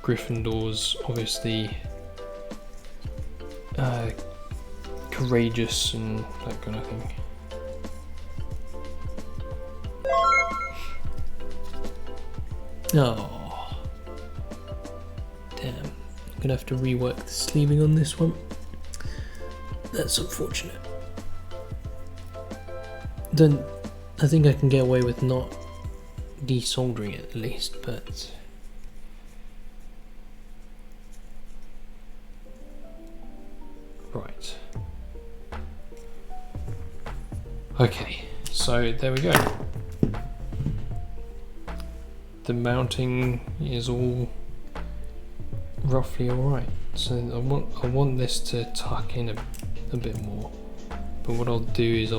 A: Gryffindor's obviously courageous and that kind of thing. Oh, damn. I'm gonna have to rework the sleeving on this one. That's unfortunate. I think I can get away with not desoldering it at least, but right. Okay, so there we go. The mounting is all roughly alright. So I want this to tuck in a bit more. But what I'll do is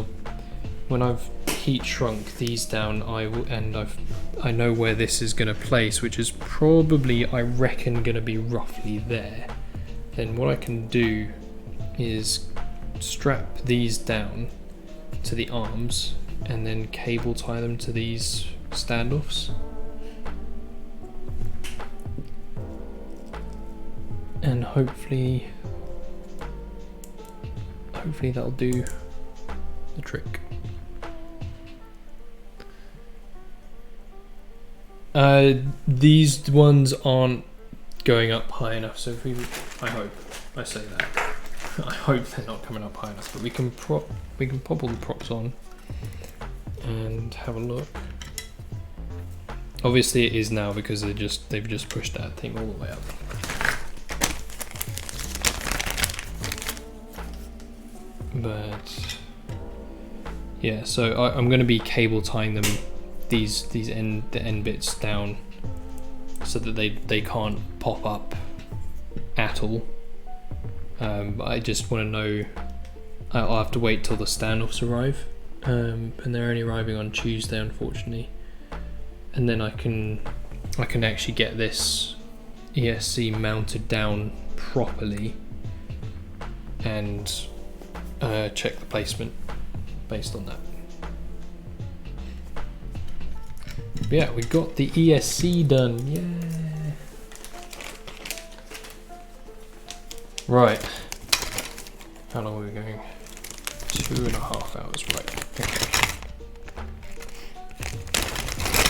A: when I've heat shrunk these down, I know where this is going to place, which is probably, I reckon, going to be roughly there. Then what I can do is strap these down to the arms and then cable tie them to these standoffs. And hopefully that'll do the trick. These ones aren't going up high enough, so if I hope they're not coming up high enough, but we can pop all the props on and have a look. Obviously it is now because they've just pushed that thing all the way up. But yeah, so I'm going to be cable tying them, the end bits down, so that they can't pop up at all. But I just want to know, I'll have to wait till the standoffs arrive, and they're only arriving on Tuesday, unfortunately. And then I can actually get this ESC mounted down properly and check the placement based on that. But yeah, we got the ESC done. Yeah. Right. How long are we going? 2.5 hours. Right. Okay.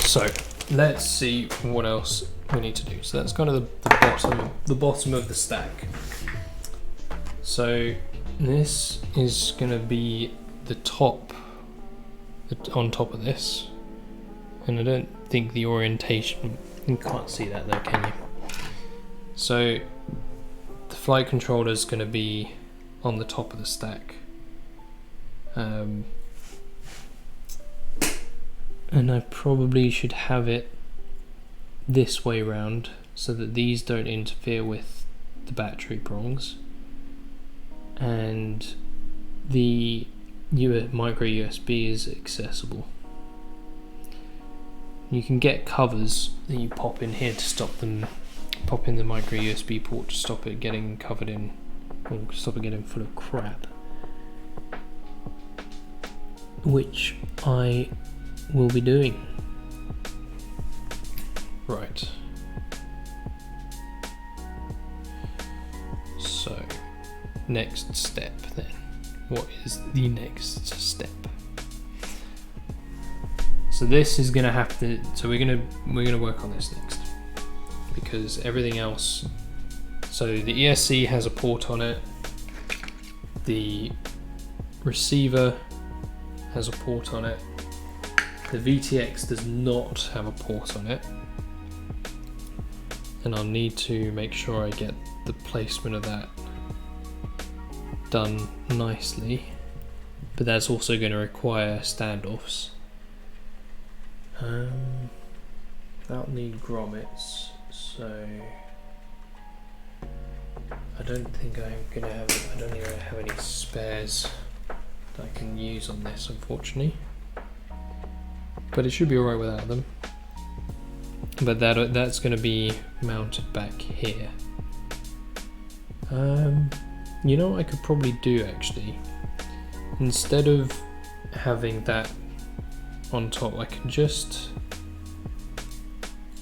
A: So let's see what else we need to do. So that's kind of the bottom of the stack. So this is going to be the top, on top of this, and I don't think the orientation, you can't see that though, can you? So the flight controller is going to be on the top of the stack, and I probably should have it this way round so that these don't interfere with the battery prongs, and the micro USB is accessible. You can get covers that you pop in here to stop them, pop in the micro USB port to stop it getting covered in, or stop it getting full of crap. Which I will be doing. Right. So, next step then. What is the next step? So this is gonna have to. So we're gonna work on this next, because everything else. So the ESC has a port on it. The receiver has a port on it. The VTX does not have a port on it, and I'll need to make sure I get the placement of that done nicely, but that's also going to require standoffs. That'll need grommets, so I don't think I'm gonna have. I don't think I have any spares that I can use on this, unfortunately. But it should be alright without them. But that's going to be mounted back here. You know what I could probably do actually? Instead of having that on top, I can just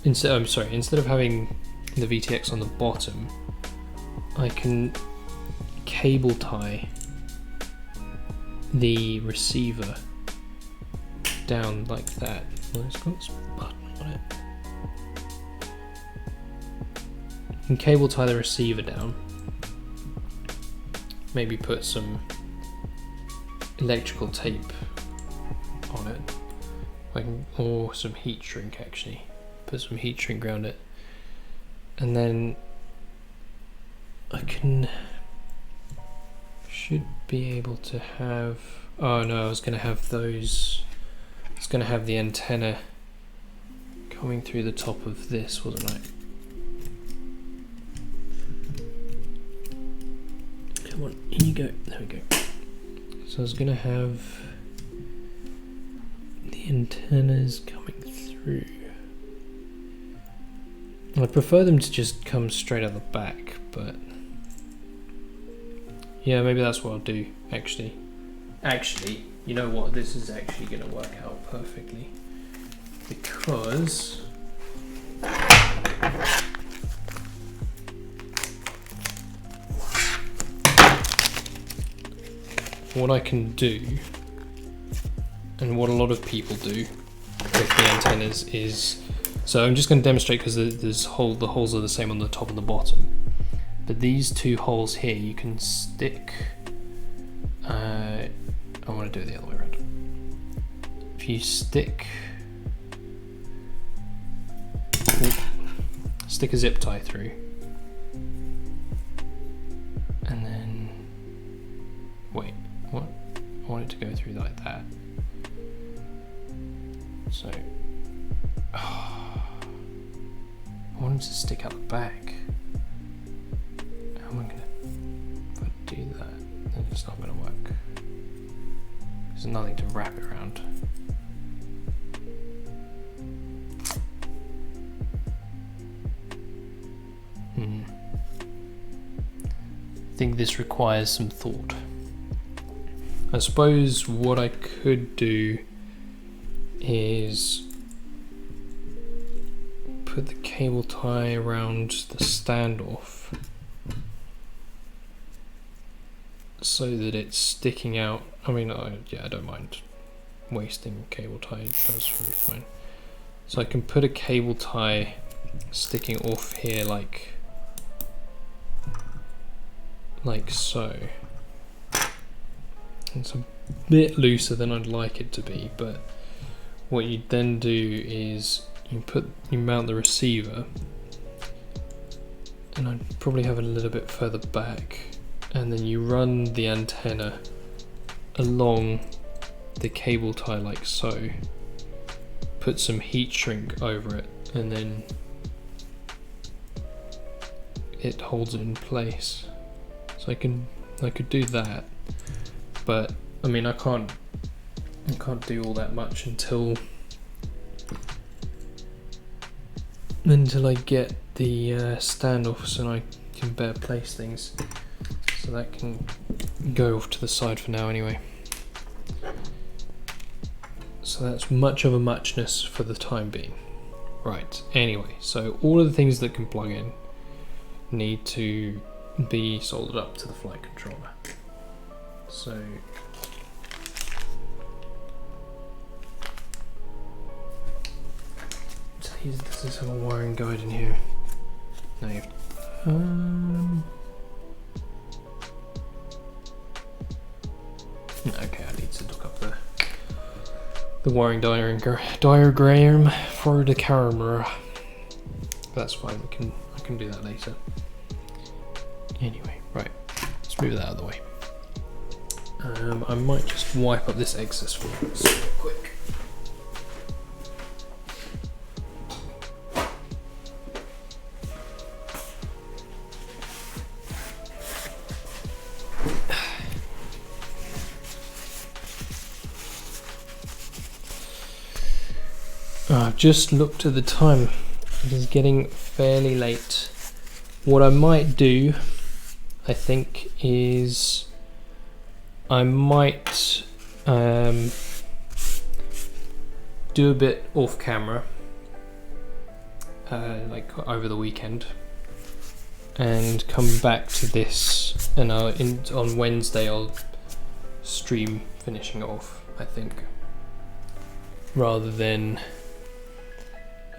A: instead of having the VTX on the bottom, I can cable tie the receiver down like that. Well, it's got this button on it. You can cable tie the receiver down. Maybe put some electrical tape on it, or some heat shrink actually. Put some heat shrink around it, and then I should be able to have. Oh no, I was going to have those. I was going to have the antenna coming through the top of this, wasn't I? Come on, in you go. There we go. So I was going to have the antennas coming through. I prefer them to just come straight out the back, but yeah, maybe that's what I'll do actually. Actually, you know what? This is actually going to work out perfectly, because what I can do, and what a lot of people do with the antennas is, so I'm just going to demonstrate because the holes are the same on the top and the bottom, but these two holes here you can stick, I want to do it the other way around. If you stick a zip tie through, and then wait, what? I want it to go through like that. So I want it to stick out the back. How am I gonna? If I do that, then it's not gonna work. There's nothing to wrap it around. I think this requires some thought. I suppose what I could do is put the cable tie around the standoff so that it's sticking out. I mean, yeah, I don't mind wasting cable tie, that's really fine. So I can put a cable tie sticking off here like so. It's a bit looser than I'd like it to be, but what you then do is you mount the receiver, and I'd probably have it a little bit further back, and then you run the antenna along the cable tie like so, put some heat shrink over it, and then it holds it in place. So I could do that, but I mean I can't do all that much until until I get the standoff so I can better place things. So that can go off to the side for now anyway. So that's much of a muchness for the time being. Right, anyway, so all of the things that can plug in need to be soldered up to the flight controller. So does this have a wiring guide in here? No, you okay, I need to look up the wiring diagram for the camera. That's fine, I can do that later. Anyway, right, let's move that out of the way. I might just wipe up this excess fluids real quick. I've just looked at the time. It is getting fairly late. What I might do, I think, is I might do a bit off camera, like over the weekend, and come back to this, and on Wednesday I'll stream finishing it off, I think, rather than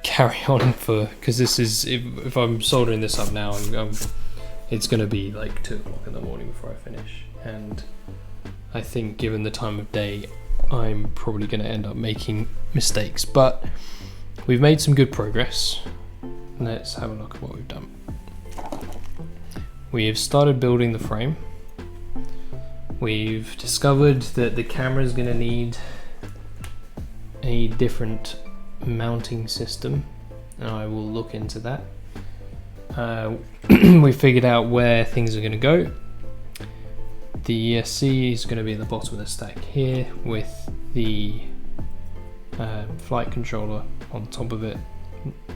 A: carry on because this is, if I'm soldering this up now, it's going to be like 2 o'clock in the morning before I finish, and I think given the time of day I'm probably going to end up making mistakes, but we've made some good progress. Let's have a look at what we've done. We have started building the frame. We've discovered that the camera is going to need a different mounting system, and I will look into that. We figured out where things are going to go. The ESC is going to be at the bottom of the stack here, with the flight controller on top of it,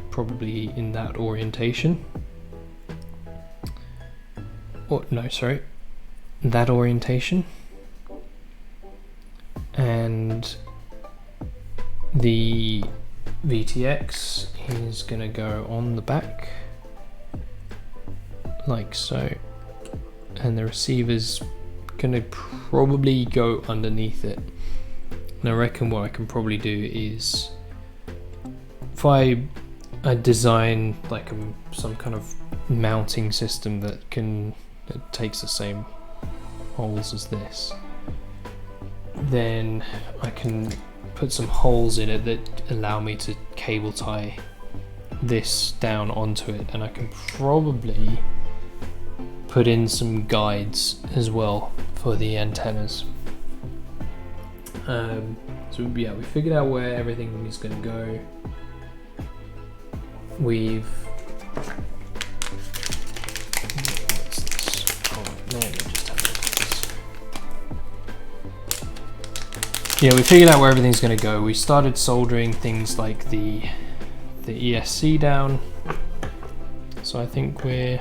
A: probably in that orientation. Oh no, sorry, that orientation. And the VTX is going to go on the back like so, and the receiver's going to probably go underneath it. And I reckon what I can probably do is, if I design like some kind of mounting system that takes the same holes as this, then I can put some holes in it that allow me to cable tie this down onto it, and I can probably put in some guides as well for the antennas. So yeah, we figured out where everything is going to go. We've what's this? Oh, no, just have this. Yeah, we figured out where everything's going to go. We started soldering things like the ESC down, so I think we're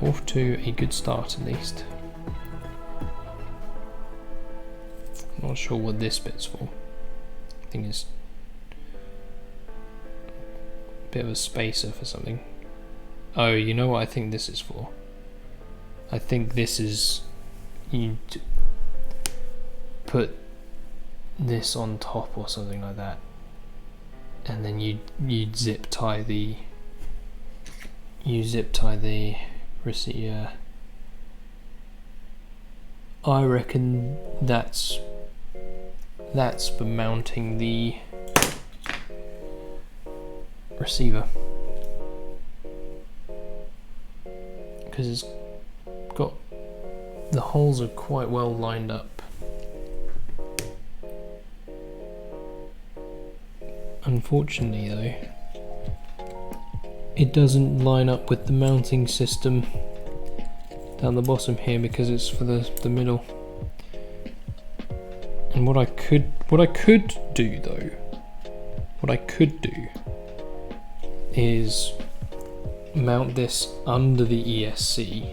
A: off to a good start at least. Not sure what this bit's for. I think it's a bit of a spacer for something. Oh, you know what I think this is for? I think this is, you put this on top or something like that, and then you zip tie the receiver. I reckon that's for mounting the receiver, because it's got, the holes are quite well lined up. Unfortunately though, it doesn't line up with the mounting system down the bottom here, because it's for the middle. And what I could do is mount this under the ESC,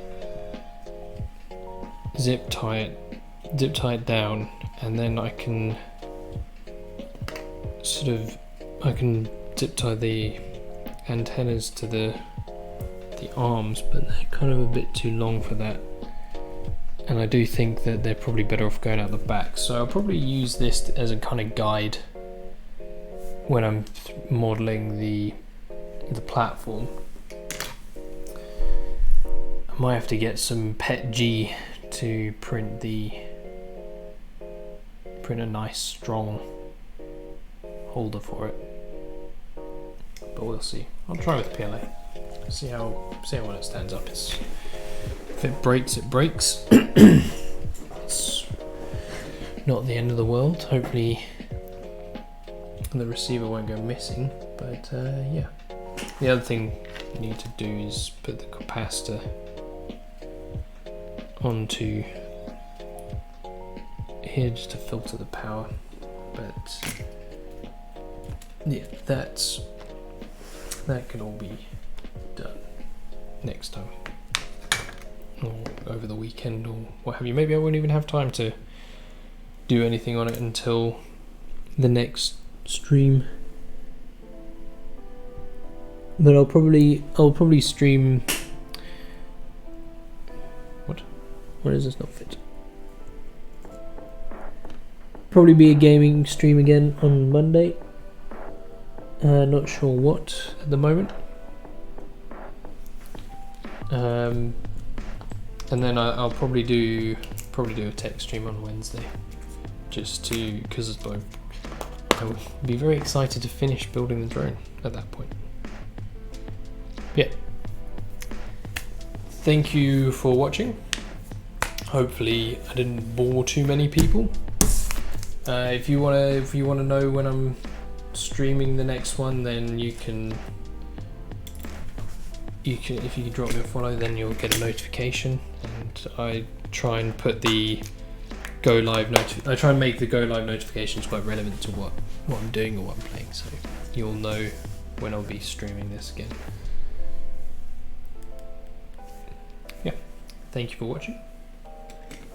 A: zip tie it down, and then I can zip tie the antennas to the arms, but they're kind of a bit too long for that, and I do think that they're probably better off going out the back. So I'll probably use this as a kind of guide when I'm modeling the platform. I might have to get some PETG to print a nice strong holder for it, but we'll see. I'll try with PLA, see how well it stands up. If it breaks, it breaks. It's not the end of the world. Hopefully the receiver won't go missing, but yeah. The other thing you need to do is put the capacitor onto here just to filter the power, but yeah, that can all be done next time, or over the weekend, or what have you. Maybe I won't even have time to do anything on it until the next stream, but I'll probably stream. Where does this not fit? Probably be a gaming stream again on Monday. Not sure what at the moment. And then I'll probably do a tech stream on Wednesday, just because I would be very excited to finish building the drone at that point. Yeah. Thank you for watching. Hopefully I didn't bore too many people. If you wanna know when I'm streaming the next one, then you can if you drop me a follow, then you'll get a notification. And I try and put the go live I try and make the go live notifications quite relevant to what I'm doing or what I'm playing, so you'll know when I'll be streaming this again. Yeah, thank you for watching,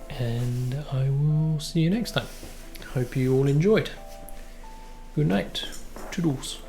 A: and I will see you next time. Hope you all enjoyed. Good night. Toodles.